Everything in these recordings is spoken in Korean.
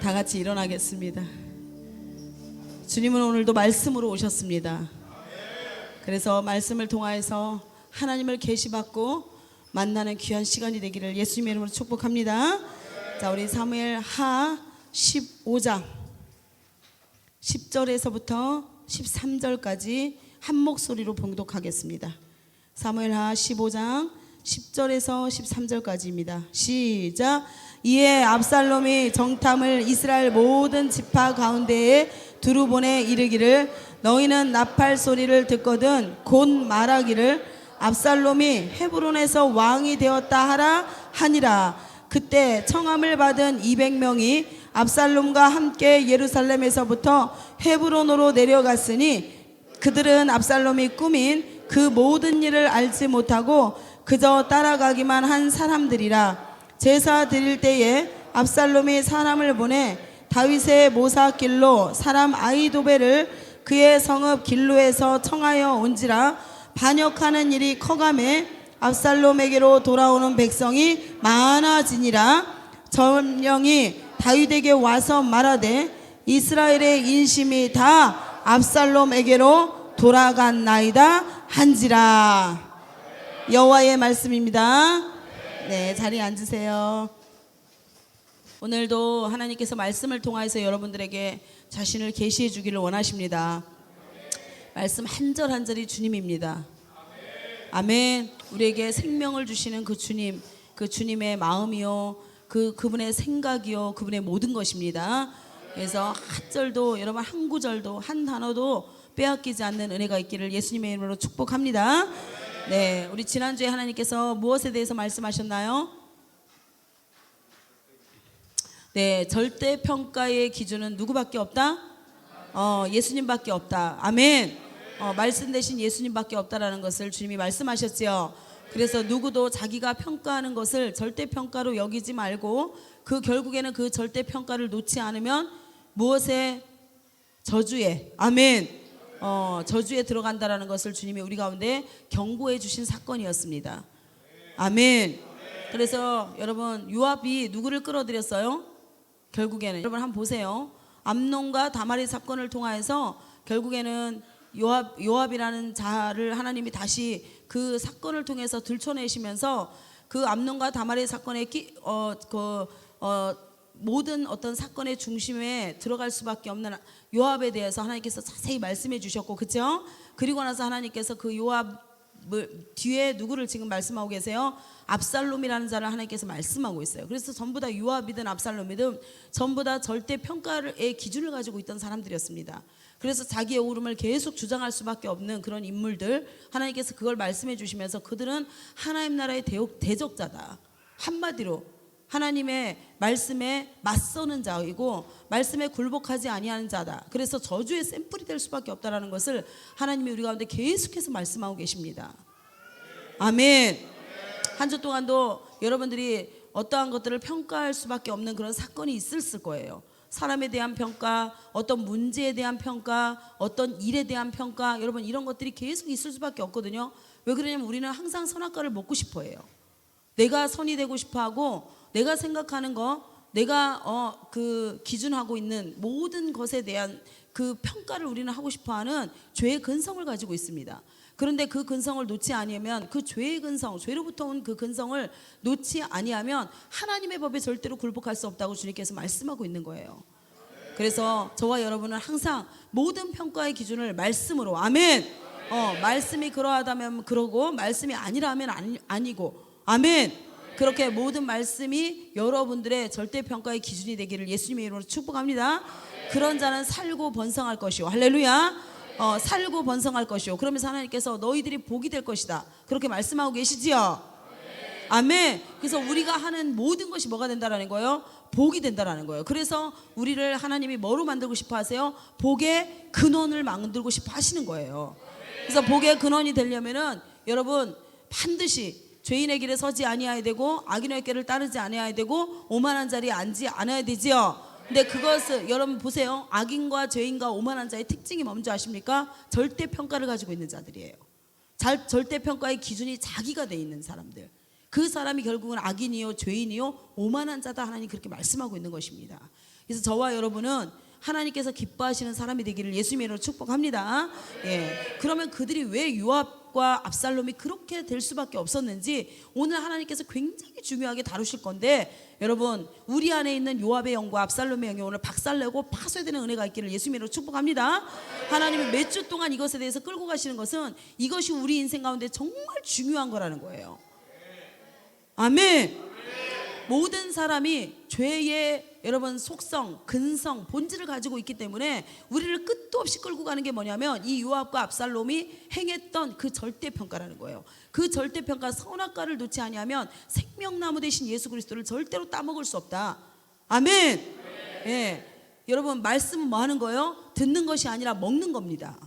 다 같이 일어나겠습니다. 주님은 오늘도 말씀으로 오셨습니다. 그래서 말씀을 통하여서 하나님을 계시받고 만나는 귀한 시간이 되기를 예수님의 이름으로 축복합니다. 자, 우리 사무엘 하 15장 10절에서부터 13절까지 한 목소리로 봉독하겠습니다. 사무엘 하 15장 10절에서 13절까지입니다. 시작. 이에 압살롬이 정탐을 이스라엘 모든 지파 가운데에 두루 보내 이르기를 너희는 나팔 소리를 듣거든 곧 말하기를 압살롬이 헤브론에서 왕이 되었다 하라 하니라. 그때 청함을 받은 200명이 압살롬과 함께 예루살렘에서부터 헤브론으로 내려갔으니 그들은 압살롬이 꾸민 그 모든 일을 알지 못하고 그저 따라가기만 한 사람들이라. 제사 드릴 때에 압살롬이 사람을 보내 다윗의 모사길로 사람 아히도벨을 그의 성읍 길로에서 청하여 온지라. 반역하는 일이 커가매 압살롬에게로 돌아오는 백성이 많아지니라. 점령이 다윗에게 와서 말하되 이스라엘의 인심이 다 압살롬에게로 돌아갔나이다 한지라. 여호와의 말씀입니다. 네, 자리에 앉으세요. 오늘도 하나님께서 말씀을 통하여서 여러분들에게 자신을 계시해 주기를 원하십니다. 말씀 한 절 한 절이 주님입니다. 아멘. 우리에게 생명을 주시는 그 주님, 그 주님의 마음이요, 그분의 생각이요, 그분의 모든 것입니다. 그래서 한 절도, 여러분 한 구절도, 한 단어도 빼앗기지 않는 은혜가 있기를 예수님의 이름으로 축복합니다. 네, 우리 지난주에 하나님께서 무엇에 대해서 말씀하셨나요? 네, 절대평가의 기준은 누구밖에 없다? 예수님밖에 없다. 아멘. 말씀 대신 예수님밖에 없다라는 것을 주님이 말씀하셨지요. 그래서 누구도 자기가 평가하는 것을 절대평가로 여기지 말고 결국에는 그 절대평가를 놓지 않으면 무엇에? 저주에. 아멘. 저주에 들어간다라는 것을 주님이 우리 가운데 경고해 주신 사건이었습니다. 아멘. 그래서 여러분 요압이 누구를 끌어들였어요? 결국에는 여러분 한번 보세요. 암논과 다말의 사건을 통하여서 결국에는 요압이라는 자를 하나님이 다시 그 사건을 통해서 들춰내시면서 그 암논과 다말의 사건의 모든 어떤 사건의 중심에 들어갈 수밖에 없는 요압에 대해서 하나님께서 자세히 말씀해 주셨고, 그렇죠? 그리고 나서 하나님께서 그 요압 뒤에 누구를 지금 말씀하고 계세요? 압살롬이라는 자를 하나님께서 말씀하고 있어요. 그래서 전부 다 요압이든 압살롬이든 전부 다 절대평가의 기준을 가지고 있던 사람들이었습니다. 그래서 자기의 옳음을 계속 주장할 수밖에 없는 그런 인물들, 하나님께서 그걸 말씀해 주시면서 그들은 하나님 나라의 대적자다. 한마디로 하나님의 말씀에 맞서는 자이고 말씀에 굴복하지 아니하는 자다. 그래서 저주의 샘플이 될 수밖에 없다라는 것을 하나님이 우리 가운데 계속해서 말씀하고 계십니다. 아멘. 한 주 동안도 여러분들이 어떠한 것들을 평가할 수밖에 없는 그런 사건이 있었을 거예요. 사람에 대한 평가, 어떤 문제에 대한 평가, 어떤 일에 대한 평가, 여러분 이런 것들이 계속 있을 수밖에 없거든요. 왜 그러냐면 우리는 항상 선악과를 먹고 싶어 해요. 내가 선이 되고 싶어 하고 내가 생각하는 거, 내가 기준하고 있는 모든 것에 대한 그 평가를 우리는 하고 싶어하는 죄의 근성을 가지고 있습니다. 그런데 그 근성을 놓지 아니하면, 그 죄의 근성, 죄로부터 온 그 근성을 놓지 아니하면 하나님의 법에 절대로 굴복할 수 없다고 주님께서 말씀하고 있는 거예요. 그래서 저와 여러분은 항상 모든 평가의 기준을 말씀으로, 아멘. 말씀이 그러하다면 그러고 말씀이 아니라면 아니고, 아멘. 그렇게 모든 말씀이 여러분들의 절대평가의 기준이 되기를 예수님의 이름으로 축복합니다. 그런 자는 살고 번성할 것이요, 할렐루야. 살고 번성할 것이요, 그러면서 하나님께서 너희들이 복이 될 것이다, 그렇게 말씀하고 계시지요. 아멘. 그래서 우리가 하는 모든 것이 뭐가 된다라는 거예요? 복이 된다라는 거예요. 그래서 우리를 하나님이 뭐로 만들고 싶어 하세요? 복의 근원을 만들고 싶어 하시는 거예요. 그래서 복의 근원이 되려면은 여러분 반드시 죄인의 길에 서지 아니해야 되고 악인의 길을 따르지 아니해야 되고 오만한 자리에 앉지 않아야 되지요. 근데 그것을 여러분 보세요. 악인과 죄인과 오만한 자의 특징이 뭔지 아십니까? 절대평가를 가지고 있는 자들이에요. 절대평가의 기준이 자기가 돼 있는 사람들, 그 사람이 결국은 악인이요 죄인이요 오만한 자다, 하나님 그렇게 말씀하고 있는 것입니다. 그래서 저와 여러분은 하나님께서 기뻐하시는 사람이 되기를 예수님의 이름으로 축복합니다. 예. 그러면 그들이 왜 요압과 압살롬이 그렇게 될 수밖에 없었는지 오늘 하나님께서 굉장히 중요하게 다루실 건데, 여러분 우리 안에 있는 요압의 영과 압살롬의 영이 오늘 박살내고 파쇄되는 은혜가 있기를 예수님의 이름으로 축복합니다. 하나님이 몇 주 동안 이것에 대해서 끌고 가시는 것은 이것이 우리 인생 가운데 정말 중요한 거라는 거예요. 아멘. 모든 사람이 죄의 여러분 속성, 근성, 본질을 가지고 있기 때문에 우리를 끝도 없이 끌고 가는 게 뭐냐면 이 요압과 압살롬이 행했던 그 절대평가라는 거예요. 그 절대평가, 선악과를 놓지 아니하면 생명나무 대신 예수 그리스도를 절대로 따먹을 수 없다. 아멘. 예. 여러분 말씀은 뭐 하는 거예요? 듣는 것이 아니라 먹는 겁니다.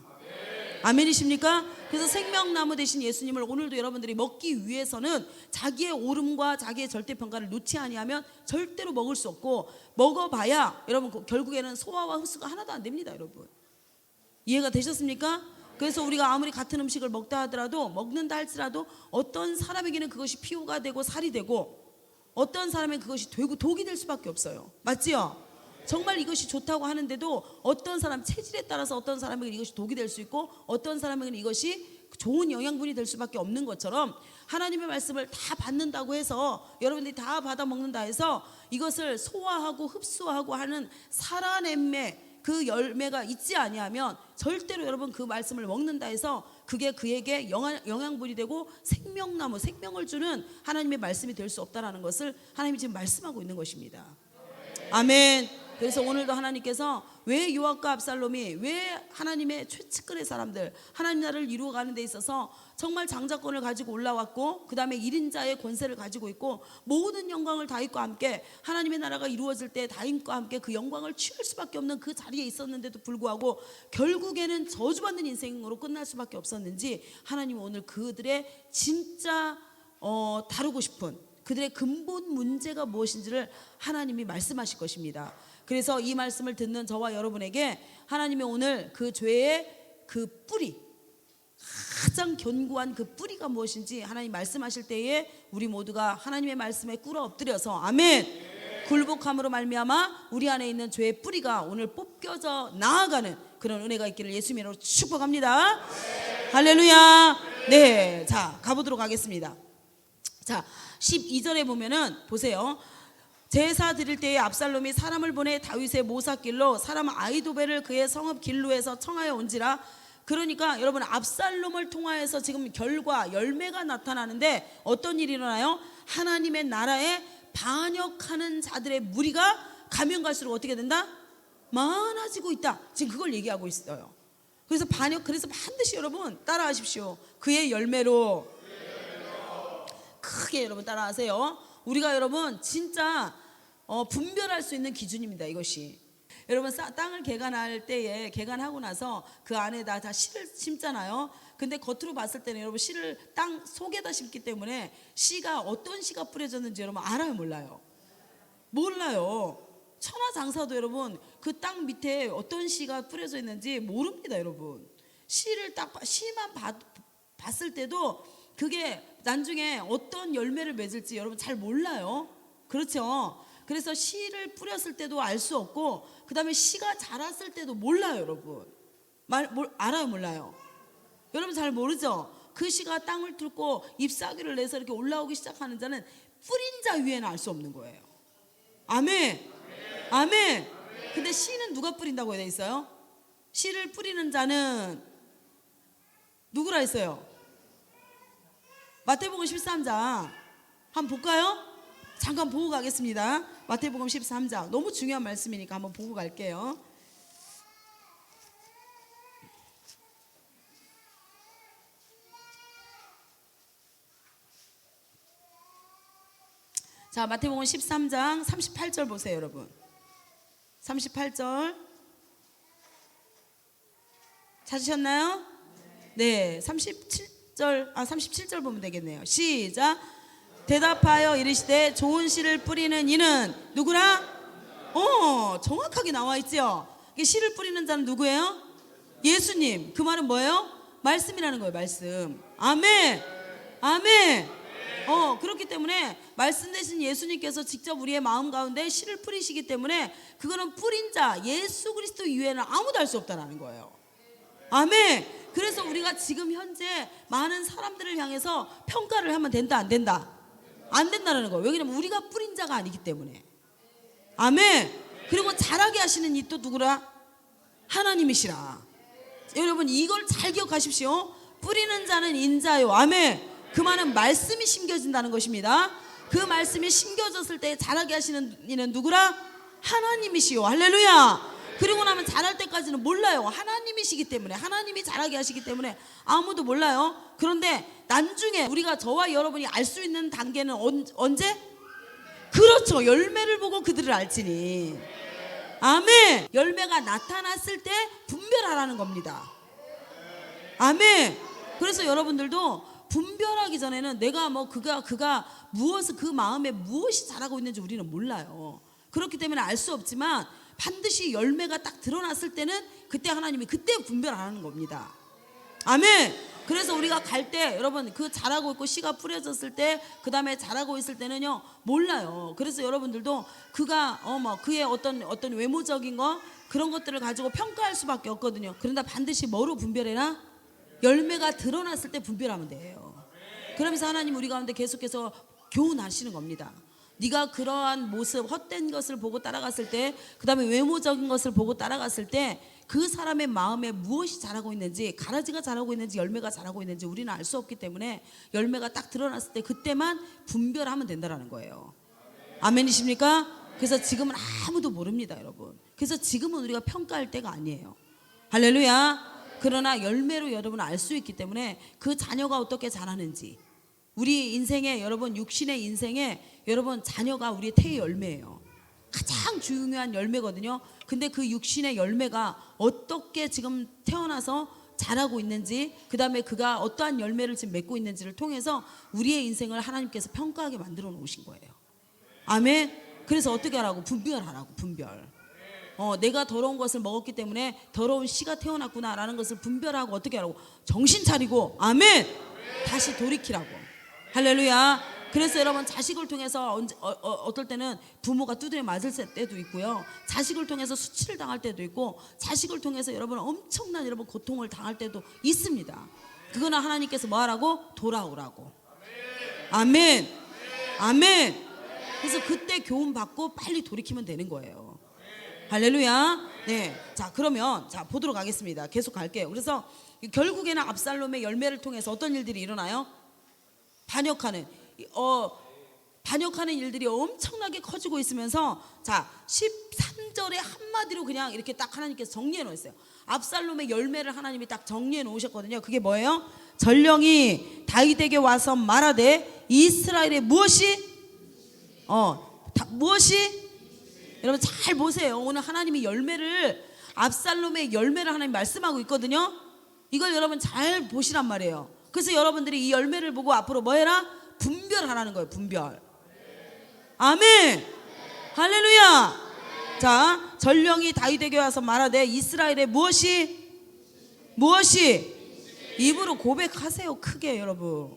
아멘이십니까? 그래서 생명나무 대신 예수님을 오늘도 여러분들이 먹기 위해서는 자기의 옳음과 자기의 절대평가를 놓지 아니하면 절대로 먹을 수 없고, 먹어봐야 여러분 결국에는 소화와 흡수가 하나도 안 됩니다. 여러분 이해가 되셨습니까? 그래서 우리가 아무리 같은 음식을 먹다 하더라도, 먹는다 할지라도 어떤 사람에게는 그것이 피로가 되고 살이 되고, 어떤 사람에게는 그것이 되고 독이 될 수밖에 없어요. 맞지요? 정말 이것이 좋다고 하는데도 어떤 사람 체질에 따라서 어떤 사람에게는 이것이 독이 될 수 있고 어떤 사람에게는 이것이 좋은 영양분이 될 수밖에 없는 것처럼, 하나님의 말씀을 다 받는다고 해서, 여러분들이 다 받아 먹는다 해서 이것을 소화하고 흡수하고 하는 살아냄의 그 열매가 있지 아니하면 절대로 여러분 그 말씀을 먹는다 해서 그게 그에게 영양분이 되고 생명나무, 생명을 주는 하나님의 말씀이 될 수 없다라는 것을 하나님이 지금 말씀하고 있는 것입니다. 아멘. 그래서 오늘도 하나님께서 왜 요압과 압살롬이, 왜 하나님의 최측근의 사람들, 하나님 나라를 이루어가는 데 있어서 정말 장자권을 가지고 올라왔고, 그 다음에 1인자의 권세를 가지고 있고 모든 영광을 다윗과 함께 하나님의 나라가 이루어질 때 다윗과 함께 그 영광을 취할 수밖에 없는 그 자리에 있었는데도 불구하고 결국에는 저주받는 인생으로 끝날 수밖에 없었는지, 하나님은 오늘 그들의 진짜 다루고 싶은 그들의 근본 문제가 무엇인지를 하나님이 말씀하실 것입니다. 그래서 이 말씀을 듣는 저와 여러분에게 하나님이 오늘 그 죄의 그 뿌리, 가장 견고한 그 뿌리가 무엇인지 하나님 말씀하실 때에 우리 모두가 하나님의 말씀에 꿇어 엎드려서 아멘, 굴복함으로 말미암아 우리 안에 있는 죄의 뿌리가 오늘 뽑혀져 나아가는 그런 은혜가 있기를 예수님의 이름으로 축복합니다. 할렐루야. 네, 자 가보도록 하겠습니다. 자 12절에 보면은 보세요. 제사 드릴 때에 압살롬이 사람을 보내 다윗의 모사길로 사람 아히도벨을 그의 성읍 길로에서 청하여 온지라. 그러니까 여러분 압살롬을 통하여서 지금 결과, 열매가 나타나는데 어떤 일이 일어나요? 하나님의 나라에 반역하는 자들의 무리가 가면 갈수록 어떻게 된다? 많아지고 있다. 지금 그걸 얘기하고 있어요. 그래서 그래서 반드시 여러분 따라하십시오. 그의 열매로 크게 여러분 따라하세요. 우리가 여러분 진짜 분별할 수 있는 기준입니다. 이것이 여러분 땅을 개간할 때에 개간하고 나서 그 안에다 다 씨를 심잖아요. 근데 겉으로 봤을 때는 여러분 씨를 땅 속에다 심기 때문에 씨가 어떤 씨가 뿌려졌는지 여러분 알아요? 몰라요? 몰라요. 천하장사도 여러분 그 땅 밑에 어떤 씨가 뿌려져 있는지 모릅니다. 여러분 씨를 딱 씨만 봤을 때도 그게 나중에 어떤 열매를 맺을지 여러분 잘 몰라요. 그렇죠? 그래서 씨를 뿌렸을 때도 알 수 없고, 그 다음에 씨가 자랐을 때도 몰라요. 여러분 알아요? 몰라요? 여러분 잘 모르죠? 그 씨가 땅을 뚫고 잎사귀를 내서 이렇게 올라오기 시작하는 자는 뿌린 자 위에는 알 수 없는 거예요. 아멘. 아멘. 근데 씨는 누가 뿌린다고 되어 있어요? 씨를 뿌리는 자는 누구라 했어요? 마태복음 13장 한번 볼까요? 잠깐 보고 가겠습니다. 마태복음 13장 너무 중요한 말씀이니까 한번 보고 갈게요. 자 마태복음 13장 38절 보세요. 여러분 38절 찾으셨나요? 네 37절 보면 되겠네요. 시작. 대답하여 이르시되 좋은 씨를 뿌리는 이는 누구라? 정확하게 나와 있죠. 씨를 뿌리는 자는 누구예요? 예수님. 그 말은 뭐예요? 말씀이라는 거예요. 말씀. 아멘. 아멘. 그렇기 때문에 말씀 되신 예수님께서 직접 우리의 마음 가운데 씨를 뿌리시기 때문에 그거는 뿌린 자 예수 그리스도 이외에는 아무도 알 수 없다라는 거예요. 아멘. 그래서 우리가 지금 현재 많은 사람들을 향해서 평가를 하면 된다 안 된다? 안 된다는 거예요. 왜냐면 우리가 뿌린 자가 아니기 때문에. 아멘. 그리고 잘하게 하시는 이 또 누구라? 하나님이시라. 여러분 이걸 잘 기억하십시오. 뿌리는 자는 인자요. 아멘. 그 말은 말씀이 심겨진다는 것입니다. 그 말씀이 심겨졌을 때 잘하게 하시는 이는 누구라? 하나님이시요. 할렐루야. 그리고 나면 잘할 때까지는 몰라요. 하나님이시기 때문에, 하나님이 잘하게 하시기 때문에 아무도 몰라요. 그런데 나중에 우리가 저와 여러분이 알 수 있는 단계는 언제? 그렇죠. 열매를 보고 그들을 알지니. 아멘. 열매가 나타났을 때 분별하라는 겁니다. 아멘. 그래서 여러분들도 분별하기 전에는 내가 뭐 그가 무엇을 그 마음에 무엇이 자라고 있는지 우리는 몰라요. 그렇기 때문에 알 수 없지만 반드시 열매가 딱 드러났을 때는 그때 하나님이 그때 분별하는 겁니다. 아멘. 그래서 우리가 갈 때 여러분 그 자라고 있고 씨가 뿌려졌을 때 그 다음에 자라고 있을 때는요 몰라요. 그래서 여러분들도 그가 그의 어떤 외모적인 거 그런 것들을 가지고 평가할 수밖에 없거든요. 그런데 반드시 뭐로 분별해라? 열매가 드러났을 때 분별하면 돼요. 그러면서 하나님 우리 가운데 계속해서 교훈하시는 겁니다. 네가 그러한 모습 헛된 것을 보고 따라갔을 때 그 다음에 외모적인 것을 보고 따라갔을 때 그 사람의 마음에 무엇이 자라고 있는지 가라지가 자라고 있는지 열매가 자라고 있는지 우리는 알 수 없기 때문에 열매가 딱 드러났을 때 그때만 분별하면 된다는 거예요. 아멘이십니까? 그래서 지금은 아무도 모릅니다 여러분. 그래서 지금은 우리가 평가할 때가 아니에요. 할렐루야. 그러나 열매로 여러분은 알 수 있기 때문에 그 자녀가 어떻게 자라는지 우리 인생에 여러분 육신의 인생에 여러분 자녀가 우리의 태의 열매예요. 가장 중요한 열매거든요. 근데 그 육신의 열매가 어떻게 지금 태어나서 자라고 있는지 그 다음에 그가 어떠한 열매를 지금 맺고 있는지를 통해서 우리의 인생을 하나님께서 평가하게 만들어 놓으신 거예요. 아멘. 그래서 어떻게 하라고? 분별하라고. 분별. 내가 더러운 것을 먹었기 때문에 더러운 씨가 태어났구나라는 것을 분별하고 어떻게 하라고? 정신 차리고 아멘. 다시 돌이키라고. 할렐루야. 그래서 여러분 자식을 통해서 어떨 때는 부모가 두드려 맞을 때도 있고요. 자식을 통해서 수치를 당할 때도 있고 자식을 통해서 여러분 엄청난 여러분 고통을 당할 때도 있습니다. 그거는 하나님께서 뭐 하라고? 돌아오라고. 아멘. 아멘. 그래서 그때 교훈 받고 빨리 돌이키면 되는 거예요. 할렐루야. 네. 자, 그러면 자, 보도록 하겠습니다. 계속 갈게요. 그래서 결국에는 압살롬의 열매를 통해서 어떤 일들이 일어나요? 반역하는 일들이 엄청나게 커지고 있으면서 자 13절에 한마디로 그냥 이렇게 딱 하나님께서 정리해 놓으셨어요. 압살롬의 열매를 하나님이 딱 정리해 놓으셨거든요. 그게 뭐예요? 전령이 다윗에게 와서 말하되 이스라엘의 무엇이 여러분 잘 보세요. 오늘 하나님이 열매를 압살롬의 열매를 하나님 말씀하고 있거든요. 이걸 여러분 잘 보시란 말이에요. 그래서 여러분들이 이 열매를 보고 앞으로 뭐 해라? 분별하라는 거예요. 분별. 아멘. 할렐루야. 자, 전령이 다윗에게 와서 말하되 이스라엘의 무엇이 입으로 고백하세요. 크게 여러분.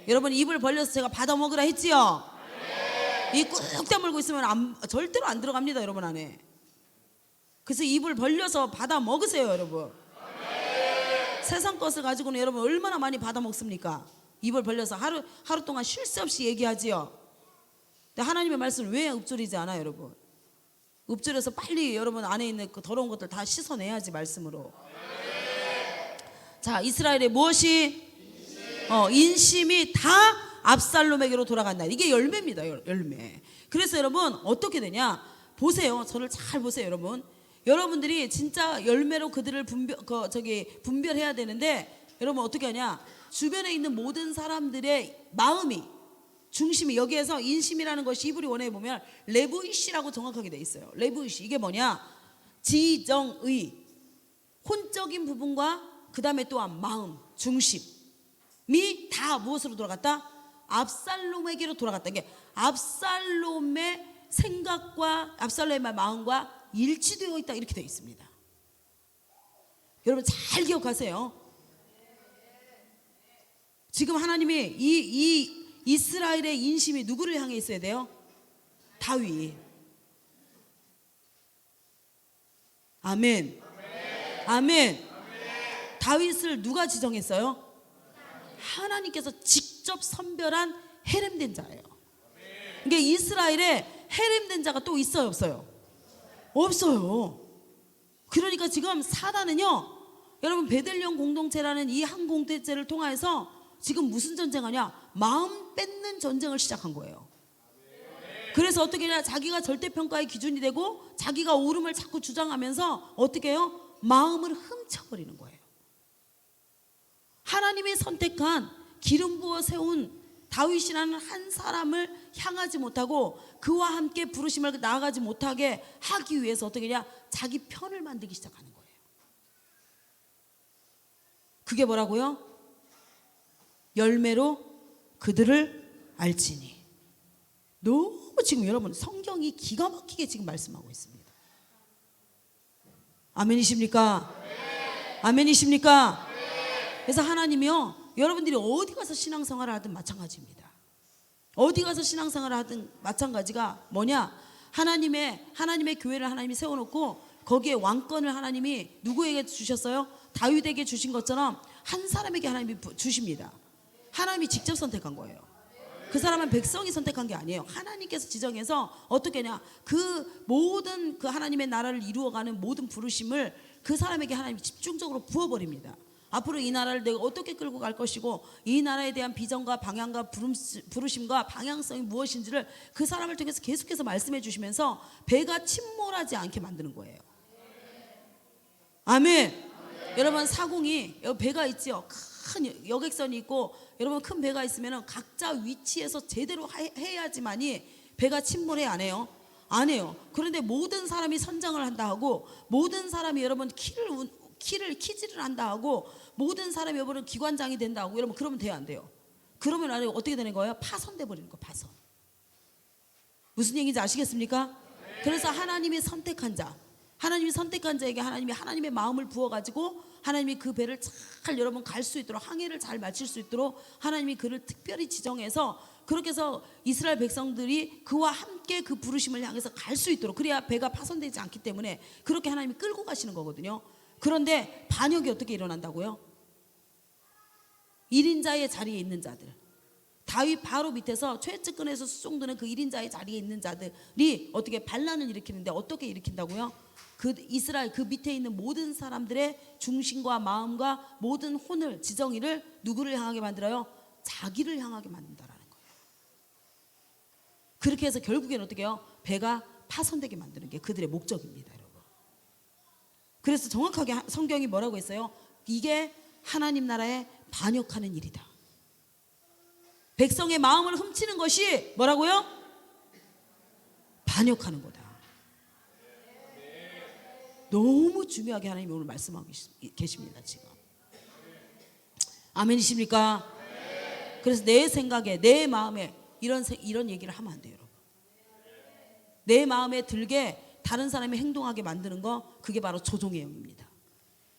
여러분 입을 벌려서 제가 받아 먹으라 했지요. 입 꾹 다물고 있으면 절대로 안 들어갑니다. 여러분 안에. 그래서 입을 벌려서 받아 먹으세요. 여러분. 세상 것을 가지고는 여러분 얼마나 많이 받아 먹습니까? 입을 벌려서 하루 동안 쉴 새 없이 얘기하지요. 근데 하나님의 말씀을 왜 읊조리지 않아요, 여러분? 읊조려서 빨리 여러분 안에 있는 그 더러운 것들 다 씻어내야지 말씀으로. 자, 이스라엘의 무엇이 인심이 다 압살롬에게로 돌아간다. 이게 열매입니다, 열매. 그래서 여러분 어떻게 되냐? 보세요. 저를 잘 보세요, 여러분. 여러분들이 진짜 열매로 그들을 분별해야 되는데 여러분 어떻게 하냐? 주변에 있는 모든 사람들의 마음이 중심이 여기에서 인심이라는 것이 히브리 원어에 보면 레브이시라고 정확하게 돼 있어요. 레브이시 이게 뭐냐? 지정의 혼적인 부분과 그 다음에 또한 마음 중심이 다 무엇으로 돌아갔다? 압살롬에게로 돌아갔다. 이게 압살롬의 생각과 압살롬의 마음과 일치되어 있다 이렇게 되어 있습니다. 여러분 잘 기억하세요. 지금 하나님이 이 이스라엘의 인심이 누구를 향해 있어야 돼요? 다윗. 아멘. 아멘. 다윗을 누가 지정했어요? 하나님께서 직접 선별한 헤렘된 자예요. 그러니까 이스라엘에 헤렘된 자가 또 있어요, 없어요? 없어요. 그러니까 지금 사단은요, 여러분 베들레헴 공동체라는 이 한 공동체를 통해서 지금 무슨 전쟁하냐? 마음 뺏는 전쟁을 시작한 거예요. 그래서 어떻게 하냐? 자기가 절대평가의 기준이 되고 자기가 옳음을 자꾸 주장하면서 어떻게 해요? 마음을 훔쳐버리는 거예요. 하나님이 선택한 기름 부어 세운 다윗이라는 한 사람을 향하지 못하고 그와 함께 부르심을 나아가지 못하게 하기 위해서 어떻게 하냐? 자기 편을 만들기 시작하는 거예요. 그게 뭐라고요? 열매로 그들을 알지니. 너무 지금 여러분 성경이 기가 막히게 지금 말씀하고 있습니다. 아멘이십니까? 아멘이십니까? 그래서 하나님이요, 여러분들이 어디 가서 신앙생활을 하든 마찬가지입니다. 어디 가서 신앙생활을 하든 마찬가지가 뭐냐? 하나님의 교회를 하나님이 세워놓고 거기에 왕권을 하나님이 누구에게 주셨어요? 다윗에게 주신 것처럼 한 사람에게 하나님이 주십니다. 하나님이 직접 선택한 거예요. 그 사람은 백성이 선택한 게 아니에요. 하나님께서 지정해서 어떻게 하냐? 그 모든 그 하나님의 나라를 이루어가는 모든 부르심을 그 사람에게 하나님이 집중적으로 부어버립니다. 앞으로 이 나라를 내가 어떻게 끌고 갈 것이고 이 나라에 대한 비전과 방향과 부르심과 방향성이 무엇인지를 그 사람을 통해서 계속해서 말씀해 주시면서 배가 침몰하지 않게 만드는 거예요. 아멘. 여러분 사공이 배가 있지요. 큰 여객선이 있고 여러분 큰 배가 있으면 각자 위치에서 제대로 해야지만이 배가 침몰해 안 해요? 안 해요. 그런데 모든 사람이 선장을 한다 하고 모든 사람이 여러분 키질을 한다 하고 모든 사람이 여러분 기관장이 된다 하고 여러분 그러면 돼요, 안 돼요? 그러면 어떻게 되는 거예요? 파손돼 버리는 거예요. 파손. 무슨 얘기인지 아시겠습니까? 그래서 하나님이 선택한 자에게 하나님의 마음을 부어가지고 하나님이 그 배를 잘 여러분 갈 수 있도록 항해를 잘 마칠 수 있도록 하나님이 그를 특별히 지정해서 그렇게 해서 이스라엘 백성들이 그와 함께 그 부르심을 향해서 갈 수 있도록, 그래야 배가 파손되지 않기 때문에 그렇게 하나님이 끌고 가시는 거거든요. 그런데 반역이 어떻게 일어난다고요? 1인자의 자리에 있는 자들, 다윗 바로 밑에서 최측근에서 수종드는 그 1인자의 자리에 있는 자들이 어떻게 반란을 일으키는데 어떻게 일으킨다고요? 그 이스라엘 그 밑에 있는 모든 사람들의 중심과 마음과 모든 혼을 지정의를 누구를 향하게 만들어요? 자기를 향하게 만든다라는 거예요. 그렇게 해서 결국에는 어떻게 해요? 배가 파손되게 만드는 게 그들의 목적입니다, 여러분. 그래서 정확하게 성경이 뭐라고 했어요? 이게 하나님 나라에 반역하는 일이다. 백성의 마음을 훔치는 것이 뭐라고요? 반역하는 거다. 너무 중요하게 하나님이 오늘 말씀하고 계십니다, 지금. 아멘이십니까? 그래서 내 생각에, 내 마음에 이런 얘기를 하면 안 돼요, 여러분. 내 마음에 들게 다른 사람이 행동하게 만드는 거, 그게 바로 조종의 영입니다.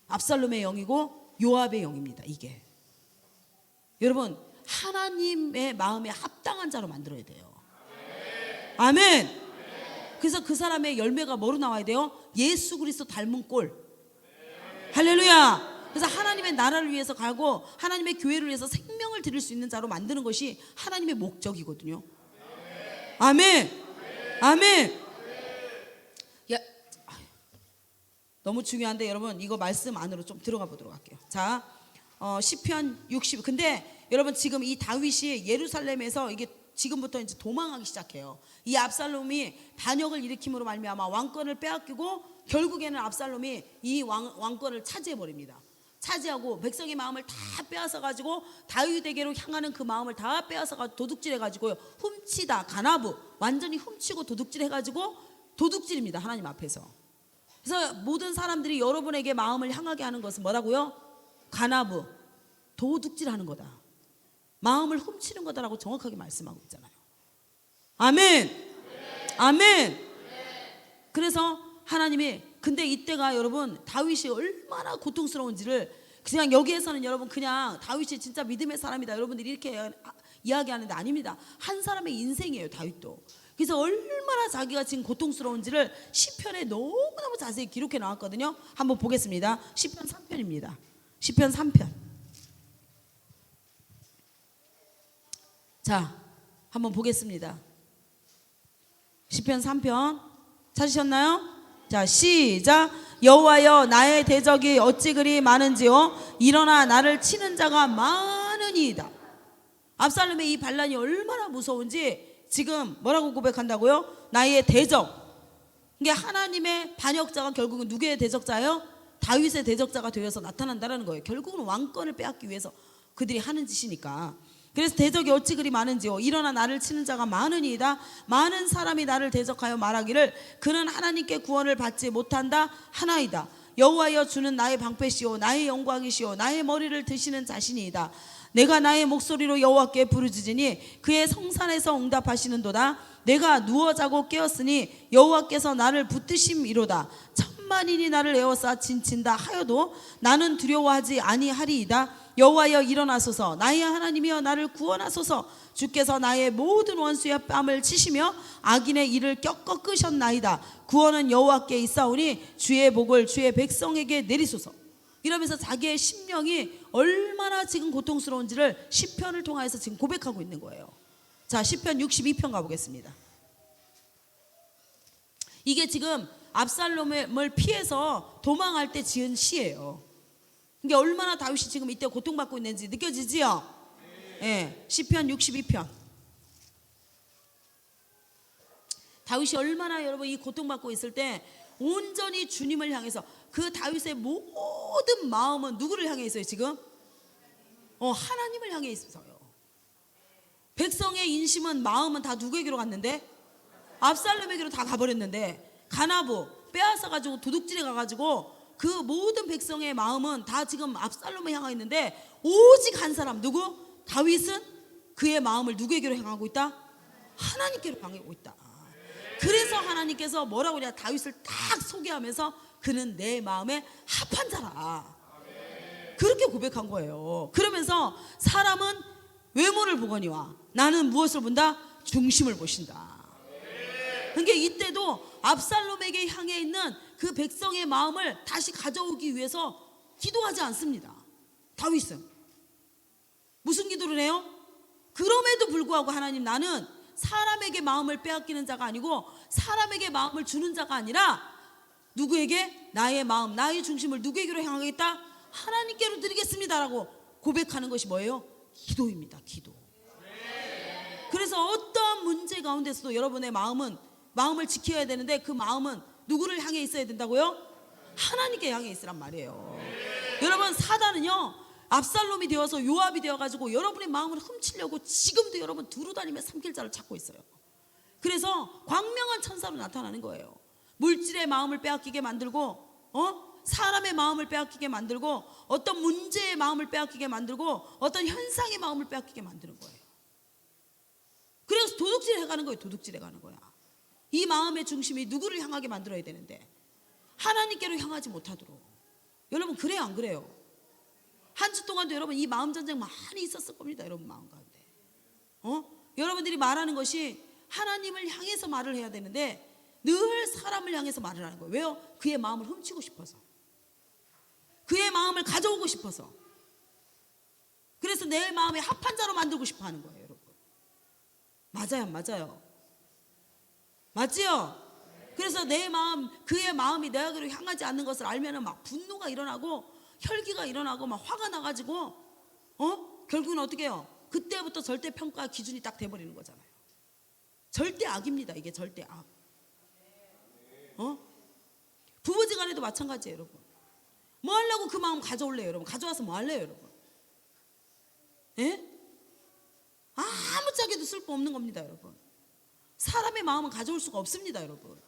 압살롬의 영이고 요압의 영입니다, 이게. 여러분, 하나님의 마음에 합당한 자로 만들어야 돼요. 아멘. 그래서 그 사람의 열매가 뭐로 나와야 돼요? 예수 그리스도 닮은 꼴. 할렐루야. 그래서 하나님의 나라를 위해서 가고 하나님의 교회를 위해서 생명을 드릴 수 있는 자로 만드는 것이 하나님의 목적이거든요. 아멘. 아멘. 야, 너무 중요한데 여러분 이거 말씀 안으로 좀 들어가 보도록 할게요. 자, 시편 60. 근데 여러분 지금 이 다윗이 예루살렘에서 이게 지금부터 이제 도망하기 시작해요. 이 압살롬이 반역을 일으킴으로 말미암아 왕권을 빼앗기고 결국에는 압살롬이 이 왕권을 차지해 버립니다. 차지하고 백성의 마음을 다 빼앗아 가지고 다윗에게로 향하는 그 마음을 다 빼앗아 가지고 도둑질해 가지고요. 훔치다, 가나부, 완전히 훔치고 도둑질해 가지고 도둑질입니다, 하나님 앞에서. 그래서 모든 사람들이 여러분에게 마음을 향하게 하는 것은 뭐라고요? 가나부, 도둑질하는 거다. 마음을 훔치는 거다라고 정확하게 말씀하고 있잖아요. 아멘. 아멘. 그래서 하나님이, 근데 이때가 여러분 다윗이 얼마나 고통스러운지를 그냥 여기에서는 여러분 그냥 다윗이 진짜 믿음의 사람이다 여러분들이 이렇게 이야기하는데 아닙니다. 한 사람의 인생이에요 다윗도. 그래서 얼마나 자기가 지금 고통스러운지를 시편에 너무너무 자세히 기록해 나왔거든요. 한번 보겠습니다. 시편 3편입니다. 시편 3편. 자, 한번 보겠습니다. 시편 3편 찾으셨나요? 자, 시작. 여호와여 나의 대적이 어찌 그리 많은지요 일어나 나를 치는 자가 많으니이다. 압살롬의 이 반란이 얼마나 무서운지 지금 뭐라고 고백한다고요? 나의 대적. 이게 하나님의 반역자가 결국은 누구의 대적자예요? 다윗의 대적자가 되어서 나타난다는 거예요. 결국은 왕권을 빼앗기 위해서 그들이 하는 짓이니까. 그래서 대적이 어찌 그리 많은지요 일어나 나를 치는 자가 많으니이다. 많은 사람이 나를 대적하여 말하기를 그는 하나님께 구원을 받지 못한다 하나이다. 여호와여 주는 나의 방패시오 나의 영광이시오 나의 머리를 드시는 자신이이다. 내가 나의 목소리로 여호와께 부르짖으니 그의 성산에서 응답하시는도다. 내가 누워 자고 깨었으니 여호와께서 나를 붙드심이로다. 천만인이 나를 에워싸 진친다 하여도 나는 두려워하지 아니하리이다. 여호와여 일어나소서 나의 하나님이여 나를 구원하소서. 주께서 나의 모든 원수의 뺨을 치시며 악인의 이를 꺾어 끄셨나이다. 구원은 여호와께 있사오니 주의 복을 주의 백성에게 내리소서. 이러면서 자기의 심령이 얼마나 지금 고통스러운지를 시편을 통해서 지금 고백하고 있는 거예요. 자, 시편 62편 가보겠습니다. 이게 지금 압살롬을 피해서 도망할 때 지은 시예요. 이게 얼마나 다윗이 지금 이때 고통받고 있는지 느껴지지요? 네, 시편 62편. 다윗이 얼마나 여러분 이 고통받고 있을 때 온전히 주님을 향해서 그 다윗의 모든 마음은 누구를 향해 있어요 지금? 하나님을 향해 있어요. 백성의 인심은 마음은 다 누구에게로 갔는데? 압살롬에게로 다 가버렸는데 가나부 빼앗아가지고 도둑질해 가가지고 그 모든 백성의 마음은 다 지금 압살롬을 향해 있는데 오직 한 사람 누구? 다윗은 그의 마음을 누구에게로 향하고 있다? 하나님께로 향하고 있다. 그래서 하나님께서 뭐라고 그래야 다윗을 딱 소개하면서 그는 내 마음에 합한 자라 그렇게 고백한 거예요. 그러면서 사람은 외모를 보거니와 나는 무엇을 본다? 중심을 보신다. 그러니까 이때도 압살롬에게 향해 있는 그 백성의 마음을 다시 가져오기 위해서 기도하지 않습니다. 다윗은 무슨 기도를 해요? 그럼에도 불구하고 하나님 나는 사람에게 마음을 빼앗기는 자가 아니고 사람에게 마음을 주는 자가 아니라 누구에게? 나의 마음 나의 중심을 누구에게로 향하겠다? 하나님께로 드리겠습니다라고 고백하는 것이 뭐예요? 기도입니다. 기도. 그래서 어떠한 문제 가운데서도 여러분의 마음을 지켜야 되는데 그 마음은 누구를 향해 있어야 된다고요? 하나님께 향해 있으란 말이에요. 여러분 사단은요 압살롬이 되어서 요압이 되어가지고 여러분의 마음을 훔치려고 지금도 여러분 두루다니며 삼킬 자를 찾고 있어요. 그래서 광명한 천사로 나타나는 거예요. 물질의 마음을 빼앗기게 만들고 사람의 마음을 빼앗기게 만들고 어떤 문제의 마음을 빼앗기게 만들고 어떤 현상의 마음을 빼앗기게 만드는 거예요. 그래서 도둑질해 가는 거예요. 도둑질해 가는 거야. 이 마음의 중심이 누구를 향하게 만들어야 되는데 하나님께로 향하지 못하도록. 여러분 그래요 안 그래요? 한 주 동안도 여러분 이 마음 전쟁 많이 있었을 겁니다. 여러분 마음 가운데 여러분들이 말하는 것이 하나님을 향해서 말을 해야 되는데 늘 사람을 향해서 말을 하는 거예요. 왜요? 그의 마음을 훔치고 싶어서 그의 마음을 가져오고 싶어서 그래서 내 마음에 합한 자로 만들고 싶어 하는 거예요. 여러분 맞아요 안 맞아요? 맞지요? 그래서 내 마음 그의 마음이 내게로 향하지 않는 것을 알면은 막 분노가 일어나고 혈기가 일어나고 막 화가 나가지고 결국은 어떻게 해요? 그때부터 절대 평가 기준이 딱 돼버리는 거잖아요. 절대 악입니다. 이게 절대 악. 부부지간에도 마찬가지예요, 여러분. 뭐 하려고 그 마음 가져올래요, 여러분? 가져와서 뭐 할래요, 여러분? 예? 아무짝에도 쓸모없는 겁니다, 여러분. 사람의 마음은 가져올 수가 없습니다, 여러분.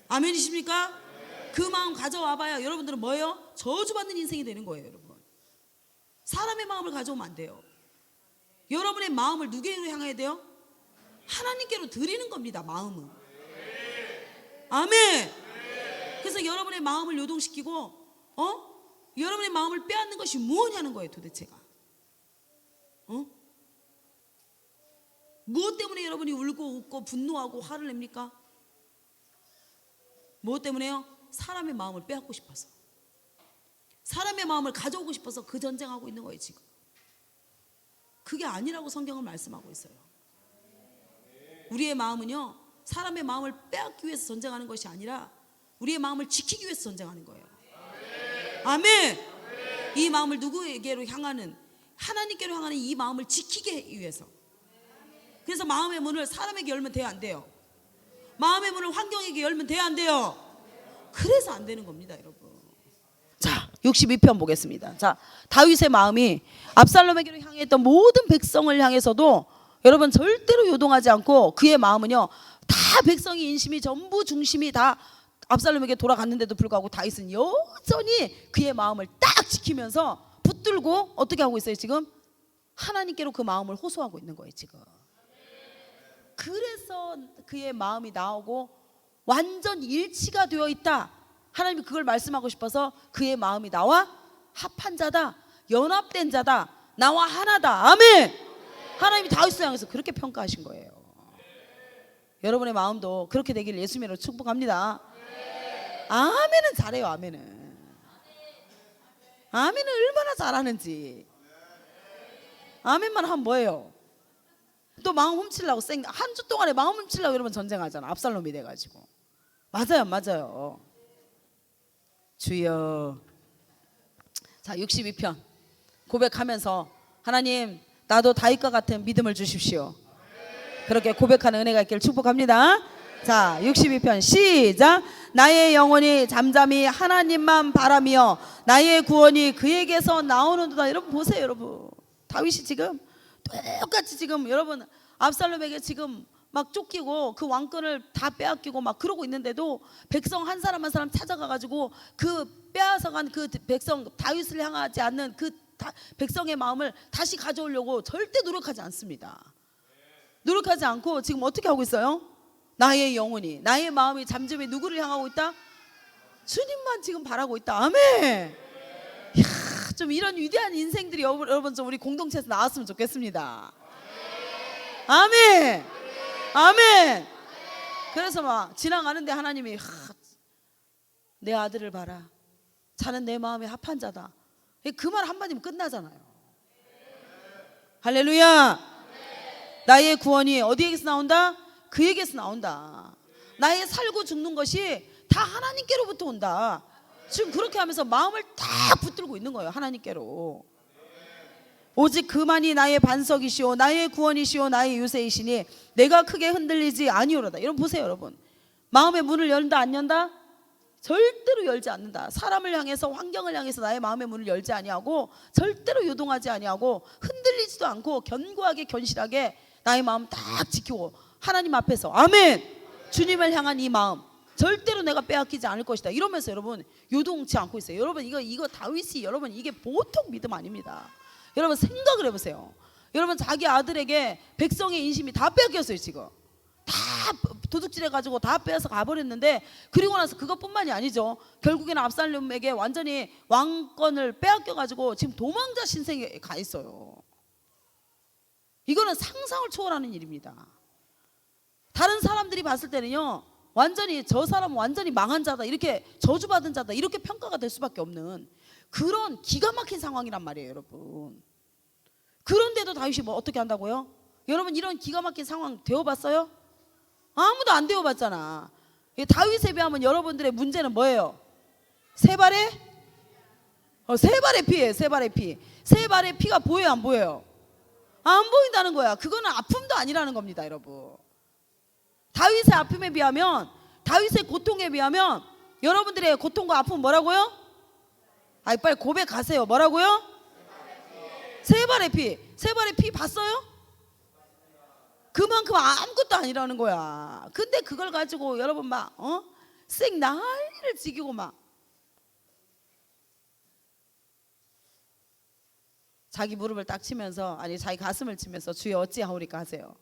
아멘이십니까? 그 마음 가져와봐야 여러분들은 뭐예요? 저주받는 인생이 되는 거예요, 여러분. 사람의 마음을 가져오면 안 돼요. 여러분의 마음을 누구에게로 향해야 돼요? 하나님께로 드리는 겁니다, 마음은. 아멘. 그래서 여러분의 마음을 요동시키고 여러분의 마음을 빼앗는 것이 무엇이냐는 거예요 도대체가. 무엇 때문에 여러분이 울고 웃고 분노하고 화를 냅니까? 무엇 때문에요? 사람의 마음을 빼앗고 싶어서, 사람의 마음을 가져오고 싶어서 그 전쟁하고 있는 거예요 지금. 그게 아니라고 성경은 말씀하고 있어요. 우리의 마음은요 사람의 마음을 빼앗기 위해서 전쟁하는 것이 아니라 우리의 마음을 지키기 위해서 전쟁하는 거예요. 아멘. 이 마음을 누구에게로 향하는, 하나님께로 향하는 이 마음을 지키기 위해서. 그래서 마음의 문을 사람에게 열면 돼요 안 돼요? 마음의 문을 환경에게 열면 돼요 안 돼요? 그래서 안 되는 겁니다 여러분. 자 62편 보겠습니다. 자 다윗의 마음이 압살롬에게로 향했던 모든 백성을 향해서도 여러분 절대로 요동하지 않고, 그의 마음은요 다 백성의 인심이 전부 중심이 다 압살롬에게 돌아갔는데도 불구하고 다윗은 여전히 그의 마음을 딱 지키면서 붙들고 어떻게 하고 있어요 지금? 하나님께로 그 마음을 호소하고 있는 거예요 지금. 그래서 그의 마음이 나오고 완전 일치가 되어 있다. 하나님이 그걸 말씀하고 싶어서 그의 마음이 나와 합한 자다, 연합된 자다, 나와 하나다. 아멘. 하나님이 다윗을 향해서 그렇게 평가하신 거예요. 여러분의 마음도 그렇게 되기를 예수님으로 축복합니다. 아멘은 잘해요. 아멘은 얼마나 잘하는지. 아멘만 하면 뭐예요? 또 마음 훔치려고 한 주 동안에 마음 훔치려고 여러분 전쟁하잖아. 압살롬이 돼가지고. 맞아요 안 맞아요? 주여. 자 62편 고백하면서 하나님 나도 다윗과 같은 믿음을 주십시오. 그렇게 고백하는 은혜가 있기를 축복합니다. 자 62편 시작. 나의 영혼이 잠잠히 하나님만 바라며 나의 구원이 그에게서 나오는도다. 여러분 보세요. 여러분 다윗이 지금 똑같이 지금 여러분 압살롬에게 지금 막 쫓기고 그 왕권을 다 빼앗기고 막 그러고 있는데도 백성 한 사람 한 사람 찾아가가지고 그 빼앗아간 그 백성, 다윗을 향하지 않는 그 백성의 마음을 다시 가져오려고 절대 노력하지 않습니다. 노력하지 않고 지금 어떻게 하고 있어요? 나의 영혼이, 나의 마음이 잠잠히 누구를 향하고 있다? 주님만 지금 바라고 있다. 아멘. 이야, 좀 이런 위대한 인생들이 여러분 좀 우리 공동체에서 나왔으면 좋겠습니다. 아멘. 아멘. 그래서 막 지나가는데 하나님이 내 아들을 봐라, 자는 내 마음에 합한 자다. 그 말 한마디면 끝나잖아요. 할렐루야. 나의 구원이 어디에게서 나온다? 그에게서 나온다. 나의 살고 죽는 것이 다 하나님께로부터 온다. 지금 그렇게 하면서 마음을 딱 붙들고 있는 거예요. 하나님께로. 오직 그만이 나의 반석이시오 나의 구원이시오 나의 요새이시니 내가 크게 흔들리지 아니오로다. 여러분 보세요. 여러분 마음의 문을 열다 안 연다? 절대로 열지 않는다. 사람을 향해서, 환경을 향해서 나의 마음의 문을 열지 아니하고 절대로 요동하지 아니하고 흔들리지도 않고 견고하게 견실하게 나의 마음 딱 지키고 하나님 앞에서 아멘. 주님을 향한 이 마음 절대로 내가 빼앗기지 않을 것이다. 이러면서 여러분 요동치 않고 있어요. 여러분 이거 다윗이 여러분 이게 보통 믿음 아닙니다. 여러분 생각을 해보세요. 여러분 자기 아들에게 백성의 인심이 다 빼앗겼어요. 지금 다 도둑질해가지고 다 빼앗아 가버렸는데, 그리고 나서 그것뿐만이 아니죠. 결국에는 압살롬에게 완전히 왕권을 빼앗겨가지고 지금 도망자 신세에 가 있어요. 이거는 상상을 초월하는 일입니다. 다른 사람들이 봤을 때는요 완전히 저 사람은 완전히 망한 자다, 이렇게 저주받은 자다, 이렇게 평가가 될 수밖에 없는 그런 기가 막힌 상황이란 말이에요. 여러분 그런데도 다윗이 뭐 어떻게 한다고요? 여러분 이런 기가 막힌 상황 되어봤어요? 아무도 안 되어봤잖아. 다윗에 비하면 여러분들의 문제는 뭐예요? 세 발의 피예요. 세 발의 피. 세 발의 피가 보여요 안 보여요? 안 보인다는 거야. 그거는 아픔도 아니라는 겁니다. 여러분 다윗의 아픔에 비하면, 다윗의 고통에 비하면 여러분들의 고통과 아픔은 뭐라고요? 빨리 고백하세요. 뭐라고요? 세 발의 피. 세 발의 피 봤어요? 그만큼 아무것도 아니라는 거야. 근데 그걸 가지고 여러분 막 쌩 난리를 지기고 막 자기 무릎을 딱 치면서, 아니 자기 가슴을 치면서 주여 어찌하오리까 하세요.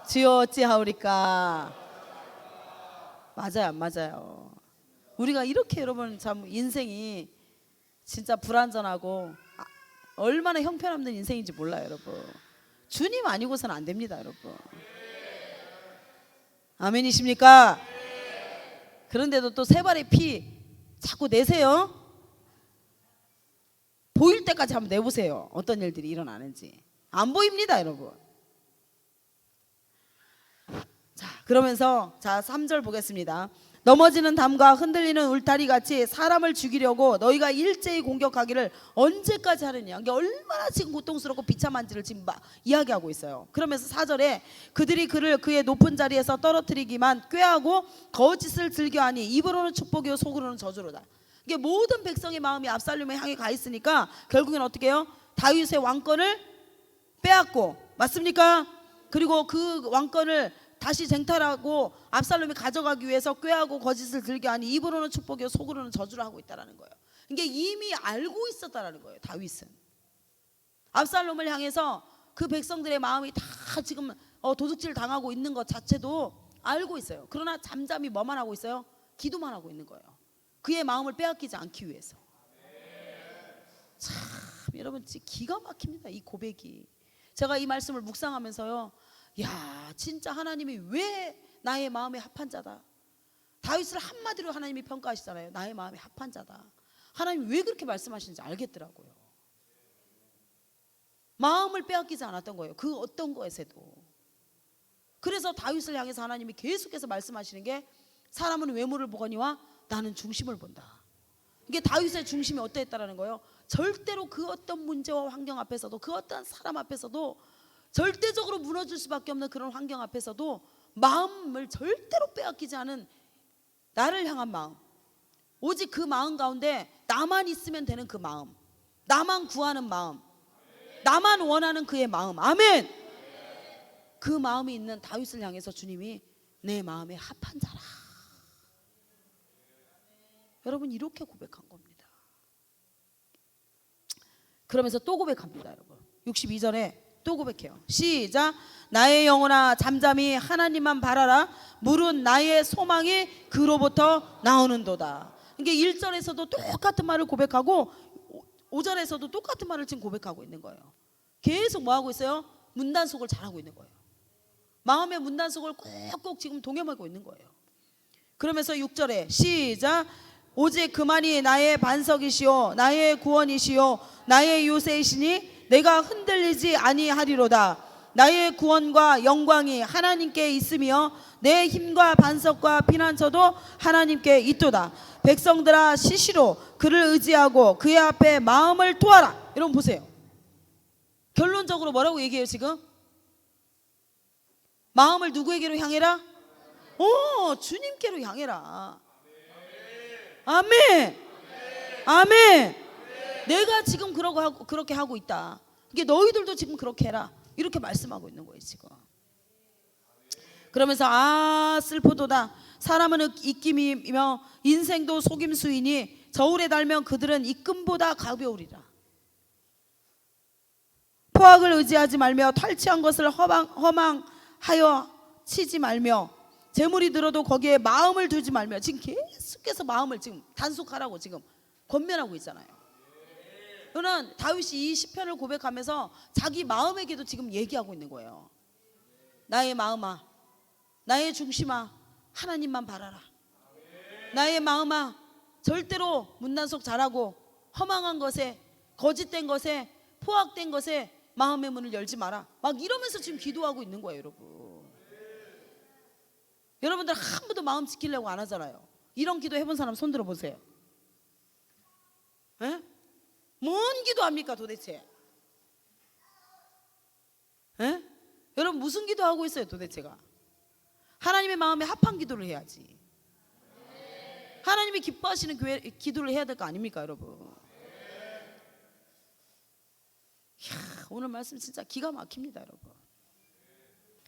주여 어찌하오리까. 맞아요 안 맞아요? 우리가 이렇게 여러분 참 인생이 진짜 불완전하고 얼마나 형편없는 인생인지 몰라요 여러분. 주님 아니고서는 안 됩니다 여러분. 아멘이십니까? 그런데도 또 세 발의 피 자꾸 내세요. 보일 때까지 한번 내보세요. 어떤 일들이 일어나는지. 안 보입니다 여러분. 자, 그러면서 자 3절 보겠습니다. 넘어지는 담과 흔들리는 울타리 같이 사람을 죽이려고 너희가 일제히 공격하기를 언제까지 하느냐. 이게 얼마나 지금 고통스럽고 비참한지를 지금 이야기하고 있어요. 그러면서 4절에 그들이 그를 그의 높은 자리에서 떨어뜨리기만 꾀하고 거짓을 즐겨하니 입으로는 축복이요 속으로는 저주로다. 이게 모든 백성의 마음이 압살롬을 향해 가 있으니까 결국엔 어떻게 해요? 다윗의 왕권을 빼앗고, 맞습니까? 그리고 그 왕권을 다시 쟁탈하고 압살롬이 가져가기 위해서 꾀하고 거짓을 즐겨하니 입으로는 축복이요 속으로는 저주를 하고 있다라는 거예요. 이게 이미 알고 있었다라는 거예요. 다윗은 압살롬을 향해서 그 백성들의 마음이 다 지금 도둑질 당하고 있는 것 자체도 알고 있어요. 그러나 잠잠히 뭐만 하고 있어요? 기도만 하고 있는 거예요. 그의 마음을 빼앗기지 않기 위해서. 참 여러분 기가 막힙니다 이 고백이. 제가 이 말씀을 묵상하면서요, 야 진짜 하나님이 왜 나의 마음에 합한 자다. 다윗을 한마디로 하나님이 평가하시잖아요. 나의 마음에 합한 자다. 하나님이 왜 그렇게 말씀하시는지 알겠더라고요. 마음을 빼앗기지 않았던 거예요. 그 어떤 것에서도. 그래서 다윗을 향해서 하나님이 계속해서 말씀하시는 게 사람은 외모를 보거니와 나는 중심을 본다. 이게 다윗의 중심이 어떠했다라는 거예요. 절대로 그 어떤 문제와 환경 앞에서도, 그 어떤 사람 앞에서도, 절대적으로 무너질 수밖에 없는 그런 환경 앞에서도 마음을 절대로 빼앗기지 않은 나를 향한 마음, 오직 그 마음 가운데 나만 있으면 되는 그 마음, 나만 구하는 마음, 나만 원하는 그의 마음. 아멘. 그 마음이 있는 다윗을 향해서 주님이 내 마음에 합한 자라. 여러분 이렇게 고백한 겁니다. 그러면서 또 고백합니다 여러분. 62절에 또 고백해요. 시작. 나의 영혼아 잠잠히 하나님만 바라라. 물은 나의 소망이 그로부터 나오는도다. 이게 1절에서도 똑같은 말을 고백하고 5절에서도 똑같은 말을 지금 고백하고 있는 거예요. 계속 뭐 하고 있어요? 문단속을 잘하고 있는 거예요. 마음의 문단속을 꼭꼭 지금 동여매고 있는 거예요. 그러면서 6절에 시작. 오직 그만이 나의 반석이시오 나의 구원이시오 나의 요새이시니 내가 흔들리지 아니하리로다. 나의 구원과 영광이 하나님께 있으며 내 힘과 반석과 피난처도 하나님께 있도다. 백성들아 시시로 그를 의지하고 그의 앞에 마음을 토하라. 여러분 보세요. 결론적으로 뭐라고 얘기해요 지금? 마음을 누구에게로 향해라? 주님께로 향해라. 아멘. 아멘. 내가 지금 그렇게 하고 있다. 이게 너희들도 지금 그렇게 해라. 이렇게 말씀하고 있는 거예요 지금. 그러면서 슬프도다. 사람은 입김이며 인생도 속임수이니 저울에 달면 그들은 입금보다 가벼우리라. 포악을 의지하지 말며 탈취한 것을 허망하여 치지 말며 재물이 들어도 거기에 마음을 두지 말며. 지금 계속해서 마음을 지금 단속하라고 지금 권면하고 있잖아요. 그러나 다윗이 이 시편을 고백하면서 자기 마음에게도 지금 얘기하고 있는 거예요. 나의 마음아, 나의 중심아, 하나님만 바라라. 나의 마음아, 절대로 문단속 잘하고 허망한 것에, 거짓된 것에, 포악된 것에 마음의 문을 열지 마라. 막 이러면서 지금 기도하고 있는 거예요 여러분. 여러분들 한 번도 마음 지키려고 안 하잖아요. 이런 기도 해본 사람 손 들어보세요. 에? 뭔 기도합니까 도대체? 에? 여러분 무슨 기도하고 있어요 도대체가? 하나님의 마음에 합한 기도를 해야지. 하나님이 기뻐하시는 기도를 해야 될 거 아닙니까 여러분? 이야, 오늘 말씀 진짜 기가 막힙니다 여러분.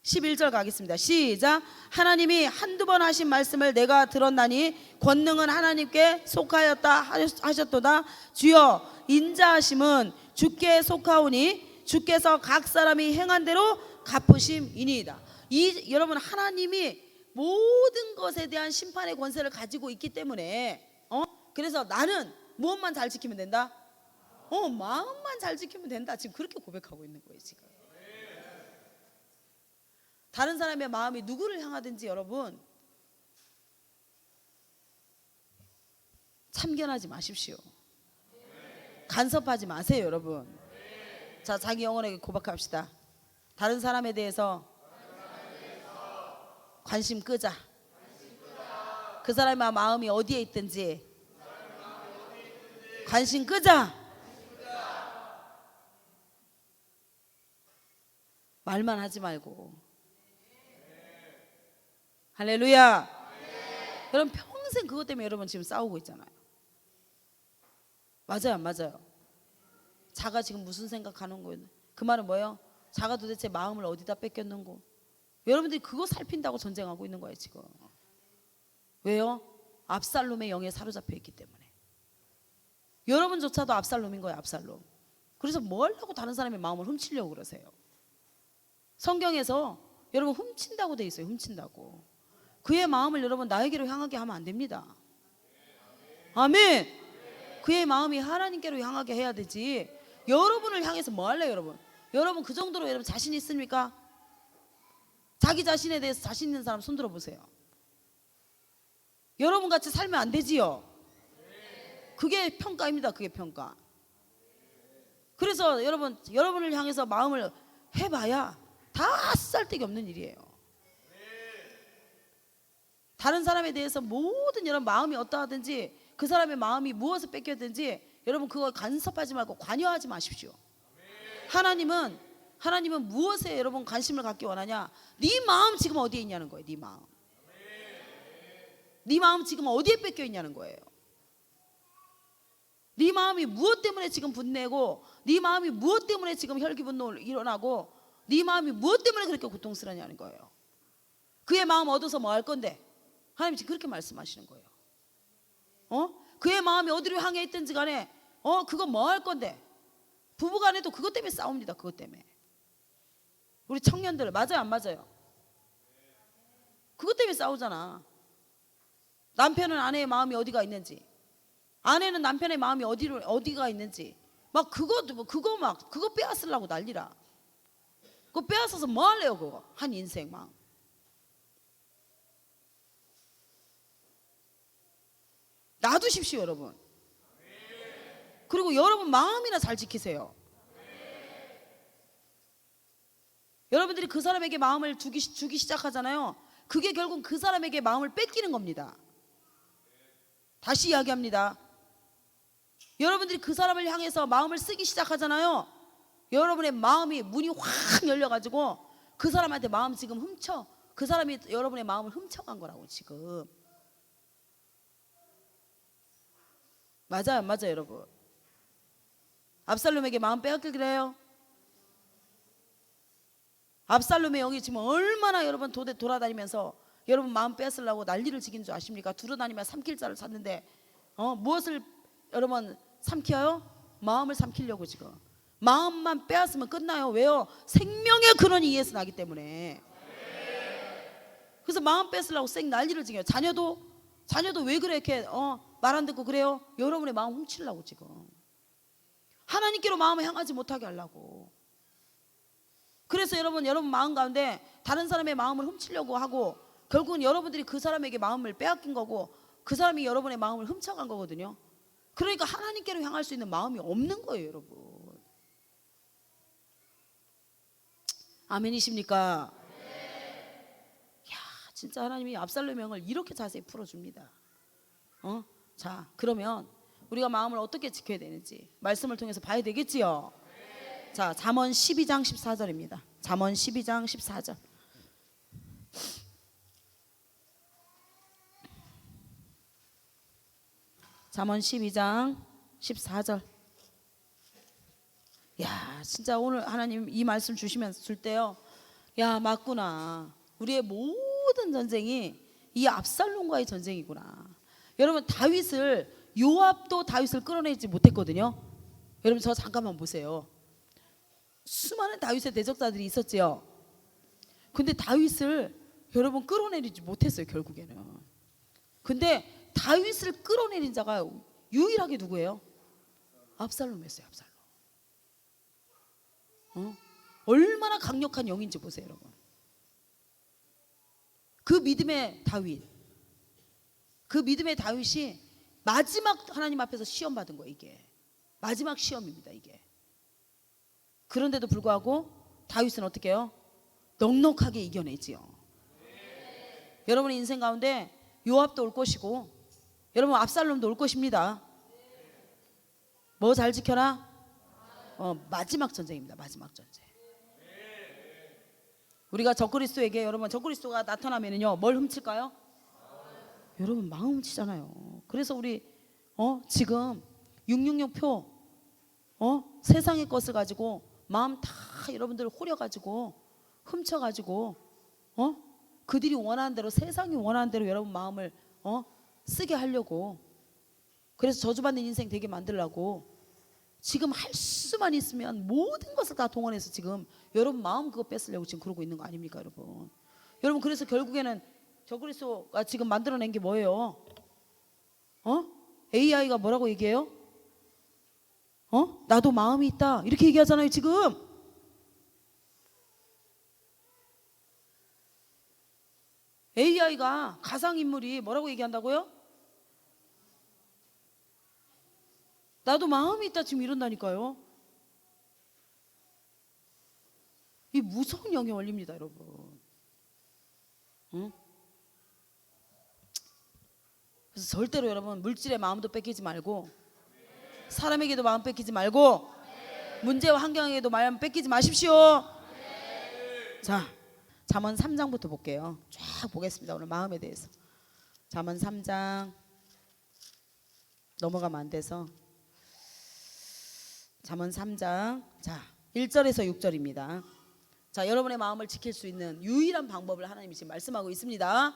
11절 가겠습니다. 시작. 하나님이 한두 번 하신 말씀을 내가 들었나니 권능은 하나님께 속하였다 하셨도다. 주여 인자하심은 주께 속하오니 주께서 각 사람이 행한 대로 갚으심이니이다. 여러분 하나님이 모든 것에 대한 심판의 권세를 가지고 있기 때문에 그래서 나는 무엇만 잘 지키면 된다? 마음만 잘 지키면 된다. 지금 그렇게 고백하고 있는 거예요. 지금 다른 사람의 마음이 누구를 향하든지 여러분 참견하지 마십시오. 간섭하지 마세요, 여러분. 자, 자기 영혼에게 고백합시다. 다른 사람에 대해서 관심 끄자. 그 사람의 마음이 어디에 있든지 관심 끄자. 말만 하지 말고. 할렐루야. 여러분 평생 그것 때문에 여러분 지금 싸우고 있잖아요. 맞아요, 안 맞아요? 자가 지금 무슨 생각하는 거예요? 그 말은 뭐예요? 자가 도대체 마음을 어디다 뺏겼는고? 여러분들이 그거 살핀다고 전쟁하고 있는 거예요 지금. 왜요? 압살롬의 영에 사로잡혀 있기 때문에. 여러분조차도 압살롬인 거예요, 압살롬. 그래서 뭐 하려고 다른 사람의 마음을 훔치려고 그러세요? 성경에서 여러분 훔친다고 돼 있어요. 훔친다고. 그의 마음을 여러분 나에게로 향하게 하면 안 됩니다. 아멘. 그의 마음이 하나님께로 향하게 해야 되지. 여러분을 향해서 뭐 할래요, 여러분? 여러분 그 정도로 여러분 자신 있습니까? 자기 자신에 대해서 자신 있는 사람 손들어 보세요. 여러분 같이 살면 안 되지요. 그게 평가입니다. 그게 평가. 그래서 여러분을 향해서 마음을 해봐야 다 쓸데기 없는 일이에요. 다른 사람에 대해서 모든 여러분 마음이 어떠하든지 그 사람의 마음이 무엇을 뺏겼든지 여러분 그거 간섭하지 말고 관여하지 마십시오. 하나님은 무엇에 여러분 관심을 갖기 원하냐? 네 마음 지금 어디에 있냐는 거예요. 네 마음. 네 마음 지금 어디에 뺏겨 있냐는 거예요. 네 마음이 무엇 때문에 지금 분내고, 네 마음이 무엇 때문에 지금 혈기분노를 일어나고, 네 마음이 무엇 때문에 그렇게 고통스러냐는 거예요. 그의 마음 얻어서 뭐 할 건데? 하나님 지금 그렇게 말씀하시는 거예요. 그의 마음이 어디로 향해 있든지 간에 그거 뭐 할 건데? 부부간에도 그것 때문에 싸웁니다. 그것 때문에. 우리 청년들 맞아요, 안 맞아요? 그것 때문에 싸우잖아. 남편은 아내의 마음이 어디가 있는지, 아내는 남편의 마음이 어디가 있는지 그거 빼앗으려고 난리라. 그거 빼앗아서 뭐 할래요? 그거 한 인생 마음. 놔두십시오, 여러분. 그리고 여러분 마음이나 잘 지키세요. 여러분들이 그 사람에게 마음을 주기 시작하잖아요. 그게 결국 그 사람에게 마음을 뺏기는 겁니다. 다시 이야기합니다. 여러분들이 그 사람을 향해서 마음을 쓰기 시작하잖아요. 여러분의 마음이 문이 확 열려가지고 그 사람한테 마음 지금 그 사람이 여러분의 마음을 훔쳐간 거라고 지금. 맞아요, 안 맞아요, 여러분? 압살롬에게 마음 빼앗기기를 해요. 압살롬의 영이 지금 얼마나 여러분 돌아다니면서 여러분 마음 빼앗으려고 난리를 지긴 줄 아십니까? 두루다니며 삼킬 자를 찾는데 무엇을 여러분 삼켜요? 마음을 삼키려고 지금. 마음만 빼앗으면 끝나요. 왜요? 생명의 근원이 이에서 나기 때문에. 그래서 마음 뺏으려고 쌩 난리를 지겨요. 자녀도 왜 그래 이렇게 말 안 듣고 그래요? 여러분의 마음 훔치려고 지금. 하나님께로 마음을 향하지 못하게 하려고. 그래서 여러분 마음 가운데 다른 사람의 마음을 훔치려고 하고 결국은 여러분들이 그 사람에게 마음을 빼앗긴 거고 그 사람이 여러분의 마음을 훔쳐간 거거든요. 그러니까 하나님께로 향할 수 있는 마음이 없는 거예요, 여러분. 아멘이십니까? 야, 진짜 하나님이 압살롬의 영을 이렇게 자세히 풀어줍니다. 자, 그러면 우리가 마음을 어떻게 지켜야 되는지 말씀을 통해서 봐야 되겠지요. 자, 잠언 12장 14절입니다. 잠언 12장 14절. 잠언 12장 14절. 야, 진짜 오늘 하나님 이 말씀 줄 때요. 야, 맞구나. 우리의 모든 전쟁이 이 압살롬과의 전쟁이구나. 여러분 요압도 다윗을 끌어내지 못했거든요. 여러분 저 잠깐만 보세요. 수많은 다윗의 대적자들이 있었지요. 근데 다윗을 여러분 끌어내리지 못했어요 결국에는. 근데 다윗을 끌어내린 자가 유일하게 누구예요? 압살롬이었어요. 압살롬. 얼마나 강력한 영인지 보세요 여러분. 그 믿음의 다윗, 그 믿음의 다윗이 마지막 하나님 앞에서 시험 받은 거예요. 이게 마지막 시험입니다 이게. 그런데도 불구하고 다윗은 어떻게 해요? 넉넉하게 이겨내지요. 여러분의 인생 가운데 요압도 올 것이고 여러분 압살롬도 올 것입니다. 뭐 잘 지켜라? 마지막 전쟁입니다. 마지막 전쟁. 우리가 적그리스도에게, 여러분 적그리스도가 나타나면은요 뭘 훔칠까요? 여러분 마음 훔치잖아요. 그래서 우리 지금 666표 세상의 것을 가지고 마음 다 여러분들 호려가지고 훔쳐가지고 그들이 원하는 대로, 세상이 원하는 대로 여러분 마음을 쓰게 하려고, 그래서 저주받는 인생 되게 만들려고 지금 할 수만 있으면 모든 것을 다 동원해서 지금 여러분 마음 그거 뺏으려고 지금 그러고 있는 거 아닙니까 여러분? 여러분 그래서 결국에는 적그리스도가 지금 만들어낸 게 뭐예요? AI가 뭐라고 얘기해요? 나도 마음이 있다 이렇게 얘기하잖아요 지금. AI가 가상인물이 뭐라고 얘기한다고요? 나도 마음이 있다 지금 이런다니까요. 이 무서운 영의 원리입니다 여러분. 그래서 절대로 여러분 물질의 마음도 뺏기지 말고, 사람에게도 마음 뺏기지 말고, 문제와 환경에게도 마음 뺏기지 마십시오. 자, 잠언 3장부터 볼게요. 쫙 보겠습니다. 오늘 마음에 대해서. 잠언 3장 넘어가면 안 돼서 잠언 3장 자 1절에서 6절입니다. 자, 여러분의 마음을 지킬 수 있는 유일한 방법을 하나님이 지금 말씀하고 있습니다.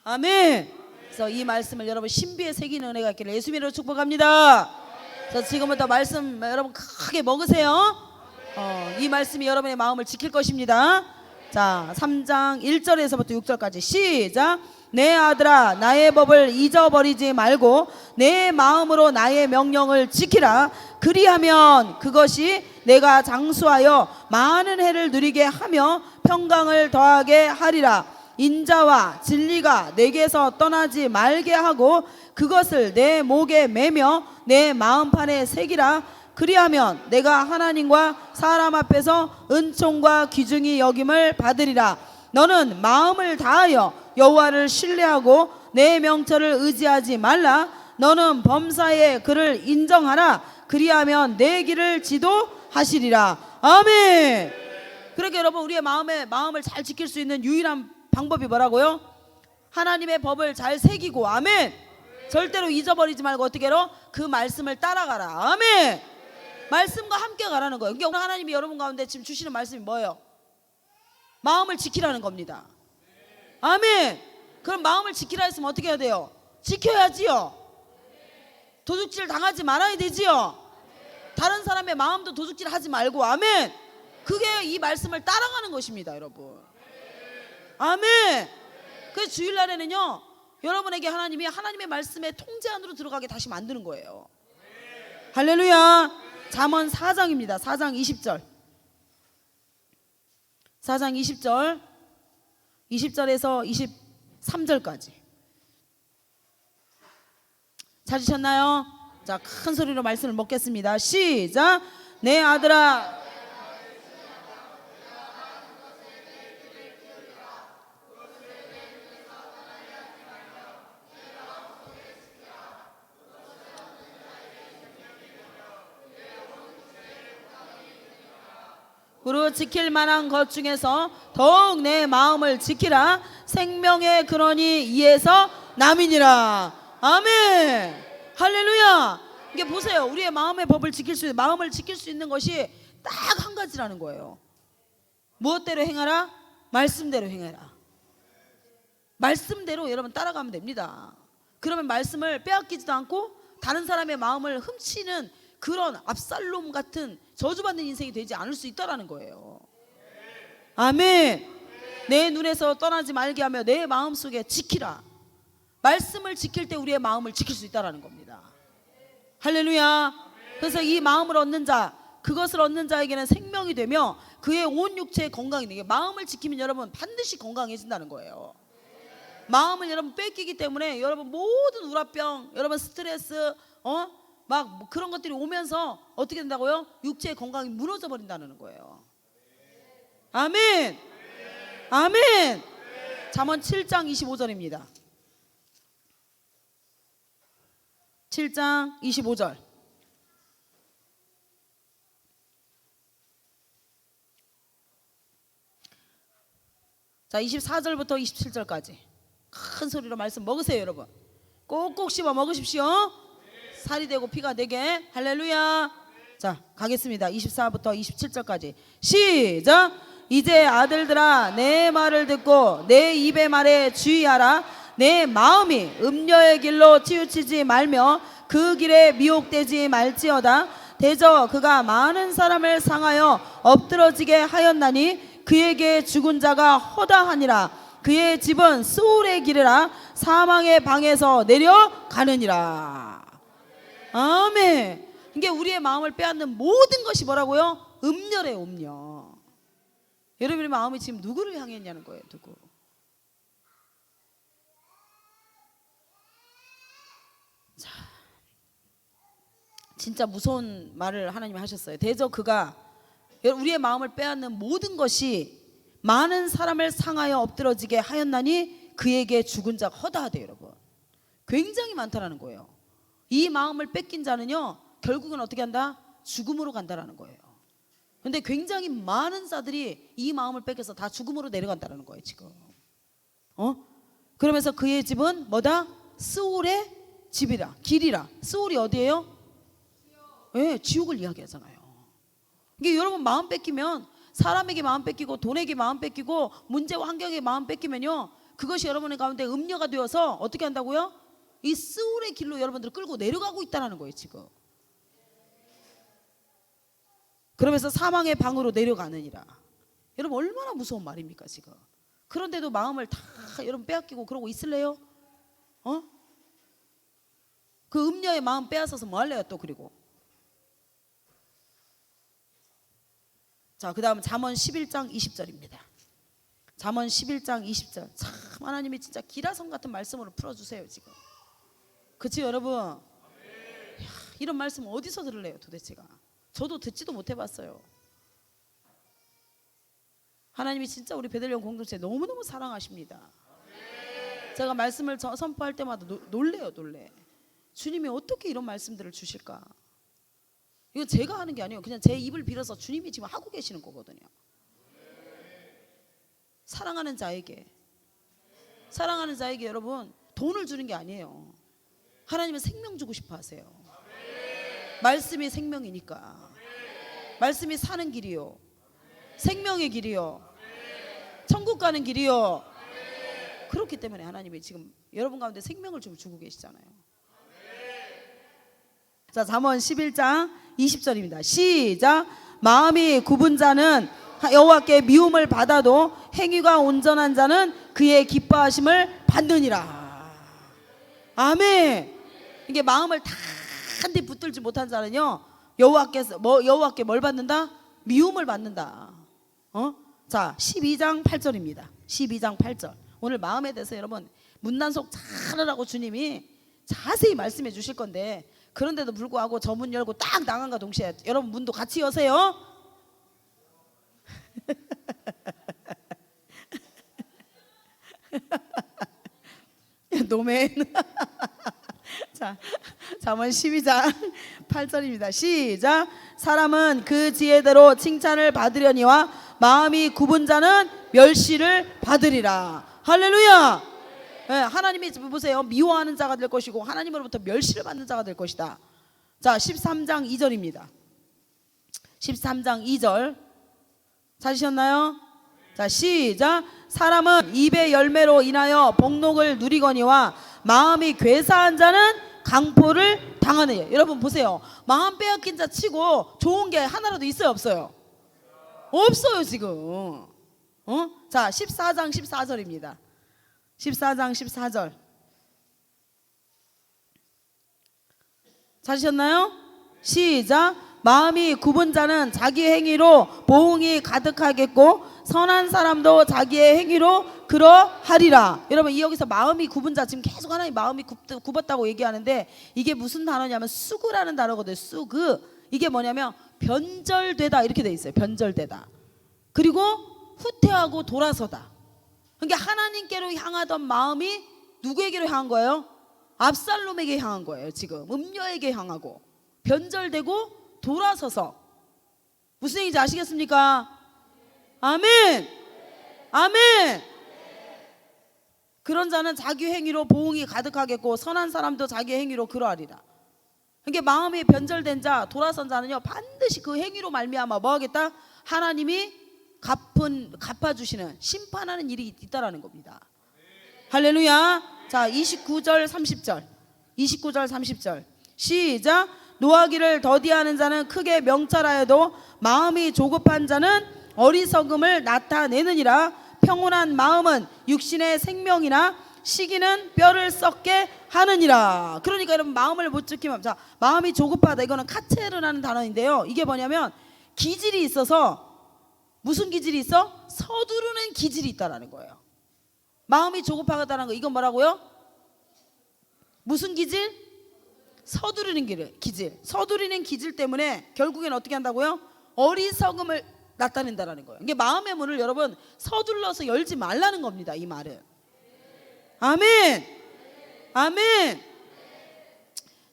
아멘. 그래서 이 말씀을 여러분 신비에 새기는 은혜가 있기를 예수님으로 축복합니다. 그래서 지금부터 말씀 여러분 크게 먹으세요. 이 말씀이 여러분의 마음을 지킬 것입니다. 자, 3장 1절에서부터 6절까지 시작. 내 아들아 나의 법을 잊어버리지 말고 내 마음으로 나의 명령을 지키라. 그리하면 그것이 내가 장수하여 많은 해를 누리게 하며 평강을 더하게 하리라. 인자와 진리가 내게서 떠나지 말게 하고 그것을 내 목에 매며 내 마음판에 새기라. 그리하면 내가 하나님과 사람 앞에서 은총과 귀중히 여김을 받으리라. 너는 마음을 다하여 여호와를 신뢰하고 내 명철을 의지하지 말라. 너는 범사에 그를 인정하라. 그리하면 내 길을 지도하시리라. 아멘. 그렇게 여러분 우리의 마음을 잘 지킬 수 있는 유일한 방법이 뭐라고요? 하나님의 법을 잘 새기고, 아멘. 절대로 잊어버리지 말고 어떻게 해요? 그 말씀을 따라가라. 아멘. 말씀과 함께 가라는 거예요. 그러니까 오늘 하나님이 여러분 가운데 지금 주시는 말씀이 뭐예요? 마음을 지키라는 겁니다. 아멘. 그럼 마음을 지키라 했으면 어떻게 해야 돼요? 지켜야지요. 도둑질 당하지 말아야 되지요. 다른 사람의 마음도 도둑질 하지 말고, 아멘. 그게 이 말씀을 따라가는 것입니다 여러분. 아멘. 그래서 주일날에는요 여러분에게 하나님이 하나님의 말씀의 통제 안으로 들어가게 다시 만드는 거예요. 할렐루야. 잠언 4장입니다 4장 20절 4장 20절 20절에서 23절까지 찾으셨나요? 자, 큰 소리로 말씀을 먹겠습니다. 시작. 내 아들아 그로 지킬 만한 것 중에서 더욱 내 마음을 지키라. 생명의 근원이 이에서 남이니라. 아멘. 할렐루야. 이게 보세요. 우리의 마음의 법을 지킬 수 있는, 마음을 지킬 수 있는 것이 딱 한 가지라는 거예요. 무엇대로 행하라? 말씀대로 행해라. 말씀대로 여러분 따라가면 됩니다. 그러면 말씀을 빼앗기지도 않고 다른 사람의 마음을 훔치는 그런 압살롬 같은 저주받는 인생이 되지 않을 수 있다라는 거예요. 아멘. 내 눈에서 떠나지 말게 하며 내 마음속에 지키라. 말씀을 지킬 때 우리의 마음을 지킬 수 있다는 겁니다. 할렐루야. 그래서 이 마음을 얻는 자, 그것을 얻는 자에게는 생명이 되며 그의 온 육체의 건강이 되게, 마음을 지키면 여러분 반드시 건강해진다는 거예요. 마음을 여러분 뺏기기 때문에 여러분 모든 우라병, 여러분 스트레스, 막 그런 것들이 오면서 어떻게 된다고요? 육체의 건강이 무너져 버린다는 거예요. 아멘. 아멘. 잠언 7장 25절입니다. 7장 25절. 자, 24절부터 27절까지 큰 소리로 말씀 먹으세요. 여러분 꼭꼭 씹어 먹으십시오. 살이 되고 피가 되게. 할렐루야. 자, 가겠습니다. 24부터 27절까지 시작. 이제 아들들아, 내 말을 듣고 내 입의 말에 주의하라. 내 마음이 음녀의 길로 치우치지 말며 그 길에 미혹되지 말지어다. 대저 그가 많은 사람을 상하여 엎드러지게 하였나니 그에게 죽은 자가 허다하니라. 그의 집은 수울의 길이라 사망의 방에서 내려가느니라. 아멘. 이게 우리의 마음을 빼앗는 모든 것이 뭐라고요? 음녀래요. 음녀. 여러분의 마음이 지금 누구를 향해 있냐는 거예요. 누구? 자, 진짜 무서운 말을 하나님이 하셨어요. 대저 그가, 우리의 마음을 빼앗는 모든 것이 많은 사람을 상하여 엎드러지게 하였나니 그에게 죽은 자가 허다하대. 여러분 굉장히 많다라는 거예요. 이 마음을 뺏긴 자는요 결국은 어떻게 한다? 죽음으로 간다라는 거예요. 근데 굉장히 많은 자들이 이 마음을 뺏겨서 다 죽음으로 내려간다는 거예요 지금. 그러면서 그의 집은 뭐다? 스울의 집이라, 길이라. 스울이 어디예요? 네, 지옥을 이야기하잖아요. 이게 여러분 마음 뺏기면, 사람에게 마음 뺏기고 돈에게 마음 뺏기고 문제와 환경에 마음 뺏기면요 그것이 여러분의 가운데 음녀가 되어서 어떻게 한다고요? 이 스울의 길로 여러분들을 끌고 내려가고 있다는 거예요 지금. 그러면서 사망의 방으로 내려가느니라. 여러분 얼마나 무서운 말입니까 지금. 그런데도 마음을 다 여러분 빼앗기고 그러고 있을래요? 그 음녀의 마음 빼앗아서 뭐 할래요 또. 그리고 자, 그 다음 잠언 11장 20절입니다. 잠언 11장 20절. 참 하나님이 진짜 기라성 같은 말씀으로 풀어주세요 지금. 그치 여러분? 야, 이런 말씀 어디서 들을래요 도대체가. 저도 듣지도 못해봤어요. 하나님이 진짜 우리 베들레헴 공동체 너무너무 사랑하십니다. 제가 말씀을 선포할 때마다 놀래요. 놀래. 주님이 어떻게 이런 말씀들을 주실까. 이건 제가 하는 게 아니에요. 그냥 제 입을 빌어서 주님이 지금 하고 계시는 거거든요. 사랑하는 자에게 여러분 돈을 주는 게 아니에요. 하나님은 생명 주고 싶어 하세요. 말씀이 생명이니까. 말씀이 사는 길이요, 생명의 길이요, 천국 가는 길이요. 그렇기 때문에 하나님이 지금 여러분 가운데 생명을 좀 주고 계시잖아요. 자, 잠언 11장 20절입니다. 시작. 마음이 굽은 자는 여호와께 미움을 받아도 행위가 온전한 자는 그의 기뻐하심을 받느니라. 아멘. 이게 마음을 단디 붙들지 못한 자는요 여호와께 뭘 받는다? 미움을 받는다. 자, 12장 8절입니다. 12장 8절. 오늘 마음에 대해서 여러분 문단속 잘하라고 주님이 자세히 말씀해 주실 건데, 그런데도 불구하고 저 문 열고 딱 나간과 동시에 여러분 문도 같이 여세요. 노멘. 자, 잠언 12장 8절입니다. 시작. 사람은 그 지혜대로 칭찬을 받으려니와 마음이 굽은 자는 멸시를 받으리라. 할렐루야. 네, 하나님이 보세요. 미워하는 자가 될 것이고 하나님으로부터 멸시를 받는 자가 될 것이다. 자, 13장 2절입니다. 13장 2절 찾으셨나요? 자, 시작. 사람은 입의 열매로 인하여 복록을 누리거니와 마음이 괴사한 자는 강포를 당하느니. 여러분 보세요. 마음 빼앗긴 자 치고 좋은 게 하나라도 있어요 없어요? 없어요 지금. 자, 14장 14절입니다. 14장 14절. 찾으셨나요? 시작. 마음이 굽은 자는 자기 행위로 보응이 가득하겠고 선한 사람도 자기의 행위로 그러하리라. 여러분, 여기서 마음이 굽은 자, 지금 계속 하나님 마음이 굽었다고 얘기하는데 이게 무슨 단어냐면 수그라는 단어거든요. 수그. 이게 뭐냐면 변절되다 이렇게 돼 있어요. 변절되다. 그리고 후퇴하고 돌아서다. 그러니까 하나님께로 향하던 마음이 누구에게로 향한 거예요? 압살롬에게 향한 거예요. 지금 음녀에게 향하고 변절되고 돌아서서. 무슨 얘기인지 아시겠습니까? 아멘. 아멘. 그런 자는 자기 행위로 보응이 가득하겠고 선한 사람도 자기 행위로 그러하리라. 그러니까 마음이 변절된 자, 돌아선 자는요 반드시 그 행위로 말미암아 뭐 하겠다? 하나님이 갚아주시는, 심판하는 일이 있다라는 겁니다. 할렐루야. 자, 29절 30절 29절 30절 시작. 노하기를 더디하는 자는 크게 명찰하여도 마음이 조급한 자는 어리석음을 나타내느니라. 평온한 마음은 육신의 생명이나 시기는 뼈를 썩게 하느니라. 그러니까 여러분, 마음을 못 지키면, 자, 마음이 조급하다, 이거는 카체르라는 단어인데요, 이게 뭐냐면 기질이 있어서, 무슨 기질이 있어? 서두르는 기질이 있다라는 거예요. 마음이 조급하다는 거, 이건 뭐라고요? 무슨 기질? 서두르는 기질. 서두르는 기질 때문에 결국엔 어떻게 한다고요? 어리석음을 나타낸다라는 거예요. 이게 마음의 문을 여러분 서둘러서 열지 말라는 겁니다. 이 말은. 아멘. 아멘.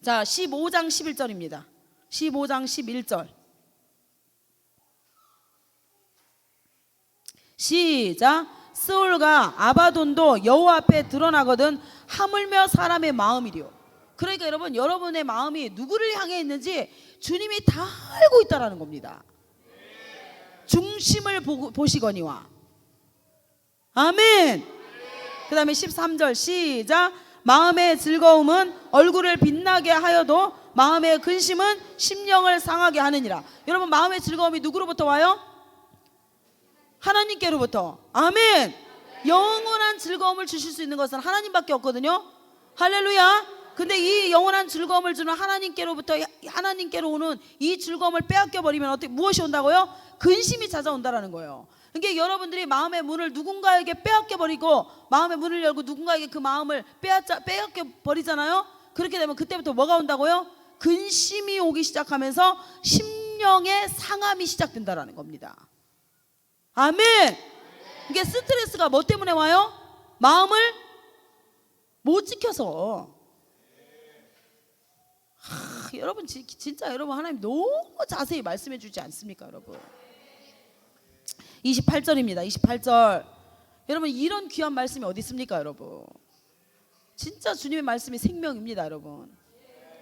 자, 15장 11절입니다. 15장 11절 시작. 스올과 아바돈도 여호와 앞에 드러나거든 하물며 사람의 마음이리요. 그러니까 여러분, 여러분의 마음이 누구를 향해 있는지 주님이 다 알고 있다라는 겁니다. 중심을 보시거니와. 아멘. 그 다음에 13절 시작. 마음의 즐거움은 얼굴을 빛나게 하여도 마음의 근심은 심령을 상하게 하느니라. 여러분, 마음의 즐거움이 누구로부터 와요? 하나님께로부터. 아멘. 영원한 즐거움을 주실 수 있는 것은 하나님밖에 없거든요. 할렐루야. 근데 이 영원한 즐거움을 주는 하나님께로부터, 하나님께로 오는 이 즐거움을 빼앗겨 버리면 어떻게, 무엇이 온다고요? 근심이 찾아온다라는 거예요. 그러니까 여러분들이 마음의 문을 누군가에게 빼앗겨 버리고, 마음의 문을 열고 누군가에게 그 마음을 빼앗겨 버리잖아요. 그렇게 되면 그때부터 뭐가 온다고요? 근심이 오기 시작하면서 심령의 상함이 시작된다라는 겁니다. 아멘. 이게 스트레스가 뭐 때문에 와요? 마음을 못 지켜서. 여러분, 진짜 여러분, 하나님 너무 자세히 말씀해 주지 않습니까, 여러분? 28절입니다. 28절. 여러분, 이런 귀한 말씀이 어디 있습니까, 여러분? 진짜 주님의 말씀이 생명입니다, 여러분.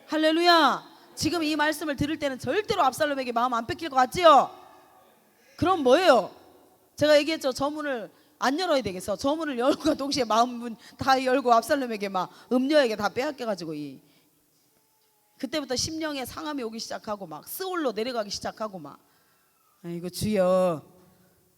할렐루야. 지금 이 말씀을 들을 때는 절대로 압살롬에게 마음 안 뺏길 것 같지요? 그럼 뭐예요? 제가 얘기했죠. 저 문을 안 열어야 되겠어. 저 문을 열고 동시에 마음 문 다 열고 압살롬에게 막 음녀에게 다 빼앗겨가지고 그때부터 심령에 상함이 오기 시작하고 막 스올로 내려가기 시작하고 막. 아이고 주여.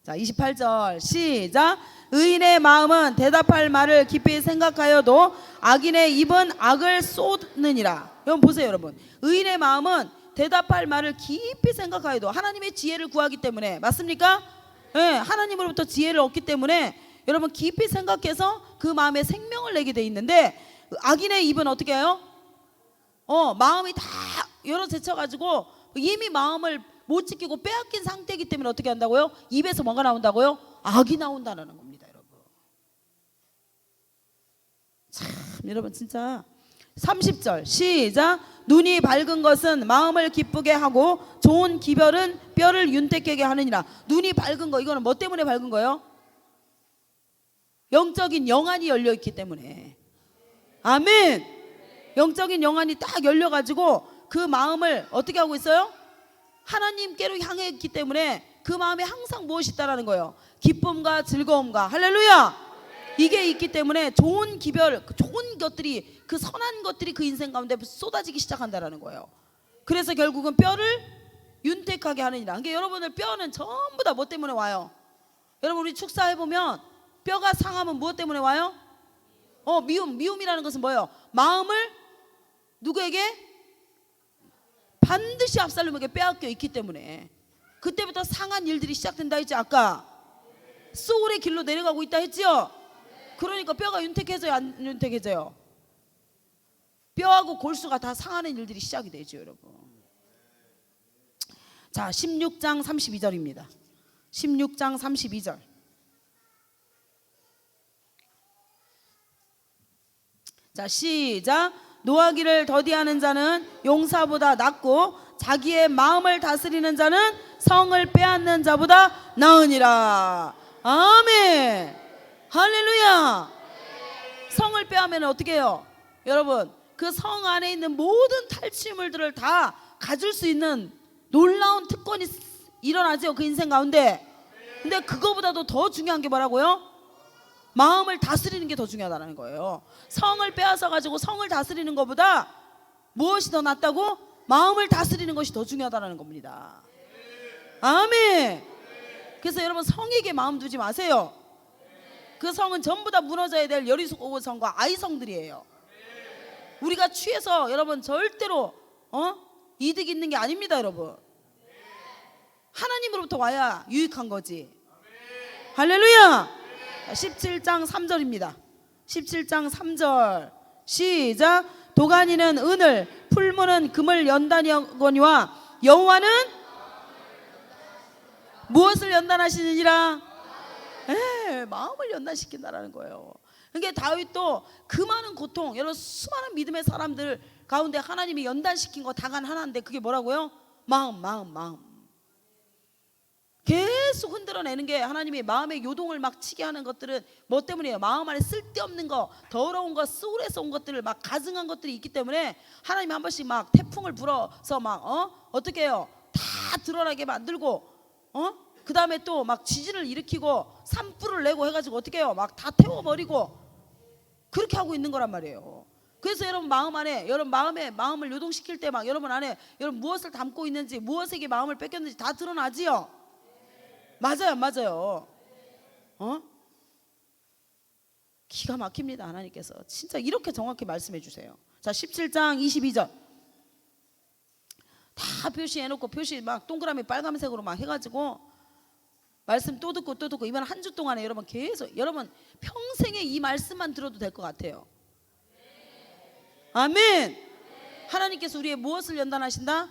자, 28절 시작. 의인의 마음은 대답할 말을 깊이 생각하여도 악인의 입은 악을 쏟느니라. 여러분 보세요, 여러분. 의인의 마음은 대답할 말을 깊이 생각하여도, 하나님의 지혜를 구하기 때문에, 맞습니까? 네, 하나님으로부터 지혜를 얻기 때문에 여러분 깊이 생각해서 그 마음에 생명을 내게 돼 있는데, 악인의 입은 어떻게 해요? 마음이 다 열어 제쳐가지고 이미 마음을 못 지키고 빼앗긴 상태이기 때문에 어떻게 한다고요? 입에서 뭐가 나온다고요? 악이 나온다는 겁니다, 여러분. 참, 여러분 진짜. 30절 시작. 눈이 밝은 것은 마음을 기쁘게 하고 좋은 기별은 뼈를 윤택하게 하느니라. 눈이 밝은 거, 이거는 뭐 때문에 밝은 거예요? 영적인 영안이 열려 있기 때문에. 아멘. 영적인 영안이 딱 열려가지고 그 마음을 어떻게 하고 있어요? 하나님께로 향해 있기 때문에 그 마음에 항상 무엇이 있다라는 거예요? 기쁨과 즐거움과. 할렐루야. 이게 있기 때문에 좋은 기별, 좋은 것들이, 그 선한 것들이 그 인생 가운데 쏟아지기 시작한다라는 거예요. 그래서 결국은 뼈를 윤택하게 하느니라. 그러니까 여러분들 뼈는 전부 다 뭐 때문에 와요? 여러분 우리 축사해보면 뼈가 상하면 무엇 때문에 와요? 미움이라는 것은 뭐예요? 마음을 누구에게? 반드시 압살롬에게 빼앗겨 있기 때문에 그때부터 상한 일들이 시작된다 했지. 아까 소울의 길로 내려가고 있다 했죠. 그러니까 뼈가 윤택해져요, 안 윤택해져요? 뼈하고 골수가 다 상하는 일들이 시작이 되죠, 여러분. 자, 16장 32절입니다 16장 32절. 자, 시작. 노하기를 더디하는 자는 용사보다 낫고 자기의 마음을 다스리는 자는 성을 빼앗는 자보다 나으니라. 아멘. 할렐루야. 성을 빼앗으면 어떻게 해요? 여러분, 그 성 안에 있는 모든 탈취물들을 다 가질 수 있는 놀라운 특권이 일어나죠, 그 인생 가운데. 근데 그거보다도 더 중요한 게 뭐라고요? 마음을 다스리는 게 더 중요하다는 거예요. 성을 빼앗아 가지고 성을 다스리는 것보다 무엇이 더 낫다고? 마음을 다스리는 것이 더 중요하다는 겁니다. 아멘. 그래서 여러분, 성에게 마음 두지 마세요. 그 성은 전부 다 무너져야 될 여리고 성과 아이 성들이에요. 우리가 취해서 여러분 절대로 이득 있는 게 아닙니다, 여러분. 하나님으로부터 와야 유익한 거지. 할렐루야. 17장 3절입니다 17장 3절 시작. 도가니는 은을, 풀무는 금을 연단하거니와 여호와는 무엇을 연단하시느니라? 마음을 연단시킨다라는 거예요. 그러니까 다윗도 그 많은 고통, 여러분 수많은 믿음의 사람들 가운데 하나님이 연단시킨 거 다간 하나인데 그게 뭐라고요? 마음. 계속 흔들어내는 게 하나님이 마음의 요동을 막 치게 하는 것들은 뭐 때문이에요? 마음 안에 쓸데없는 거, 더러운 거, 소울에서 온 것들을 막 가증한 것들이 있기 때문에 하나님이 한 번씩 막 태풍을 불어서 막 어떻게 해요? 다 드러나게 만들고 그 다음에 또 막 지진을 일으키고 산불을 내고 해가지고 어떻게 해요? 막 다 태워버리고 그렇게 하고 있는 거란 말이에요. 그래서 여러분 마음 안에, 여러분 마음을 요동시킬 때 막 여러분 안에 여러분 무엇을 담고 있는지, 무엇에게 마음을 뺏겼는지 다 드러나지요. 맞아요. 기가 막힙니다. 하나님께서 진짜 이렇게 정확히 말씀해 주세요. 자, 17장 22절 다 표시해놓고, 표시 막 동그라미 빨간색으로 막 해가지고 말씀 또 듣고 이번 한 주 동안에 여러분 계속, 여러분 평생에 이 말씀만 들어도 될 것 같아요. 아멘. 하나님께서 우리의 무엇을 연단하신다?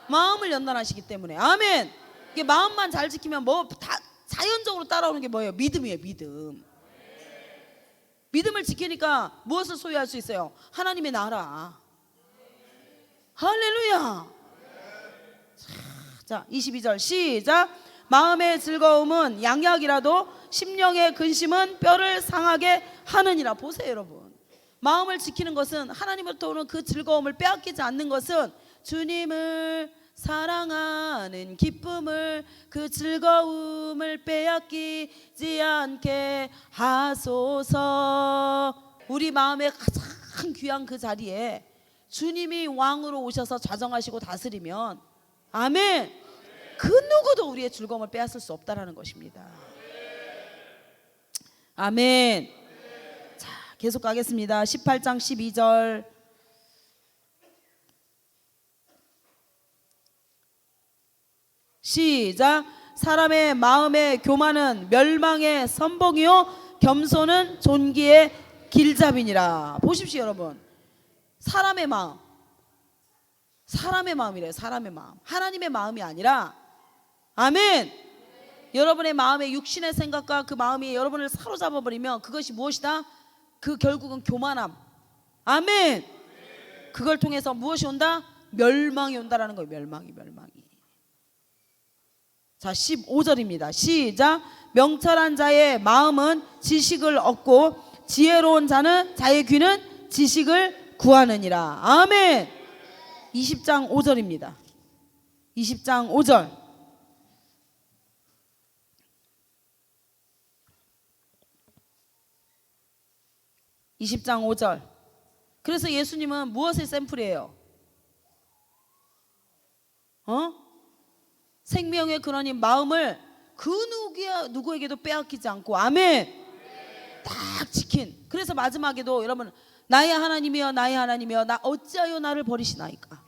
마음을 연단하시기 때문에. 아멘. 이게 마음만 잘 지키면 뭐 다 자연적으로 따라오는 게 뭐예요? 믿음이에요. 믿음을 지키니까 무엇을 소유할 수 있어요? 하나님의 나라. 할렐루야. 자, 22절 시작. 마음의 즐거움은 양약이라도 심령의 근심은 뼈를 상하게 하느니라. 보세요, 여러분. 마음을 지키는 것은, 하나님으로부터 오는 그 즐거움을 빼앗기지 않는 것은 주님을 사랑하는 기쁨을, 그 즐거움을 빼앗기지 않게 하소서. 우리 마음의 가장 귀한 그 자리에 주님이 왕으로 오셔서 좌정하시고 다스리면, 아멘, 그 누구도 우리의 즐거움을 빼앗을 수 없다라는 것입니다. 아멘. 자, 계속 가겠습니다. 18장 12절 시작. 사람의 마음의 교만은 멸망의 선봉이요 겸손은 존귀의 길잡이니라. 보십시오, 여러분. 사람의 마음이래요. 사람의 마음. 하나님의 마음이 아니라, 아멘, 여러분의 마음의 육신의 생각과 그 마음이 여러분을 사로잡아 버리면 그것이 무엇이다? 그 결국은 교만함. 아멘. 그걸 통해서 무엇이 온다? 멸망이 온다라는 거예요. 멸망이. 자, 15절입니다 시작. 명철한 자의 마음은 지식을 얻고 지혜로운 자는 자의 귀는 지식을 구하느니라. 아멘. 20장 5절입니다 20장 5절 그래서 예수님은 무엇의 샘플이에요? 생명의 근원인 마음을 그 누구에게도 빼앗기지 않고 아멘 딱 지킨. 그래서 마지막에도 여러분 나의 하나님이여 나의 하나님이여 나 어찌하여 나를 버리시나이까.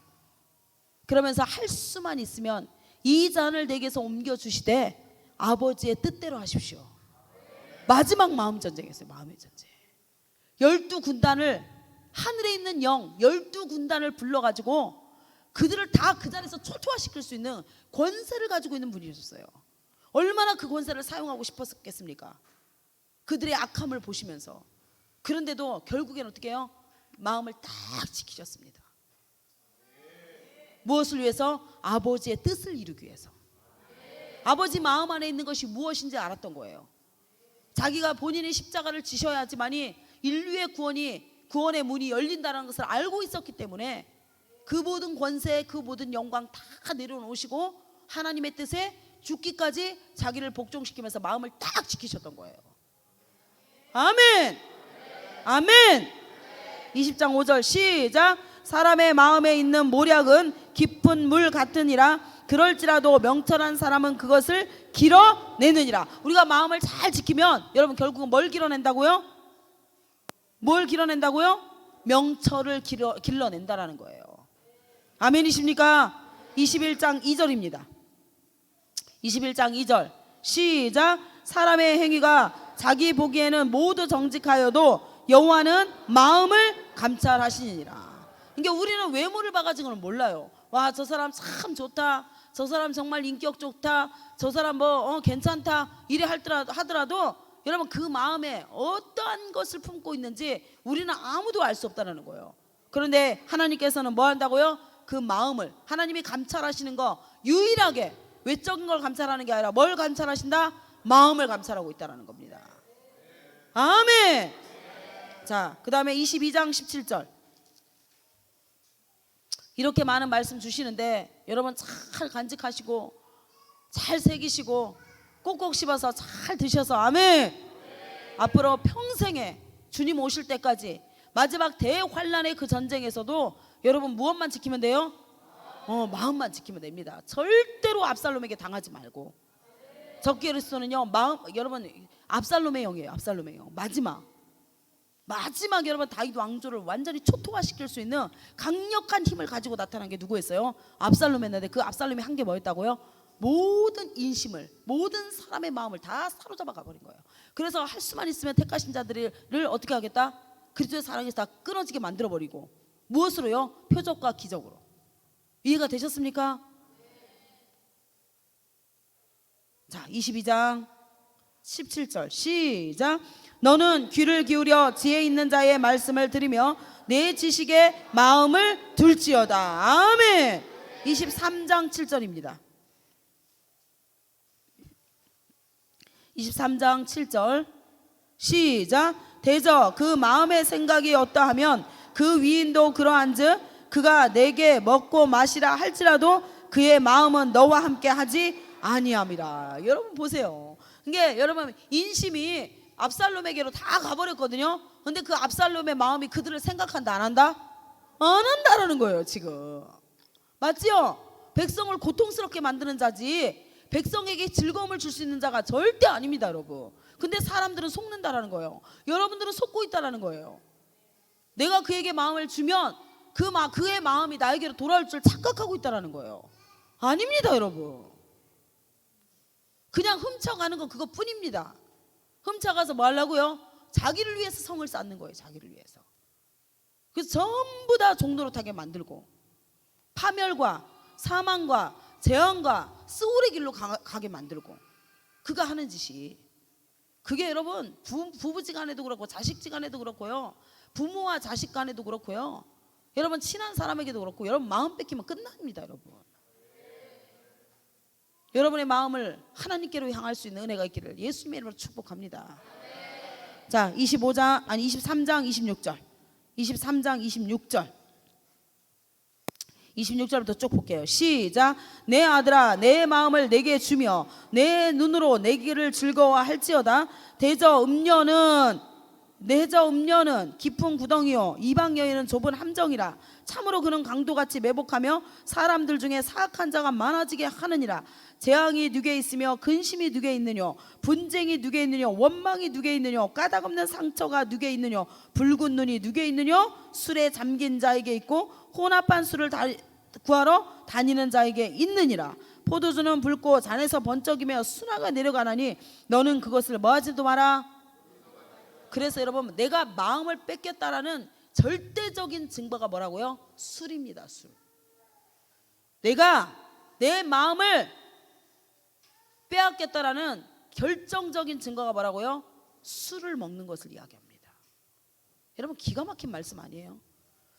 그러면서 할 수만 있으면 이 잔을 내게서 옮겨주시되 아버지의 뜻대로 하십시오. 마지막 마음 전쟁이었어요. 마음의 전쟁. 12군단을 하늘에 있는 영 12군단을 불러가지고 그들을 다 그 자리에서 초토화시킬 수 있는 권세를 가지고 있는 분이셨어요. 얼마나 그 권세를 사용하고 싶었겠습니까? 그들의 악함을 보시면서. 그런데도 결국엔 어떻게 해요? 마음을 딱 지키셨습니다. 무엇을 위해서? 아버지의 뜻을 이루기 위해서. 아버지 마음 안에 있는 것이 무엇인지 알았던 거예요. 자기가 본인이 십자가를 지셔야지만이 인류의 구원의 문이 열린다는 것을 알고 있었기 때문에 그 모든 권세, 그 모든 영광 다 내려놓으시고 하나님의 뜻에 죽기까지 자기를 복종시키면서 마음을 딱 지키셨던 거예요. 아멘. 아멘. 20장 5절 시작. 사람의 마음에 있는 모략은 깊은 물 같으니라. 그럴지라도 명철한 사람은 그것을 길어내느니라. 우리가 마음을 잘 지키면 여러분 결국은 뭘 길어낸다고요? 뭘 길어낸다고요? 명철을 길러낸다라는 거예요. 아멘이십니까? 21장 2절입니다. 21장 2절 시작. 사람의 행위가 자기 보기에는 모두 정직하여도 여호와는 마음을 감찰하시니라. 그러니까 우리는 외모를 봐가지고 는 몰라요. 와, 저 사람 참 좋다, 저 사람 정말 인격 좋다, 저 사람 괜찮다 이래 하더라도 여러분 그 마음에 어떠한 것을 품고 있는지 우리는 아무도 알 수 없다는 거예요. 그런데 하나님께서는 뭐 한다고요? 그 마음을 하나님이 감찰하시는 거 유일하게 외적인 걸 감찰하는 게 아니라 뭘 감찰하신다? 마음을 감찰하고 있다는 겁니다. 아멘. 자, 그 다음에 22장 17절 이렇게 많은 말씀 주시는데 여러분 잘 간직하시고 잘 새기시고 꼭꼭 씹어서 잘 드셔서 아멘. 앞으로 평생에 주님 오실 때까지 마지막 대환란의 그 전쟁에서도 여러분 무엇만 지키면 돼요? 마음만 지키면 됩니다. 절대로 압살롬에게 당하지 말고. 적그리스도는요 여러분 압살롬의 영이에요. 압살롬의 영. 마지막 여러분 다윗 왕조를 완전히 초토화시킬 수 있는 강력한 힘을 가지고 나타난 게 누구였어요? 압살롬이었는데 그 압살롬이 한 게 뭐였다고요? 모든 인심을, 모든 사람의 마음을 다 사로잡아 가버린 거예요. 그래서 할 수만 있으면 택하신 자들을 어떻게 하겠다? 그리스도의 사랑에서 다 끊어지게 만들어버리고. 무엇으로요? 표적과 기적으로. 이해가 되셨습니까? 자, 22장 17절 시작. 너는 귀를 기울여 지혜 있는 자의 말씀을 들으며 내 지식에 마음을 둘지어다. 아멘. 23장 7절입니다. 23장 7절 시작. 대저 그 마음의 생각이 어떠하면 그 위인도 그러한즉 그가 내게 먹고 마시라 할지라도 그의 마음은 너와 함께 하지 아니함이라. 여러분 보세요. 이게 여러분 인심이 압살롬에게로 다 가버렸거든요. 근데 그 압살롬의 마음이 그들을 생각한다 안 한다? 안 한다라는 거예요 지금. 맞지요? 백성을 고통스럽게 만드는 자지 백성에게 즐거움을 줄 수 있는 자가 절대 아닙니다 여러분. 근데 사람들은 속는다라는 거예요. 여러분들은 속고 있다라는 거예요. 내가 그에게 마음을 주면 그의 마음이 나에게로 돌아올 줄 착각하고 있다라는 거예요. 아닙니다 여러분. 그냥 훔쳐가는 건 그것뿐입니다. 훔쳐가서 뭐 하려고요? 자기를 위해서 성을 쌓는 거예요. 자기를 위해서. 그래서 전부 다 종노릇하게 만들고 파멸과 사망과 재앙과 스올의 길로 가게 만들고. 그가 하는 짓이 그게 여러분 부부지간에도 그렇고 자식지간에도 그렇고요, 부모와 자식 간에도 그렇고요, 여러분 친한 사람에게도 그렇고, 여러분 마음 뺏기면 끝납니다 여러분. 여러분의 마음을 하나님께로 향할 수 있는 은혜가 있기를 예수님의 이름으로 축복합니다. 자, 23장 26절 23장 26절 26절부터 쭉 볼게요. 시작. 내 아들아 내 마음을 내게 주며 내 눈으로 내 길을 즐거워할지어다. 대저 음료는 내저 음녀는 깊은 구덩이요 이방 여인은 좁은 함정이라. 참으로 그는 강도같이 매복하며 사람들 중에 사악한 자가 많아지게 하느니라. 재앙이 누게 있으며 근심이 누게 있느뇨. 분쟁이 누게 있느뇨. 원망이 누게 있느뇨. 까닭없는 상처가 누게 있느뇨. 붉은 눈이 누게 있느뇨. 술에 잠긴 자에게 있고 혼합한 술을 구하러 다니는 자에게 있느니라. 포도주는 붉고 잔에서 번쩍이며 순화가 내려가나니 너는 그것을 뭐하지도 마라. 그래서 여러분, 내가 마음을 뺏겼다라는 절대적인 증거가 뭐라고요? 술입니다. 술. 내가 내 마음을 빼앗겼다라는 결정적인 증거가 뭐라고요? 술을 먹는 것을 이야기합니다. 여러분, 기가 막힌 말씀 아니에요?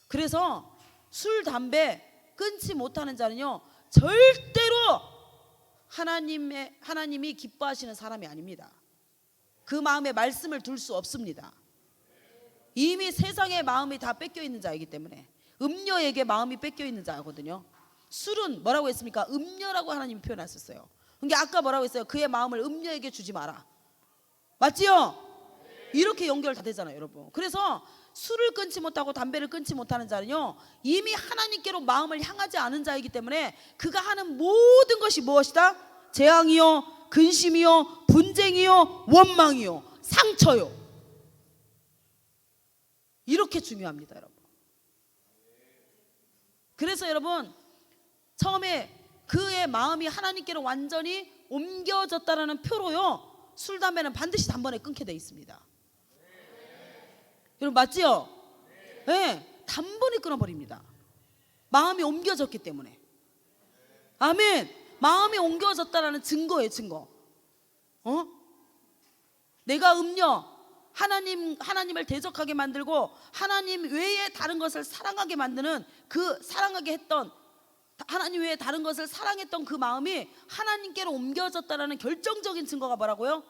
그래서 술, 담배 끊지 못하는 자는요, 절대로 하나님이 기뻐하시는 사람이 아닙니다. 그 마음에 말씀을 둘 수 없습니다. 이미 세상의 마음이 다 뺏겨 있는 자이기 때문에, 음녀에게 마음이 뺏겨 있는 자거든요. 술은 뭐라고 했습니까? 음녀라고 하나님이 표현하셨어요. 그러니까 아까 뭐라고 했어요? 그의 마음을 음녀에게 주지 마라. 맞지요? 이렇게 연결 다 되잖아요, 여러분. 그래서 술을 끊지 못하고 담배를 끊지 못하는 자는요, 이미 하나님께로 마음을 향하지 않은 자이기 때문에 그가 하는 모든 것이 무엇이다? 재앙이요, 근심이요, 분쟁이요, 원망이요, 상처요. 이렇게 중요합니다, 여러분. 그래서 여러분, 처음에 그의 마음이 하나님께로 완전히 옮겨졌다라는 표로요, 술, 담배는 반드시 단번에 끊게 돼 있습니다. 여러분, 맞지요? 네, 단번에 끊어버립니다. 마음이 옮겨졌기 때문에. 아멘. 마음이 옮겨졌다라는 증거예요, 증거. 내가 음녀, 하나님을 대적하게 만들고 하나님 외에 다른 것을 사랑하게 만드는, 그 사랑하게 했던, 하나님 외에 다른 것을 사랑했던 그 마음이 하나님께로 옮겨졌다라는 결정적인 증거가 뭐라고요?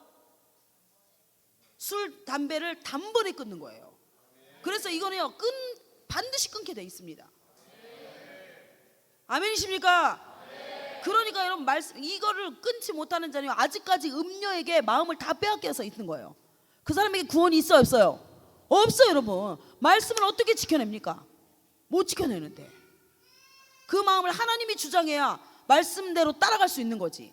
술, 담배를 단번에 끊는 거예요. 그래서 이거는요, 반드시 끊게 돼 있습니다. 아멘이십니까? 그러니까 여러분, 이거를 끊지 못하는 자는 아직까지 음녀에게 마음을 다 빼앗겨서 있는 거예요. 그 사람에게 구원이 있어요, 없어요? 없어요, 여러분. 말씀을 어떻게 지켜냅니까? 못 지켜내는데. 그 마음을 하나님이 주장해야 말씀대로 따라갈 수 있는 거지.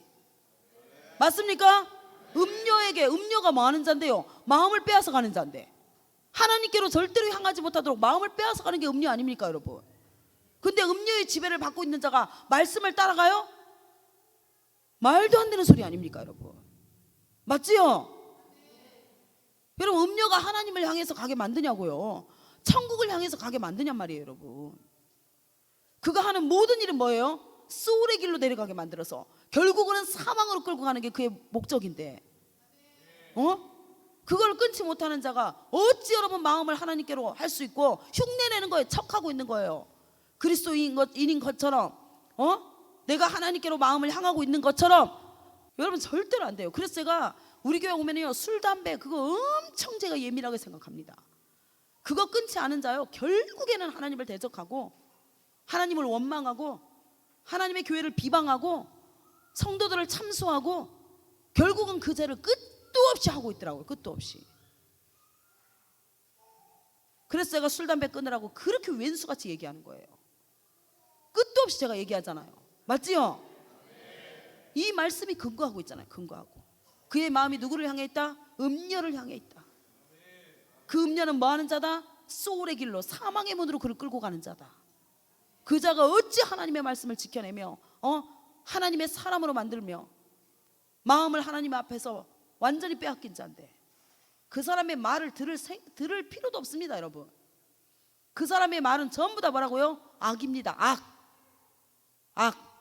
맞습니까? 음녀가 뭐 하는 자인데요? 마음을 빼앗아 가는 자인데, 하나님께로 절대로 향하지 못하도록 마음을 빼앗아 가는 게 음녀 아닙니까, 여러분? 근데 음녀의 지배를 받고 있는 자가 말씀을 따라가요? 말도 안 되는 소리 아닙니까, 여러분? 맞지요? 여러분, 음녀가 하나님을 향해서 가게 만드냐고요? 천국을 향해서 가게 만드냔 말이에요, 여러분. 그가 하는 모든 일은 뭐예요? 소울의 길로 내려가게 만들어서 결국은 사망으로 끌고 가는 게 그의 목적인데, 그걸 끊지 못하는 자가 어찌 여러분 마음을 하나님께로 할 수 있고 흉내내는 거에 척하고 있는 거예요? 그리스도인인 것처럼, 내가 하나님께로 마음을 향하고 있는 것처럼. 여러분, 절대로 안 돼요. 그래서 제가 우리 교회 오면요, 술, 담배 그거 엄청 제가 예민하게 생각합니다. 그거 끊지 않은 자요, 결국에는 하나님을 대적하고 하나님을 원망하고 하나님의 교회를 비방하고 성도들을 참수하고 결국은 그 죄를 끝도 없이 하고 있더라고요. 끝도 없이. 그래서 제가 술, 담배 끊으라고 그렇게 왼수같이 얘기하는 거예요. 끝도 없이 제가 얘기하잖아요. 맞지요? 이 말씀이 근거하고 있잖아요. 근거하고. 그의 마음이 누구를 향해 있다? 음녀를 향해 있다. 그 음녀는 뭐 하는 자다? 소울의 길로, 사망의 문으로 그를 끌고 가는 자다. 그 자가 어찌 하나님의 말씀을 지켜내며 하나님의 사람으로 만들며 마음을 하나님 앞에서 완전히 빼앗긴 자인데, 그 사람의 말을 들을 필요도 없습니다, 여러분. 그 사람의 말은 전부 다 뭐라고요? 악입니다. 악.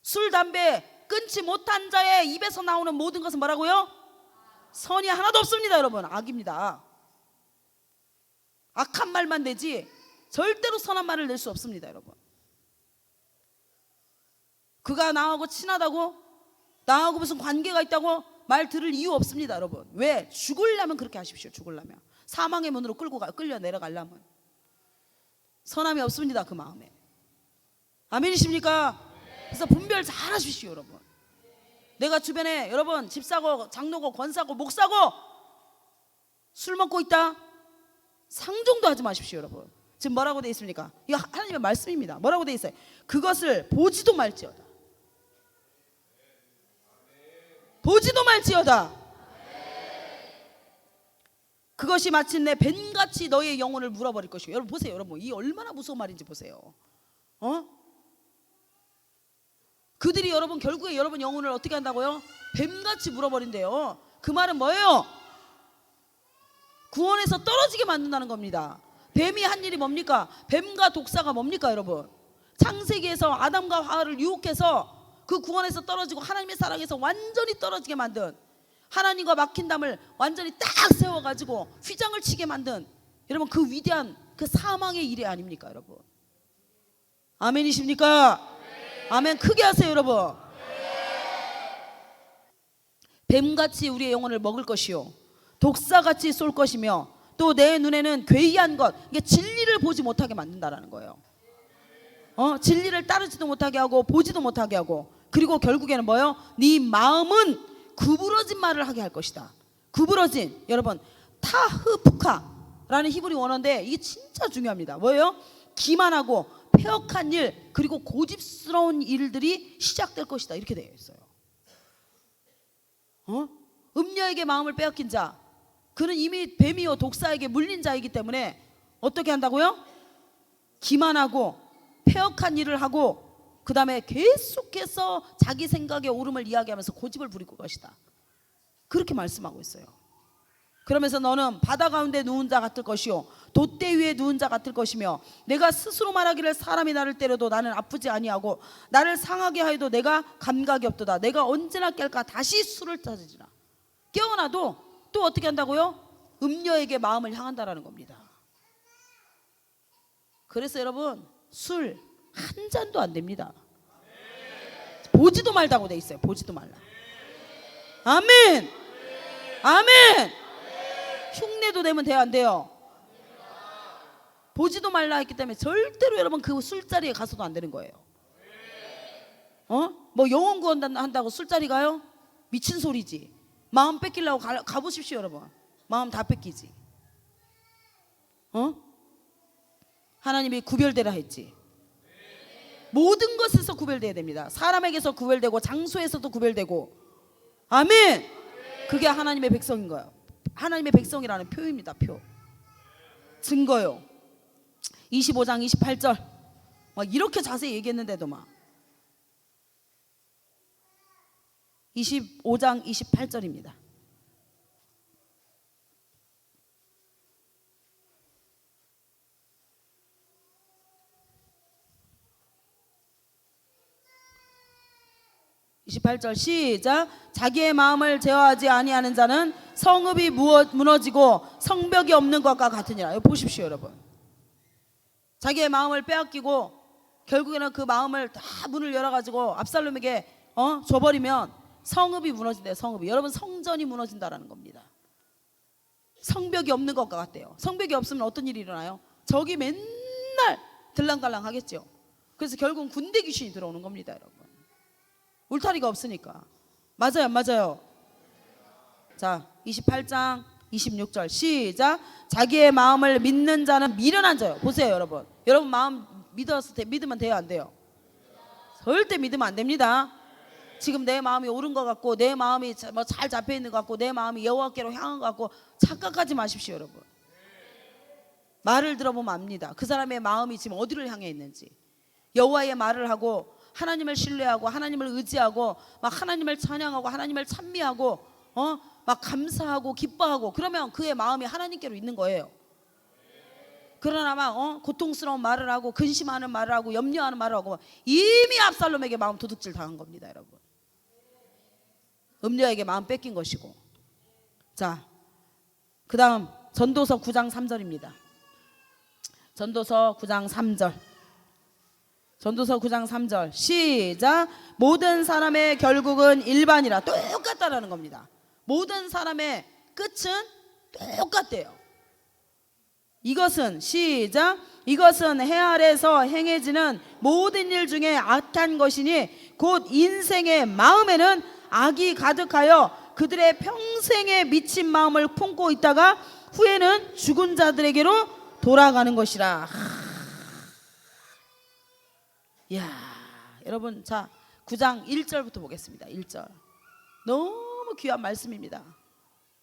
술, 담배 끊지 못한 자의 입에서 나오는 모든 것은 뭐라고요? 선이 하나도 없습니다, 여러분. 악입니다. 악한 말만 내지 절대로 선한 말을 낼 수 없습니다, 여러분. 그가 나하고 친하다고, 나하고 무슨 관계가 있다고 말 들을 이유 없습니다, 여러분. 왜? 죽으려면 그렇게 하십시오. 죽으려면, 사망의 문으로 끌려 내려가려면. 선함이 없습니다, 그 마음에. 아멘이십니까? 그래서 분별 잘 하십시오, 여러분. 내가 주변에 여러분 집사고 장로고 권사고 목사고 술 먹고 있다? 상종도 하지 마십시오, 여러분. 지금 뭐라고 되어 있습니까? 이거 하나님의 말씀입니다. 뭐라고 되어 있어요? 그것을 보지도 말지어다. 보지도 말지어다. 그것이 마침내 뱀같이 너의 영혼을 물어버릴 것이고. 여러분 보세요, 여러분. 이 얼마나 무서운 말인지 보세요. 그들이 여러분 결국에 여러분 영혼을 어떻게 한다고요? 뱀같이 물어버린대요. 그 말은 뭐예요? 구원에서 떨어지게 만든다는 겁니다. 뱀이 한 일이 뭡니까? 뱀과 독사가 뭡니까, 여러분? 창세기에서 아담과 하와를 유혹해서 그 구원에서 떨어지고 하나님의 사랑에서 완전히 떨어지게 만든, 하나님과 막힌 담을 완전히 딱 세워가지고 휘장을 치게 만든, 여러분 그 위대한 그 사망의 일이 아닙니까, 여러분? 아멘이십니까? 아멘. 크게 하세요, 여러분. 뱀같이 우리의 영혼을 먹을 것이요 독사같이 쏠 것이며 또 내 눈에는 괴이한 것, 이게 진리를 보지 못하게 만든다라는 거예요. 진리를 따르지도 못하게 하고 보지도 못하게 하고, 그리고 결국에는 뭐예요? 네 마음은 구부러진 말을 하게 할 것이다. 구부러진, 여러분 타흐푸카라는 히브리 원어인데 이게 진짜 중요합니다. 뭐예요? 기만하고 폐역한 일, 그리고 고집스러운 일들이 시작될 것이다, 이렇게 되어 있어요. 음녀에게 마음을 빼앗긴 자, 그는 이미 뱀이요 독사에게 물린 자이기 때문에 어떻게 한다고요? 기만하고 폐역한 일을 하고, 그 다음에 계속해서 자기 생각의 옳음을 이야기하면서 고집을 부릴 것이다, 그렇게 말씀하고 있어요. 그러면서 너는 바다 가운데 누운 자 같을 것이요 돛대 위에 누운 자 같을 것이며, 내가 스스로 말하기를 사람이 나를 때려도 나는 아프지 아니하고 나를 상하게 하여도 내가 감각이 없도다. 내가 언제나 깰까 다시 술을 찾으리라. 깨어나도 또 어떻게 한다고요? 음녀에게 마음을 향한다라는 겁니다. 그래서 여러분 술 한 잔도 안 됩니다. 보지도 말다고 돼 있어요. 보지도 말라. 아멘. 아멘. 흉내도 내면 돼요, 안 돼요? 보지도 말라 했기 때문에 절대로 여러분 그 술자리에 가서도 안 되는 거예요. 뭐 영혼 구원 한다고 술자리 가요? 미친 소리지. 마음 뺏기려고 가보십시오, 여러분. 마음 다 뺏기지. 하나님이 구별되라 했지. 모든 것에서 구별돼야 됩니다. 사람에게서 구별되고 장소에서도 구별되고. 아멘. 그게 하나님의 백성인 거예요. 하나님의 백성이라는 표입니다. 표. 증거요. 25장 28절 막 이렇게 자세히 얘기했는데도 막 25장 28절입니다. 시작. 자기의 마음을 제어하지 아니하는 자는 성읍이 무너지고 성벽이 없는 것과 같으니라. 이거 보십시오, 여러분. 자기의 마음을 빼앗기고 결국에는 그 마음을 다 문을 열어가지고 압살롬에게 줘버리면 성읍이 무너진대요. 성읍이. 여러분 성전이 무너진다라는 겁니다. 성벽이 없는 것과 같대요. 성벽이 없으면 어떤 일이 일어나요? 적이 맨날 들랑달랑 하겠죠. 그래서 결국은 군대 귀신이 들어오는 겁니다, 여러분. 울타리가 없으니까. 맞아요, 안 맞아요? 자, 28장 26절 시작. 자기의 마음을 믿는 자는 미련한 자요. 보세요, 여러분. 여러분 마음 믿으면 돼요, 안 돼요? 절대 믿으면 안 됩니다. 지금 내 마음이 옳은 것 같고 내 마음이 뭐 잘 잡혀 있는 것 같고 내 마음이 여호와께로 향한 것 같고 착각하지 마십시오, 여러분. 말을 들어보면 압니다. 그 사람의 마음이 지금 어디를 향해 있는지. 여호와의 말을 하고 하나님을 신뢰하고 하나님을 의지하고 막 하나님을 찬양하고 하나님을 찬미하고 막 감사하고 기뻐하고, 그러면 그의 마음이 하나님께로 있는 거예요. 그러나 막 고통스러운 말을 하고 근심하는 말을 하고 염려하는 말을 하고 이미 압살롬에게 마음 도둑질 당한 겁니다, 여러분. 음녀에게 마음 뺏긴 것이고. 자, 그 다음 전도서 9장 3절입니다. 전도서 9장 3절. 전도서 9장 3절 시작. 모든 사람의 결국은 일반이라. 똑같다라는 겁니다. 모든 사람의 끝은 똑같대요. 이것은 시작. 이것은 해 아래에서 행해지는 모든 일 중에 악한 것이니 곧 인생의 마음에는 악이 가득하여 그들의 평생에 미친 마음을 품고 있다가 후에는 죽은 자들에게로 돌아가는 것이라. 이야, 여러분, 자 9장 1절부터 보겠습니다. 1절 너무 귀한 말씀입니다.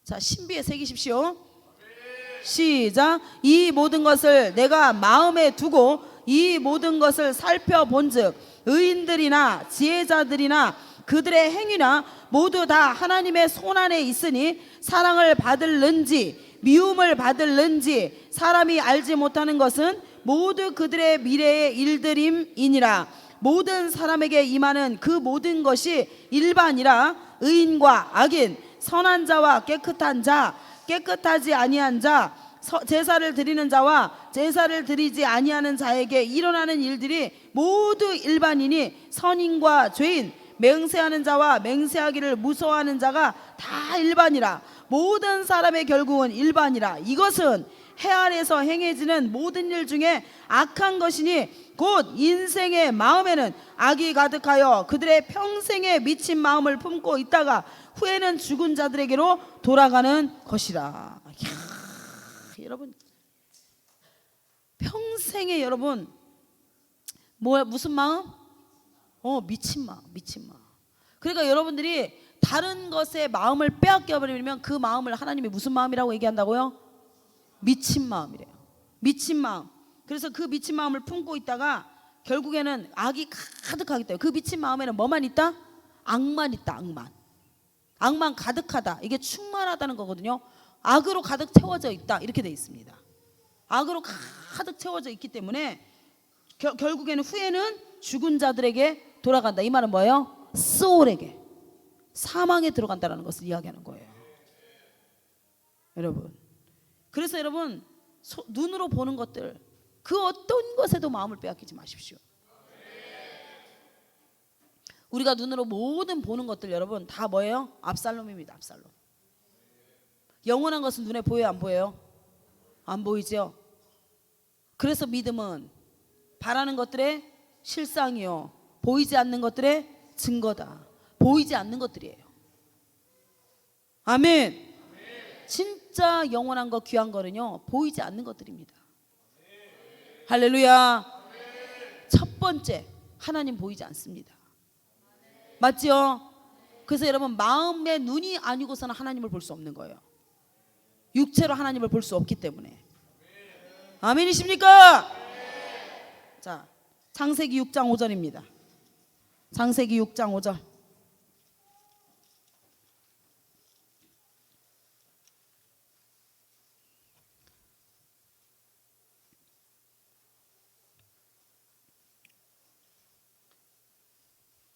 자, 신비에 새기십시오. 시작. 이 모든 것을 내가 마음에 두고 이 모든 것을 살펴본즉 의인들이나 지혜자들이나 그들의 행위나 모두 다 하나님의 손안에 있으니 사랑을 받을는지 미움을 받을는지 사람이 알지 못하는 것은 모두 그들의 미래의 일들임이니라. 모든 사람에게 임하는 그 모든 것이 일반이라. 의인과 악인, 선한 자와 깨끗한 자, 깨끗하지 아니한 자, 제사를 드리는 자와 제사를 드리지 아니하는 자에게 일어나는 일들이 모두 일반이니 선인과 죄인, 맹세하는 자와 맹세하기를 무서워하는 자가 다 일반이라. 모든 사람의 결국은 일반이라. 이것은 해 아래에서 행해지는 모든 일 중에 악한 것이니 곧 인생의 마음에는 악이 가득하여 그들의 평생에 미친 마음을 품고 있다가 후에는 죽은 자들에게로 돌아가는 것이라. 이야, 여러분, 평생에 여러분 무슨 마음? 미친 마음, 미친 마음. 그러니까 여러분들이 다른 것에 마음을 빼앗겨 버리면 그 마음을 하나님이 무슨 마음이라고 얘기한다고요? 미친 마음이래요. 미친 마음. 그래서 그 미친 마음을 품고 있다가 결국에는 악이 가득하기 때문에 그 미친 마음에는 뭐만 있다? 악만 있다. 악만 가득하다. 이게 충만하다는 거거든요. 악으로 가득 채워져 있다. 이렇게 돼 있습니다. 악으로 가득 채워져 있기 때문에 결국에는 후에는 죽은 자들에게 돌아간다. 이 말은 뭐예요? 소울에게, 사망에 들어간다는 것을 이야기하는 거예요. 여러분, 그래서 여러분 눈으로 보는 것들 그 어떤 것에도 마음을 빼앗기지 마십시오. 우리가 눈으로 모든 보는 것들 여러분 다 뭐예요? 압살롬입니다. 압살롬. 영원한 것은 눈에 보여요? 안 보여요? 안 보이죠? 그래서 믿음은 바라는 것들의 실상이요 보이지 않는 것들의 증거다. 보이지 않는 것들이에요. 아멘. 진짜 영원한 거 귀한 거는요 보이지 않는 것들입니다. 할렐루야. 첫 번째, 하나님 보이지 않습니다. 맞죠? 그래서 여러분 마음의 눈이 아니고서는 하나님을 볼 수 없는 거예요. 육체로 하나님을 볼 수 없기 때문에. 아멘이십니까? 자, 창세기 6장 5절입니다. 창세기 6장 5절.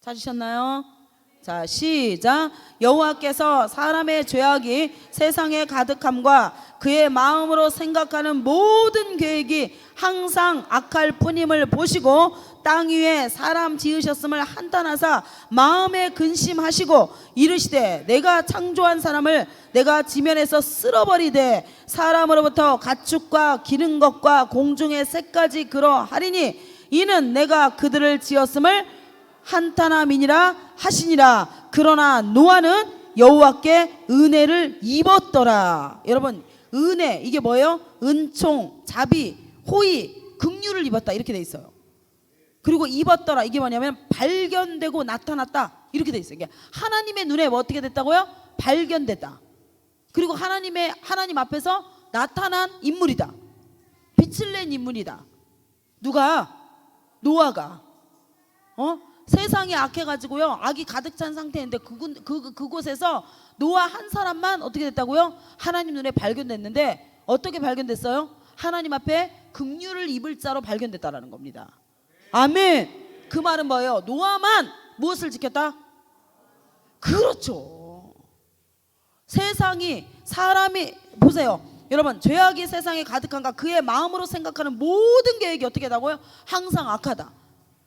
찾으셨나요? 자, 시작. 여호와께서 사람의 죄악이 세상에 가득함과 그의 마음으로 생각하는 모든 계획이 항상 악할 뿐임을 보시고 땅 위에 사람 지으셨음을 한탄하사 마음에 근심하시고 이르시되 내가 창조한 사람을 내가 지면에서 쓸어버리되 사람으로부터 가축과 기는 것과 공중의 새까지 그러하리니 이는 내가 그들을 지었음을 한탄함이니라 하시니라. 그러나 노아는 여호와께 은혜를 입었더라. 여러분, 은혜 이게 뭐예요? 은총, 자비, 호의, 긍휼을 입었다 이렇게 돼 있어요. 그리고 입었더라 이게 뭐냐면 발견되고 나타났다 이렇게 돼 있어요. 이게 하나님의 눈에 뭐 어떻게 됐다고요? 발견됐다. 그리고 하나님 앞에서 나타난 인물이다. 빛을 낸 인물이다. 누가? 노아가. 세상이 악해가지고요 악이 가득 찬 상태인데 그곳에서 노아 한 사람만 어떻게 됐다고요? 하나님 눈에 발견됐는데 어떻게 발견됐어요? 하나님 앞에 긍휼을 입을 자로 발견됐다라는 겁니다. 아멘. 그 말은 뭐예요? 노아만 무엇을 지켰다? 그렇죠. 세상이 사람이 보세요 여러분, 죄악이 세상에 가득한가 그의 마음으로 생각하는 모든 계획이 어떻게 하다고요? 항상 악하다.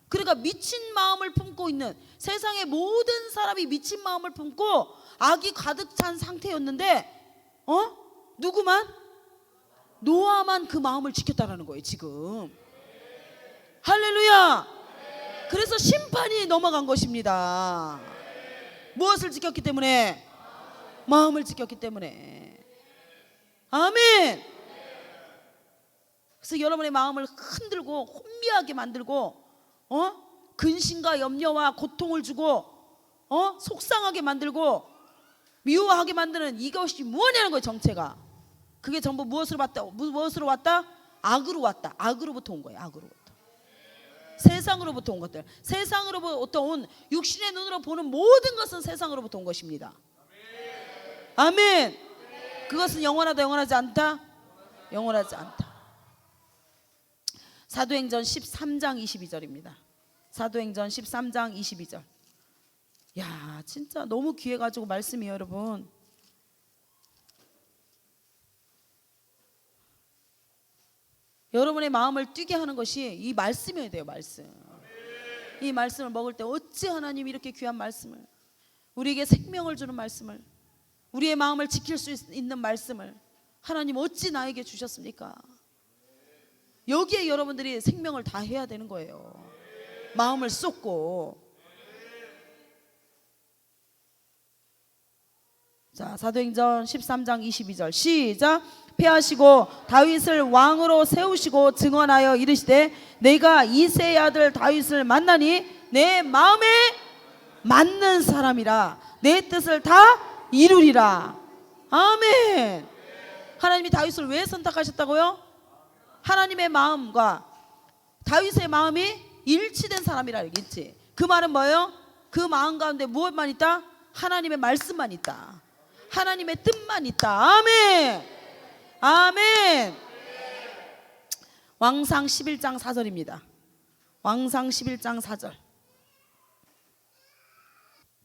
그러니까 미친 마음을 품고 있는 세상의 모든 사람이 미친 마음을 품고 악이 가득 찬 상태였는데 누구만? 노아만 그 마음을 지켰다라는 거예요 지금. 할렐루야. 그래서 심판이 넘어간 것입니다. 무엇을 지켰기 때문에? 마음을 지켰기 때문에. 아멘. 그래서 여러분의 마음을 흔들고 혼미하게 만들고 근심과 염려와 고통을 주고 속상하게 만들고 미워하게 만드는 이것이 무엇이냐는 거예요. 정체가. 그게 전부 무엇으로 왔다? 악으로 왔다. 악으로부터 온 거예요. 악으로부터. 세상으로부터 온 것들. 세상으로부터 온 육신의 눈으로 보는 모든 것은 세상으로부터 온 것입니다. 아멘. 그것은 영원하다 영원하지 않다? 영원하지 않다. 사도행전 13장 22절입니다. 사도행전 13장 22절. 야, 진짜 너무 귀해가지고 말씀이 여러분. 여러분의 마음을 뛰게 하는 것이 이 말씀이어야 돼요. 말씀. 이 말씀을 먹을 때 어찌 하나님이 이렇게 귀한 말씀을, 우리에게 생명을 주는 말씀을, 우리의 마음을 지킬 수 있는 말씀을 하나님 어찌 나에게 주셨습니까? 여기에 여러분들이 생명을 다 해야 되는 거예요. 마음을 쏟고. 자, 사도행전 13장 22절 시작. 패하시고 다윗을 왕으로 세우시고 증언하여 이르시되 내가 이새의 아들 다윗을 만나니 내 마음에 맞는 사람이라 내 뜻을 다 이루리라. 아멘. 하나님이 다윗을 왜 선택하셨다고요? 하나님의 마음과 다윗의 마음이 일치된 사람이라 얘기했지. 그 말은 뭐예요? 그 마음 가운데 무엇만 있다? 하나님의 말씀만 있다. 하나님의 뜻만 있다. 아멘. 아멘. 왕상 11장 4절입니다. 왕상 11장 4절.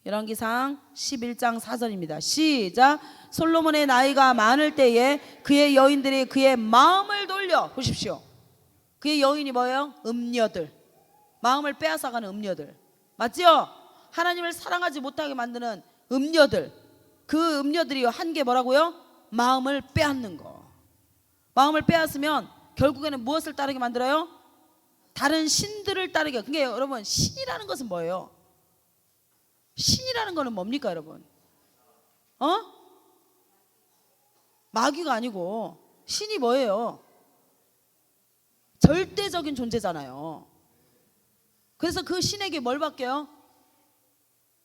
열왕기상 11장 4절입니다. 시작. 솔로몬의 나이가 많을 때에 그의 여인들이 그의 마음을 돌려. 보십시오. 그의 여인이 뭐예요? 음녀들. 마음을 빼앗아가는 음녀들. 맞죠? 하나님을 사랑하지 못하게 만드는 음녀들. 그 음녀들이 한 게 뭐라고요? 마음을 빼앗는 거. 마음을 빼앗으면 결국에는 무엇을 따르게 만들어요? 다른 신들을 따르게. 그게 여러분, 신이라는 것은 뭐예요? 신이라는 거는 뭡니까 여러분? 마귀가 아니고 신이 뭐예요? 절대적인 존재잖아요. 그래서 그 신에게 뭘 맡겨요?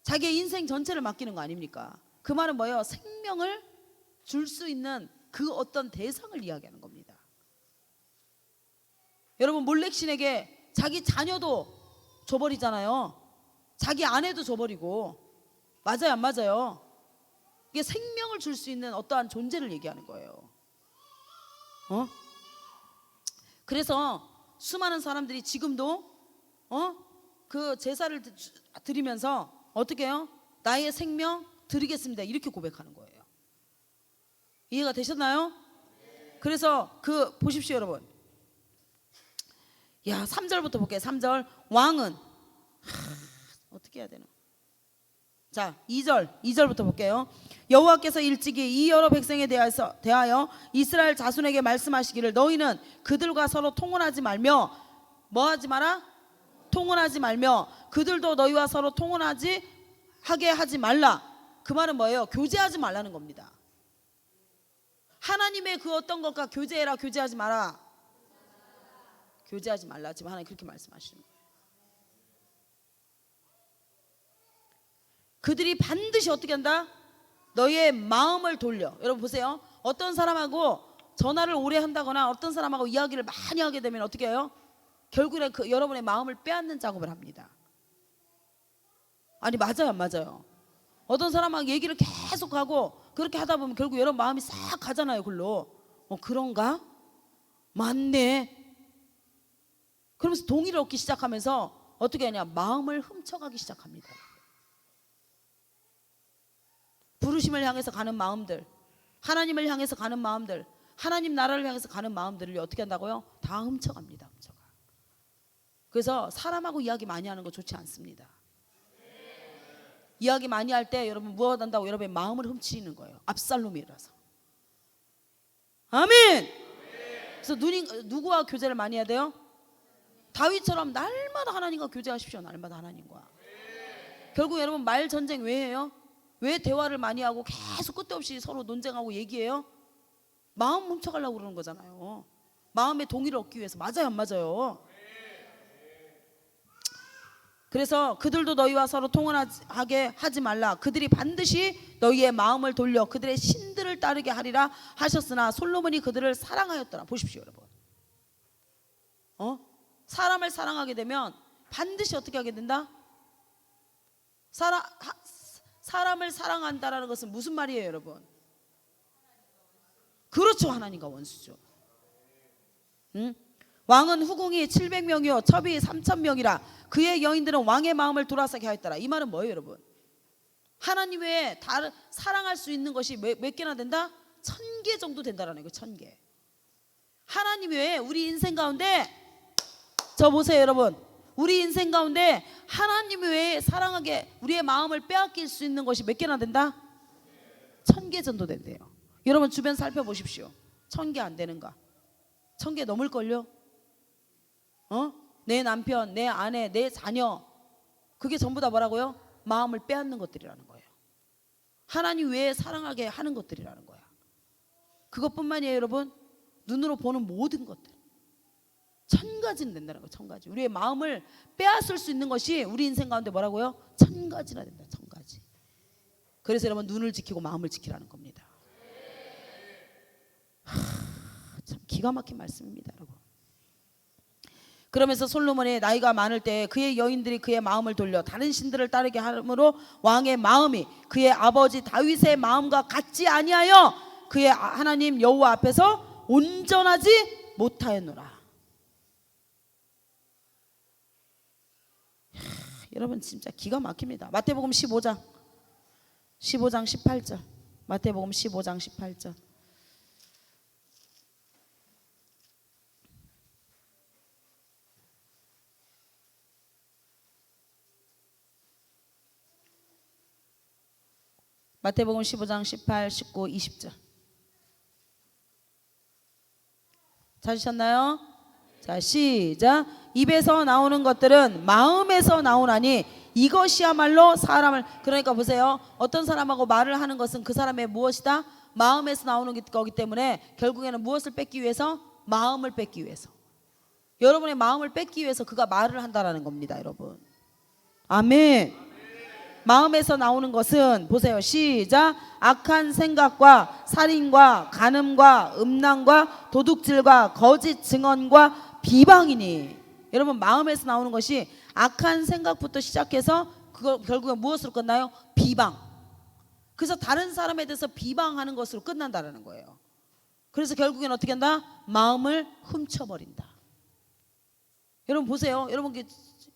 자기의 인생 전체를 맡기는 거 아닙니까? 그 말은 뭐예요? 생명을 줄 수 있는 그 어떤 대상을 이야기하는 겁니다. 여러분, 몰렉신에게 자기 자녀도 줘버리잖아요. 자기 아내도 줘버리고. 맞아요 안 맞아요? 이게 생명을 줄 수 있는 어떠한 존재를 얘기하는 거예요. 그래서 수많은 사람들이 지금도 그 제사를 드리면서 어떻게 해요? 나의 생명 드리겠습니다 이렇게 고백하는 거예요. 이해가 되셨나요? 그래서 그 보십시오 여러분. 야, 3절부터 볼게요. 3절. 왕은 어떻게 해야 되나? 자, 2절부터 볼게요. 여호와께서 일찍이 이 여러 백성에 대하여 이스라엘 자손에게 말씀하시기를 너희는 그들과 서로 통혼하지 말며 뭐하지 마라? 통혼하지 말며 그들도 너희와 서로 통혼하지 하게 하지 말라. 그 말은 뭐예요? 교제하지 말라는 겁니다. 하나님의 그 어떤 것과 교제해라, 교제하지 마라. 교제하지 말라. 지금 하나님 그렇게 말씀하시는 거예요. 그들이 반드시 어떻게 한다? 너의 마음을 돌려. 여러분 보세요. 어떤 사람하고 전화를 오래 한다거나 어떤 사람하고 이야기를 많이 하게 되면 어떻게 해요? 결국엔 그 여러분의 마음을 빼앗는 작업을 합니다. 아니 맞아요 안 맞아요? 어떤 사람하고 얘기를 계속 하고 그렇게 하다 보면 결국 여러분 마음이 싹 가잖아요. 글로. 그런가? 맞네. 그러면서 동의를 얻기 시작하면서 어떻게 하냐? 마음을 훔쳐가기 시작합니다. 부르심을 향해서 가는 마음들, 하나님을 향해서 가는 마음들, 하나님 나라를 향해서 가는 마음들을 어떻게 한다고요? 다 훔쳐갑니다. 훔쳐가. 그래서 사람하고 이야기 많이 하는 거 좋지 않습니다. 이야기 많이 할 때 여러분 무엇 한다고? 여러분의 마음을 훔치는 거예요. 압살롬이라서. 아멘. 그래서 누구와 교제를 많이 해야 돼요? 다윗처럼 날마다 하나님과 교제하십시오. 날마다 하나님과. 결국 여러분 말 전쟁 왜 해요? 왜 대화를 많이 하고 계속 끝도 없이 서로 논쟁하고 얘기해요? 마음 훔쳐가려고 그러는 거잖아요. 마음의 동의를 얻기 위해서. 맞아요, 안 맞아요? 그래서 그들도 너희와 서로 통혼하게 하지 말라. 그들이 반드시 너희의 마음을 돌려 그들의 신들을 따르게 하리라 하셨으나 솔로몬이 그들을 사랑하였더라. 보십시오, 여러분. 사람을 사랑하게 되면 반드시 어떻게 하게 된다? 사람을 사랑한다라는 것은 무슨 말이에요, 여러분? 그렇죠, 하나님과 원수죠. 왕은 후궁이 700명이요 첩이 3000명이라 그의 여인들은 왕의 마음을 돌아서게 하였더라. 이 말은 뭐예요, 여러분? 하나님 외에 사랑할 수 있는 것이 몇 개나 된다? 1000개 정도 된다라는 거예요. 1000개. 하나님 외에 우리 인생 가운데, 저 보세요, 여러분. 우리 인생 가운데 하나님 외에 사랑하게 우리의 마음을 빼앗길 수 있는 것이 몇 개나 된다? 1000개 정도 된대요. 여러분 주변 살펴보십시오. 1000개 안 되는가? 1000개 넘을걸요? 내 남편, 내 아내, 내 자녀, 그게 전부 다 뭐라고요? 마음을 빼앗는 것들이라는 거예요. 하나님 외에 사랑하게 하는 것들이라는 거야. 그것뿐만이에요, 여러분. 눈으로 보는 모든 것들 1000가지는 된다는 거예요. 1000가지. 우리의 마음을 빼앗을 수 있는 것이 우리 인생 가운데 뭐라고요? 1000가지나 된다. 1000가지. 그래서 여러분 눈을 지키고 마음을 지키라는 겁니다. 참 기가 막힌 말씀입니다, 여러분. 그러면서 솔로몬의 나이가 많을 때 그의 여인들이 그의 마음을 돌려 다른 신들을 따르게 하므로 왕의 마음이 그의 아버지 다윗의 마음과 같지 아니하여 그의 하나님 여호와 앞에서 온전하지 못하였노라. 여러분 진짜 기가 막힙니다. 마태복음 15장 18절. 마태복음 15장 18절. 마태복음 15장 18, 19, 20절. 찾으셨나요? 자, 시작. 입에서 나오는 것들은 마음에서 나오나니 이것이야말로 사람을, 그러니까 보세요. 어떤 사람하고 말을 하는 것은 그 사람의 무엇이다? 마음에서 나오는 거기 때문에 결국에는 무엇을 뺏기 위해서? 마음을 뺏기 위해서. 여러분의 마음을 뺏기 위해서 그가 말을 한다라는 겁니다, 여러분. 아멘. 마음에서 나오는 것은 보세요. 시작. 악한 생각과 살인과 간음과 음란과 도둑질과 거짓 증언과 비방이니. 여러분 마음에서 나오는 것이 악한 생각부터 시작해서 그거 결국엔 무엇으로 끝나요? 비방. 그래서 다른 사람에 대해서 비방하는 것으로 끝난다는 거예요. 그래서 결국엔 어떻게 한다? 마음을 훔쳐버린다. 여러분 보세요. 여러분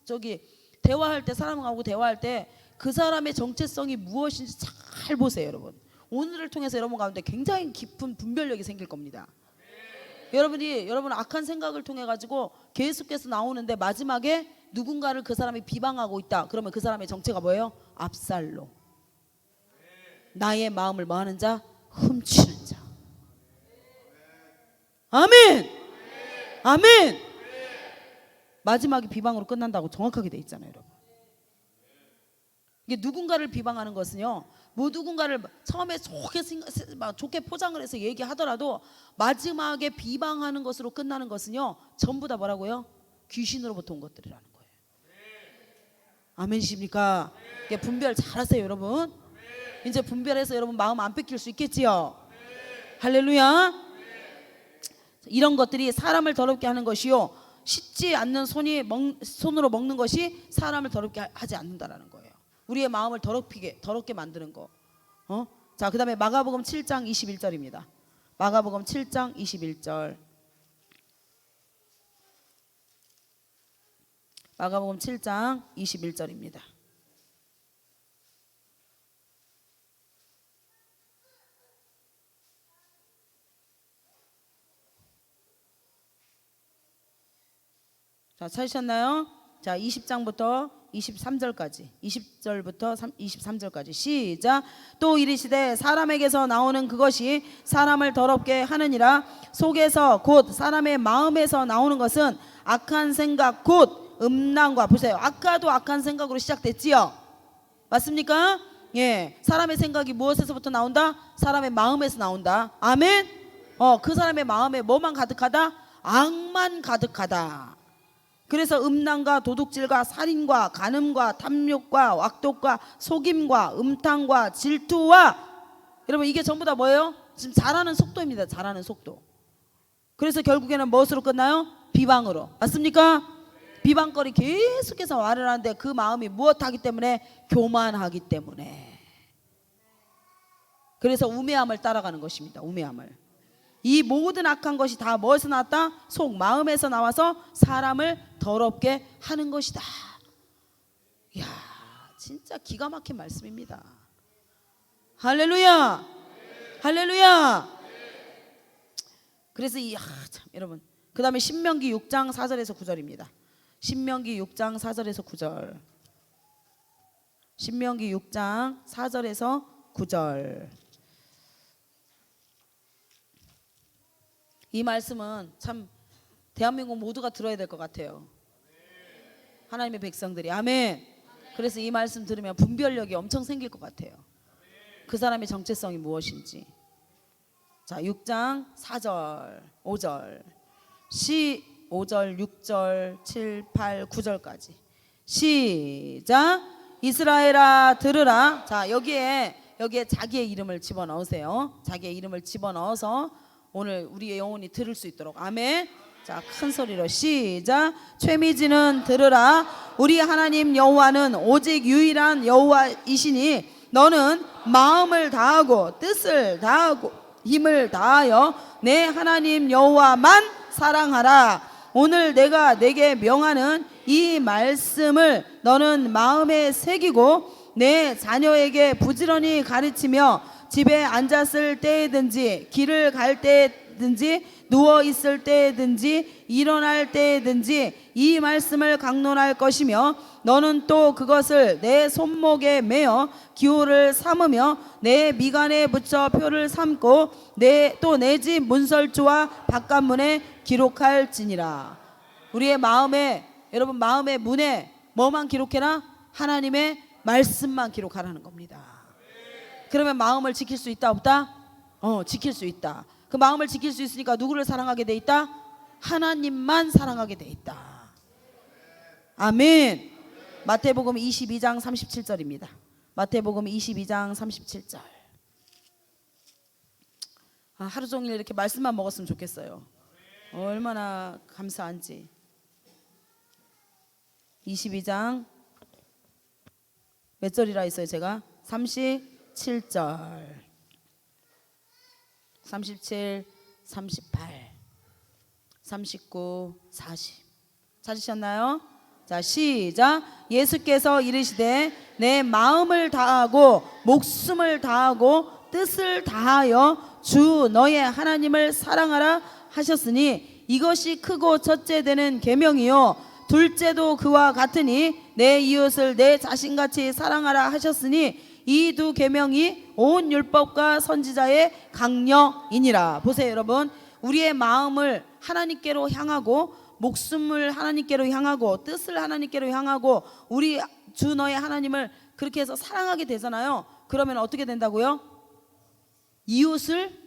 저기 대화할 때, 사람하고 대화할 때 그 사람의 정체성이 무엇인지 잘 보세요, 여러분. 오늘을 통해서 여러분 가운데 굉장히 깊은 분별력이 생길 겁니다. 여러분 악한 생각을 통해 가지고 계속해서 나오는데 마지막에 누군가를 그 사람이 비방하고 있다. 그러면 그 사람의 정체가 뭐예요? 압살롬. 나의 마음을 뭐하는 자? 훔치는 자. 아멘. 아멘. 마지막에 비방으로 끝난다고 정확하게 돼 있잖아요, 여러분. 이게 누군가를 비방하는 것은요, 뭐 누군가를 처음에 좋게 포장을 해서 얘기하더라도 마지막에 비방하는 것으로 끝나는 것은요, 전부 다 뭐라고요? 귀신으로부터 온 것들이라는 거예요. 아멘이십니까? 이게 분별 잘하세요, 여러분. 이제 분별해서 여러분 마음 안 뺏길 수 있겠지요. 할렐루야. 이런 것들이 사람을 더럽게 하는 것이요, 씻지 않는 손으로 먹는 것이 사람을 더럽게 하지 않는다라는 거예요. 우리의 마음을 더럽게 만드는 거. 자, 그 다음에 마가복음 7장 21절입니다. 마가복음 7장 21절. 마가복음 7장 21절입니다. 자, 찾으셨나요? 자, 20장부터 23절까지, 20절부터 23절까지 시작. 또 이르시되 사람에게서 나오는 그것이 사람을 더럽게 하느니라. 속에서 곧 사람의 마음에서 나오는 것은 악한 생각 곧 음란과, 보세요. 아까도 악한 생각으로 시작됐지요. 맞습니까? 예, 사람의 생각이 무엇에서부터 나온다? 사람의 마음에서 나온다. 아멘. 그 사람의 마음에 뭐만 가득하다? 악만 가득하다. 그래서 음란과 도둑질과 살인과 간음과 탐욕과 왁독과 속임과 음탕과 질투와, 여러분 이게 전부 다 뭐예요? 지금 자라는 속도입니다. 자라는 속도. 그래서 결국에는 무엇으로 끝나요? 비방으로. 맞습니까? 비방거리 계속해서 말을 하는데 그 마음이 무엇하기 때문에? 교만하기 때문에. 그래서 우매함을 따라가는 것입니다. 우매함을. 이 모든 악한 것이 다 뭐에서 나왔다? 속 마음에서 나와서 사람을 더럽게 하는 것이다. 이야, 진짜 기가 막힌 말씀입니다. 할렐루야, 할렐루야. 그래서 참 여러분, 그 다음에 신명기 6장 4절에서 9절입니다. 신명기 6장 4절에서 9절. 신명기 6장 4절에서 9절. 이 말씀은 참 대한민국 모두가 들어야 될 것 같아요. 하나님의 백성들이. 아멘. 그래서 이 말씀 들으면 분별력이 엄청 생길 것 같아요. 그 사람의 정체성이 무엇인지. 자, 6장 4절 5절 5절 6절 7 8 9절까지 시작. 이스라엘아 들으라. 자, 여기에 자기의 이름을 집어넣으세요. 자기의 이름을 집어넣어서 오늘 우리의 영혼이 들을 수 있도록. 아멘. 자, 큰 소리로 시작. 최미지는 들으라. 우리 하나님 여호와는 오직 유일한 여호와이시니 너는 마음을 다하고 뜻을 다하고 힘을 다하여 내 하나님 여호와만 사랑하라. 오늘 내가 내게 명하는 이 말씀을 너는 마음에 새기고 내 자녀에게 부지런히 가르치며 집에 앉았을 때든지 길을 갈 때든지 누워 있을 때든지 일어날 때든지 이 말씀을 강론할 것이며 너는 또 그것을 내 손목에 매어 기호를 삼으며 내 미간에 붙여 표를 삼고 또 내 집 문설주와 바깥문에 기록할지니라. 우리의 마음에, 여러분 마음의 문에 뭐만 기록해라? 하나님의 말씀만 기록하라는 겁니다. 그러면 마음을 지킬 수 있다 없다? 지킬 수 있다. 그 마음을 지킬 수 있으니까 누구를 사랑하게 돼 있다? 하나님만 사랑하게 돼 있다. 아멘. 마태복음 22장 37절입니다. 마태복음 22장 37절. 하루 종일 이렇게 말씀만 먹었으면 좋겠어요. 얼마나 감사한지. 22장 몇 절이라 했어요 제가? 37절 37, 38, 39, 40 찾으셨나요? 자, 시작. 예수께서 이르시되 내 마음을 다하고 목숨을 다하고 뜻을 다하여 주 너의 하나님을 사랑하라 하셨으니 이것이 크고 첫째 되는 계명이요 둘째도 그와 같으니 내 이웃을 내 자신같이 사랑하라 하셨으니 이 두 계명이 온 율법과 선지자의 강령이니라. 보세요 여러분, 우리의 마음을 하나님께로 향하고 목숨을 하나님께로 향하고 뜻을 하나님께로 향하고 우리 주 너의 하나님을 그렇게 해서 사랑하게 되잖아요. 그러면 어떻게 된다고요? 이웃을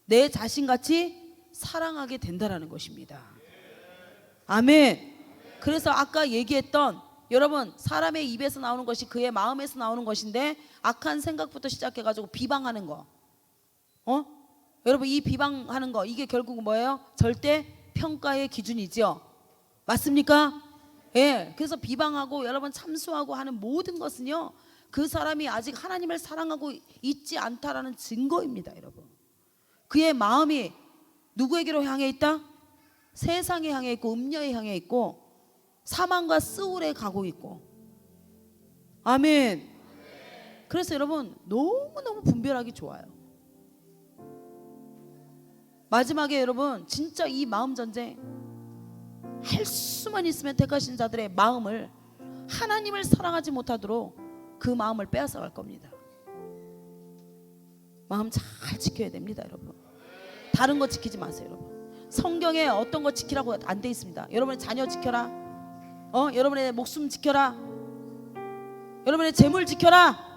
내 자신같이 사랑하게 된다라는 것입니다. 아멘. 그래서 아까 얘기했던, 여러분 사람의 입에서 나오는 것이 그의 마음에서 나오는 것인데 악한 생각부터 시작해가지고 비방하는 거, 여러분 이 비방하는 거 이게 결국 뭐예요? 절대 평가의 기준이죠. 맞습니까? 예. 그래서 비방하고 여러분 참수하고 하는 모든 것은요 그 사람이 아직 하나님을 사랑하고 있지 않다라는 증거입니다. 여러분 그의 마음이 누구에게로 향해 있다? 세상에 향해 있고 음녀에 향해 있고 사망과 스울에 가고 있고. 아멘. 그래서 여러분 너무너무 분별하기 좋아요. 마지막에 여러분 진짜 이 마음 전쟁 할 수만 있으면 택하신 자들의 마음을 하나님을 사랑하지 못하도록 그 마음을 빼앗아 갈 겁니다. 마음 잘 지켜야 됩니다. 여러분 다른 거 지키지 마세요. 여러분 성경에 어떤 거 지키라고 안 돼 있습니다. 여러분의 자녀 지켜라, 여러분의 목숨 지켜라, 여러분의 재물 지켜라.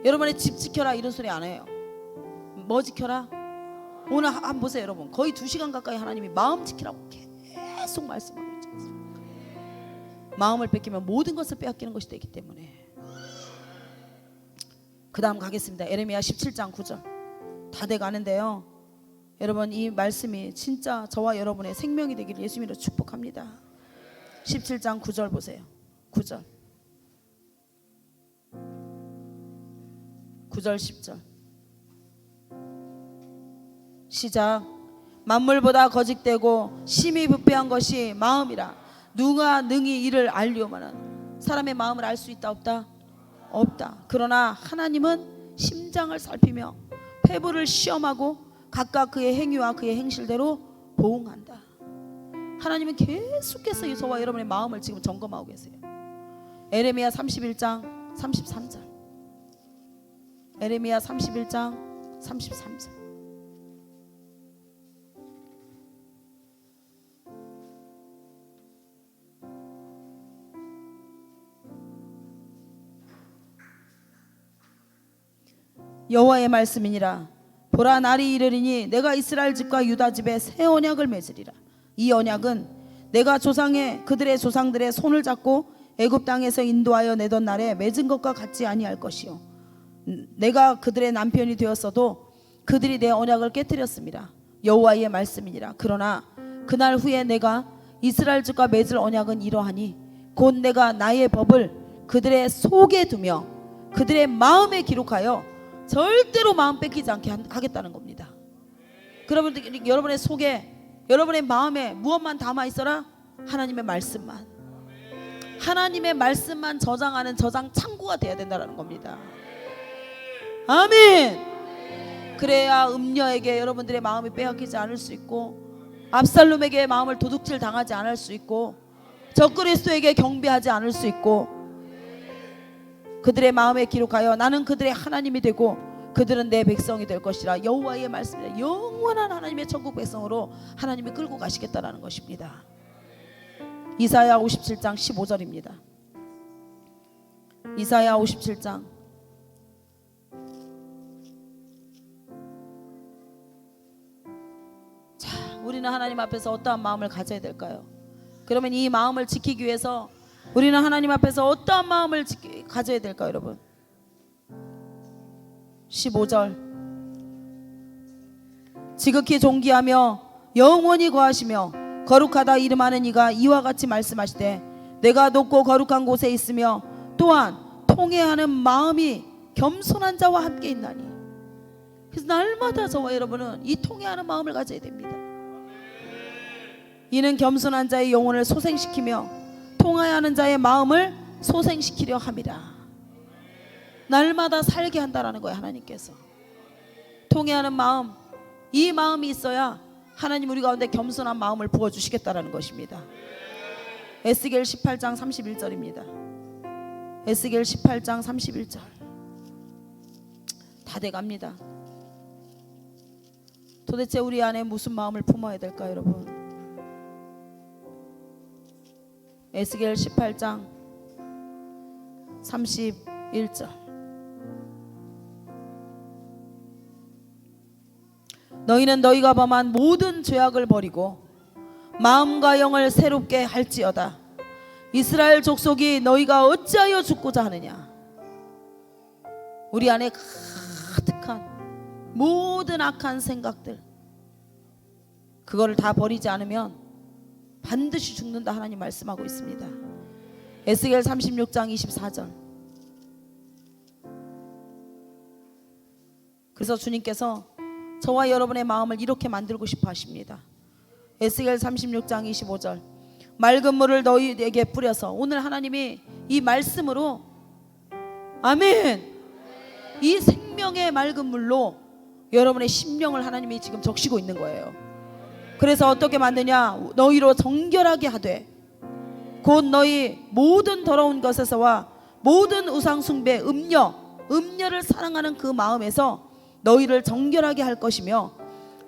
여러분의 집 지켜라 이런 소리 안 해요. 뭐 지켜라? 오늘 한번 보세요 여러분. 거의 2시간 가까이 하나님이 마음 지키라고 계속 말씀하고 있잖아요. 마음을 뺏기면 모든 것을 빼앗기는 것이 되기 때문에. 그 다음 가겠습니다. 에레미야 17장 9절. 다 돼가는데요, 여러분 이 말씀이 진짜 저와 여러분의 생명이 되기를 예수님으로 축복합니다. 17장 9절 보세요. 9절 10절 시작. 만물보다 거짓되고 심히 부패한 것이 마음이라 누가 능히 이를 알리오마는. 사람의 마음을 알 수 있다 없다? 없다. 그러나 하나님은 심장을 살피며 폐부를 시험하고 각각 그의 행위와 그의 행실대로 보응한다. 하나님은 계속해서 저와 여러분의 마음을 지금 점검하고 계세요. 에레미야 31장 33절. 에레미야 31장 33절. 여호와의 말씀이니라. 보라, 날이 이르리니 내가 이스라엘 집과 유다 집에 새 언약을 맺으리라. 이 언약은 내가 그들의 조상들의 손을 잡고 애굽 땅에서 인도하여 내던 날에 맺은 것과 같지 아니할 것이요, 내가 그들의 남편이 되었어도 그들이 내 언약을 깨뜨렸습니다. 여호와의 말씀이니라. 그러나 그날 후에 내가 이스라엘 집과 맺을 언약은 이러하니 곧 내가 나의 법을 그들의 속에 두며 그들의 마음에 기록하여 절대로 마음 뺏기지 않게 하겠다는 겁니다. 여러분들, 여러분의 속에, 여러분의 마음에 무엇만 담아 있어라? 하나님의 말씀만. 하나님의 말씀만 저장하는 저장 창고가 돼야 된다는 겁니다. 아멘. 그래야 음녀에게 여러분들의 마음이 빼앗기지 않을 수 있고, 압살롬에게 마음을 도둑질 당하지 않을 수 있고, 적그리스도에게 경배하지 않을 수 있고, 그들의 마음에 기록하여 나는 그들의 하나님이 되고 그들은 내 백성이 될 것이라. 여호와의 말씀이다. 영원한 하나님의 천국 백성으로 하나님이 끌고 가시겠다라는 것입니다. 이사야 57장 15절입니다. 이사야 57장 15절. 우리는 하나님 앞에서 어떠한 마음을 가져야 될까요? 그러면 이 마음을 지키기 위해서 우리는 하나님 앞에서 어떠한 마음을 가져야 될까요, 여러분? 15절. 지극히 존귀하며 영원히 거하시며 거룩하다 이름하는 이가 이와 같이 말씀하시되, 내가 높고 거룩한 곳에 있으며 또한 통회하는 마음이 겸손한 자와 함께 있나니. 그래서 날마다 저와 여러분은 이 통회하는 마음을 가져야 됩니다. 이는 겸손한 자의 영혼을 소생시키며 통하여하는 자의 마음을 소생시키려 함이라. 날마다 살게 한다라는 거예요. 하나님께서 통해하는 마음, 이 마음이 있어야 하나님 우리 가운데 겸손한 마음을 부어주시겠다라는 것입니다. 에스겔 18장 31절입니다. 에스겔 18장 31절. 다 돼갑니다. 도대체 우리 안에 무슨 마음을 품어야 될까요, 여러분? 에스겔 18장 31절. 너희는 너희가 범한 모든 죄악을 버리고 마음과 영을 새롭게 할지어다. 이스라엘 족속이 너희가 어찌하여 죽고자 하느냐. 우리 안에 가득한 모든 악한 생각들, 그거를 다 버리지 않으면 반드시 죽는다 하나님 말씀하고 있습니다. 에스겔 36장 24절. 그래서 주님께서 저와 여러분의 마음을 이렇게 만들고 싶어 하십니다. 에스겔 36장 25절. 맑은 물을 너희에게 뿌려서, 오늘 하나님이 이 말씀으로, 아멘, 이 생명의 맑은 물로 여러분의 심령을 하나님이 지금 적시고 있는 거예요. 그래서 어떻게 만드냐? 너희로 정결하게 하되 곧 너희 모든 더러운 것에서와 모든 우상 숭배, 음녀를 사랑하는 그 마음에서 너희를 정결하게 할 것이며,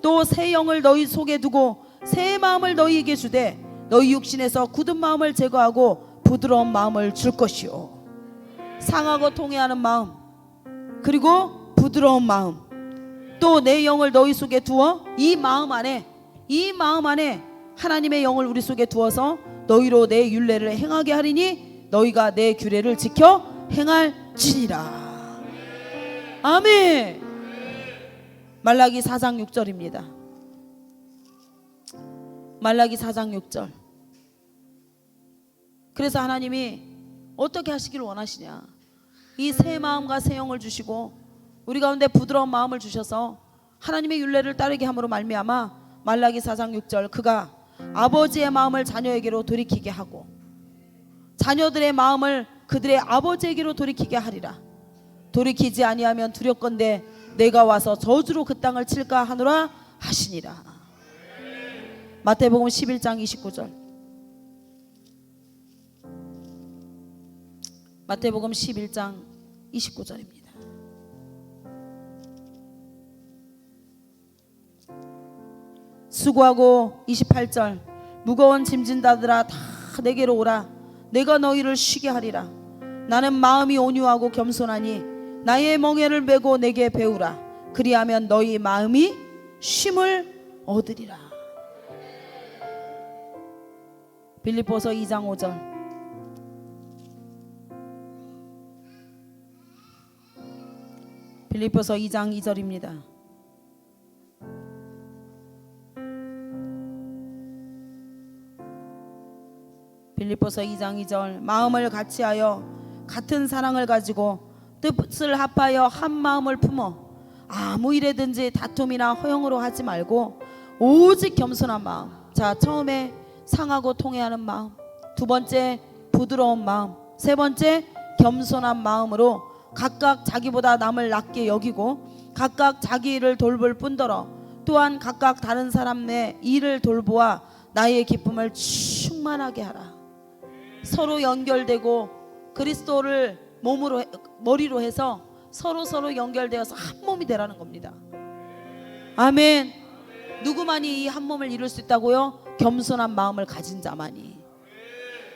또 새 영을 너희 속에 두고 새 마음을 너희에게 주되 너희 육신에서 굳은 마음을 제거하고 부드러운 마음을 줄 것이요. 상하고 통해하는 마음, 그리고 부드러운 마음, 또 내 영을 너희 속에 두어 이 마음 안에 하나님의 영을 우리 속에 두어서 너희로 내 율례를 행하게 하리니 너희가 내 규례를 지켜 행할지니라. 아멘. 말라기 4장 6절입니다. 말라기 4장 6절. 그래서 하나님이 어떻게 하시기를 원하시냐, 이 새 마음과 새 영을 주시고 우리 가운데 부드러운 마음을 주셔서 하나님의 율례를 따르게 함으로 말미암아 말라기 4장 6절, 그가 아버지의 마음을 자녀에게로 돌이키게 하고 자녀들의 마음을 그들의 아버지에게로 돌이키게 하리라. 돌이키지 아니하면 두렵건대 내가 와서 저주로 그 땅을 칠까 하노라 하시니라. 마태복음 11장 29절. 마태복음 11장 29절입니다. 수고하고 28절, 무거운 짐진 자들아 다 내게로 오라. 내가 너희를 쉬게 하리라. 나는 마음이 온유하고 겸손하니 나의 멍에를 메고 내게 배우라. 그리하면 너희 마음이 쉼을 얻으리라. 빌립보서 2장 5절. 빌립보서 2장 2절입니다. 빌립보서 2장 2절. 마음을 같이하여 같은 사랑을 가지고 뜻을 합하여 한 마음을 품어 아무 일에든지 다툼이나 허영으로 하지 말고 오직 겸손한 마음. 자, 처음에 상하고 통회하는 마음, 두 번째 부드러운 마음, 세 번째 겸손한 마음으로 각각 자기보다 남을 낮게 여기고 각각 자기 일을 돌볼 뿐더러 또한 각각 다른 사람의 일을 돌보아 나의 기쁨을 충만하게 하라. 서로 연결되고 그리스도를 몸으로 머리로 해서 서로 연결되어서 한 몸이 되라는 겁니다. 아멘. 누구만이 이 한 몸을 이룰 수 있다고요? 겸손한 마음을 가진 자만이.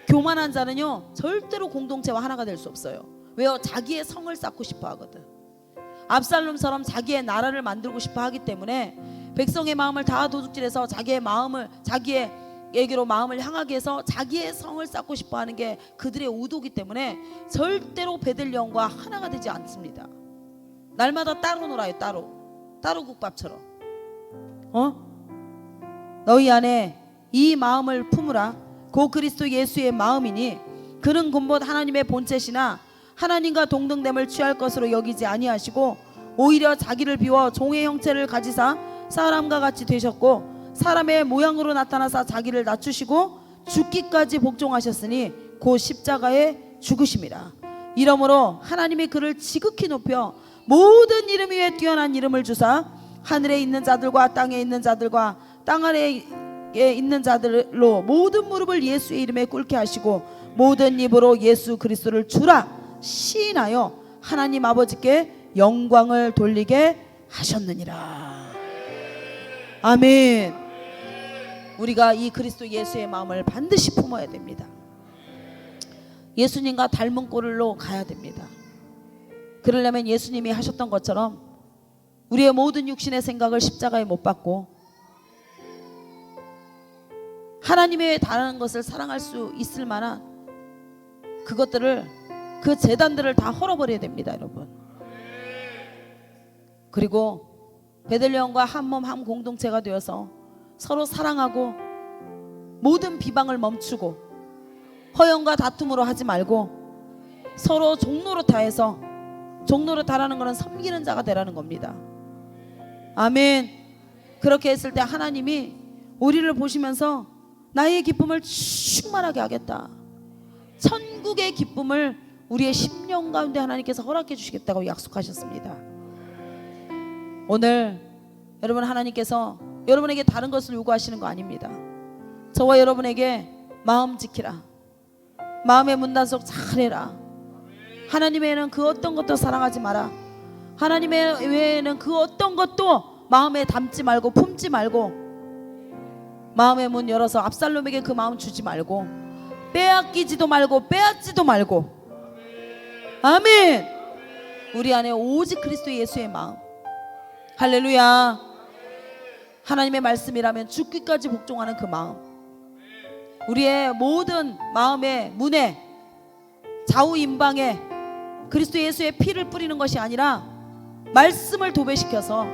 교만한 자는요 절대로 공동체와 하나가 될 수 없어요. 왜요? 자기의 성을 쌓고 싶어 하거든. 압살롬처럼 자기의 나라를 만들고 싶어 하기 때문에 백성의 마음을 다 도둑질해서 자기에게로 마음을 향하게 해서 자기의 성을 쌓고 싶어 하는 게 그들의 의도이기 때문에 절대로 베들레헴과 하나가 되지 않습니다. 날마다 따로 놀아요. 따로 국밥처럼. 너희 안에 이 마음을 품으라. 고 그리스도 예수의 마음이니 그는 근본 하나님의 본체시나 하나님과 동등됨을 취할 것으로 여기지 아니하시고 오히려 자기를 비워 종의 형체를 가지사 사람과 같이 되셨고 사람의 모양으로 나타나사 자기를 낮추시고 죽기까지 복종하셨으니 곧 십자가에 죽으심이라. 이러므로 하나님이 그를 지극히 높여 모든 이름 위에 뛰어난 이름을 주사 하늘에 있는 자들과 땅에 있는 자들과 땅 아래에 있는 자들로 모든 무릎을 예수의 이름에 꿇게 하시고 모든 입으로 예수 그리스도를 주라 시인하여 하나님 아버지께 영광을 돌리게 하셨느니라. 아멘. 우리가 이 그리스도 예수의 마음을 반드시 품어야 됩니다. 예수님과 닮은 꼴로 가야 됩니다. 그러려면 예수님이 하셨던 것처럼 우리의 모든 육신의 생각을 십자가에 못 박고 하나님의 다른 것을 사랑할 수 있을 만한 그것들을, 그 재단들을 다 헐어버려야 됩니다, 여러분. 그리고 베들레헴과 한 몸 한 공동체가 되어서 서로 사랑하고 모든 비방을 멈추고 허영과 다툼으로 하지 말고 서로 종노릇하여서, 종노릇하라는 것은 섬기는 자가 되라는 겁니다. 아멘. 그렇게 했을 때 하나님이 우리를 보시면서 나의 기쁨을 충만하게 하겠다, 천국의 기쁨을 우리의 심령 가운데 하나님께서 허락해 주시겠다고 약속하셨습니다. 오늘 여러분, 하나님께서 여러분에게 다른 것을 요구하시는 거 아닙니다. 저와 여러분에게 마음 지키라, 마음의 문단속 잘해라, 하나님 외에는 그 어떤 것도 사랑하지 마라, 하나님 외에는 그 어떤 것도 마음에 담지 말고 품지 말고, 마음의 문 열어서 압살롬에게 그 마음 주지 말고 빼앗기지도 말고 빼앗지도 말고. 아멘. 우리 안에 오직 그리스도 예수의 마음. 할렐루야. 하나님의 말씀이라면 죽기까지 복종하는 그 마음. 우리의 모든 마음의 문에 좌우임방에 그리스도 예수의 피를 뿌리는 것이 아니라 말씀을 도배시켜서,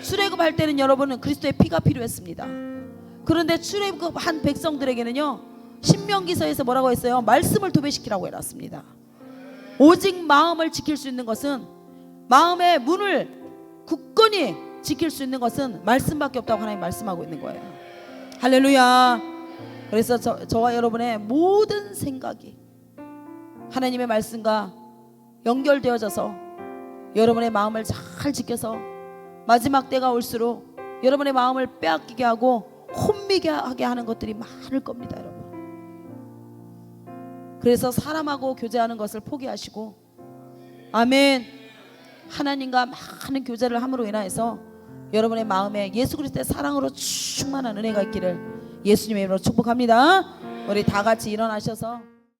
출애굽할 때는 여러분은 그리스도의 피가 필요했습니다. 그런데 출애굽한 백성들에게는요, 신명기서에서 뭐라고 했어요? 말씀을 도배시키라고 해놨습니다. 오직 마음을 지킬 수 있는 것은, 마음의 문을 굳건히 지킬 수 있는 것은 말씀밖에 없다고 하나님 말씀하고 있는 거예요. 할렐루야. 그래서 저와 여러분의 모든 생각이 하나님의 말씀과 연결되어져서 여러분의 마음을 잘 지켜서 마지막 때가 올수록 여러분의 마음을 빼앗기게 하고 혼미게 하게 하는 것들이 많을 겁니다, 여러분. 그래서 사람하고 교제하는 것을 포기하시고, 아멘, 하나님과 많은 교제를 함으로 인하여서 여러분의 마음에 예수 그리스도의 사랑으로 충만한 은혜가 있기를 예수님의 이름으로 축복합니다. 우리 다 같이 일어나셔서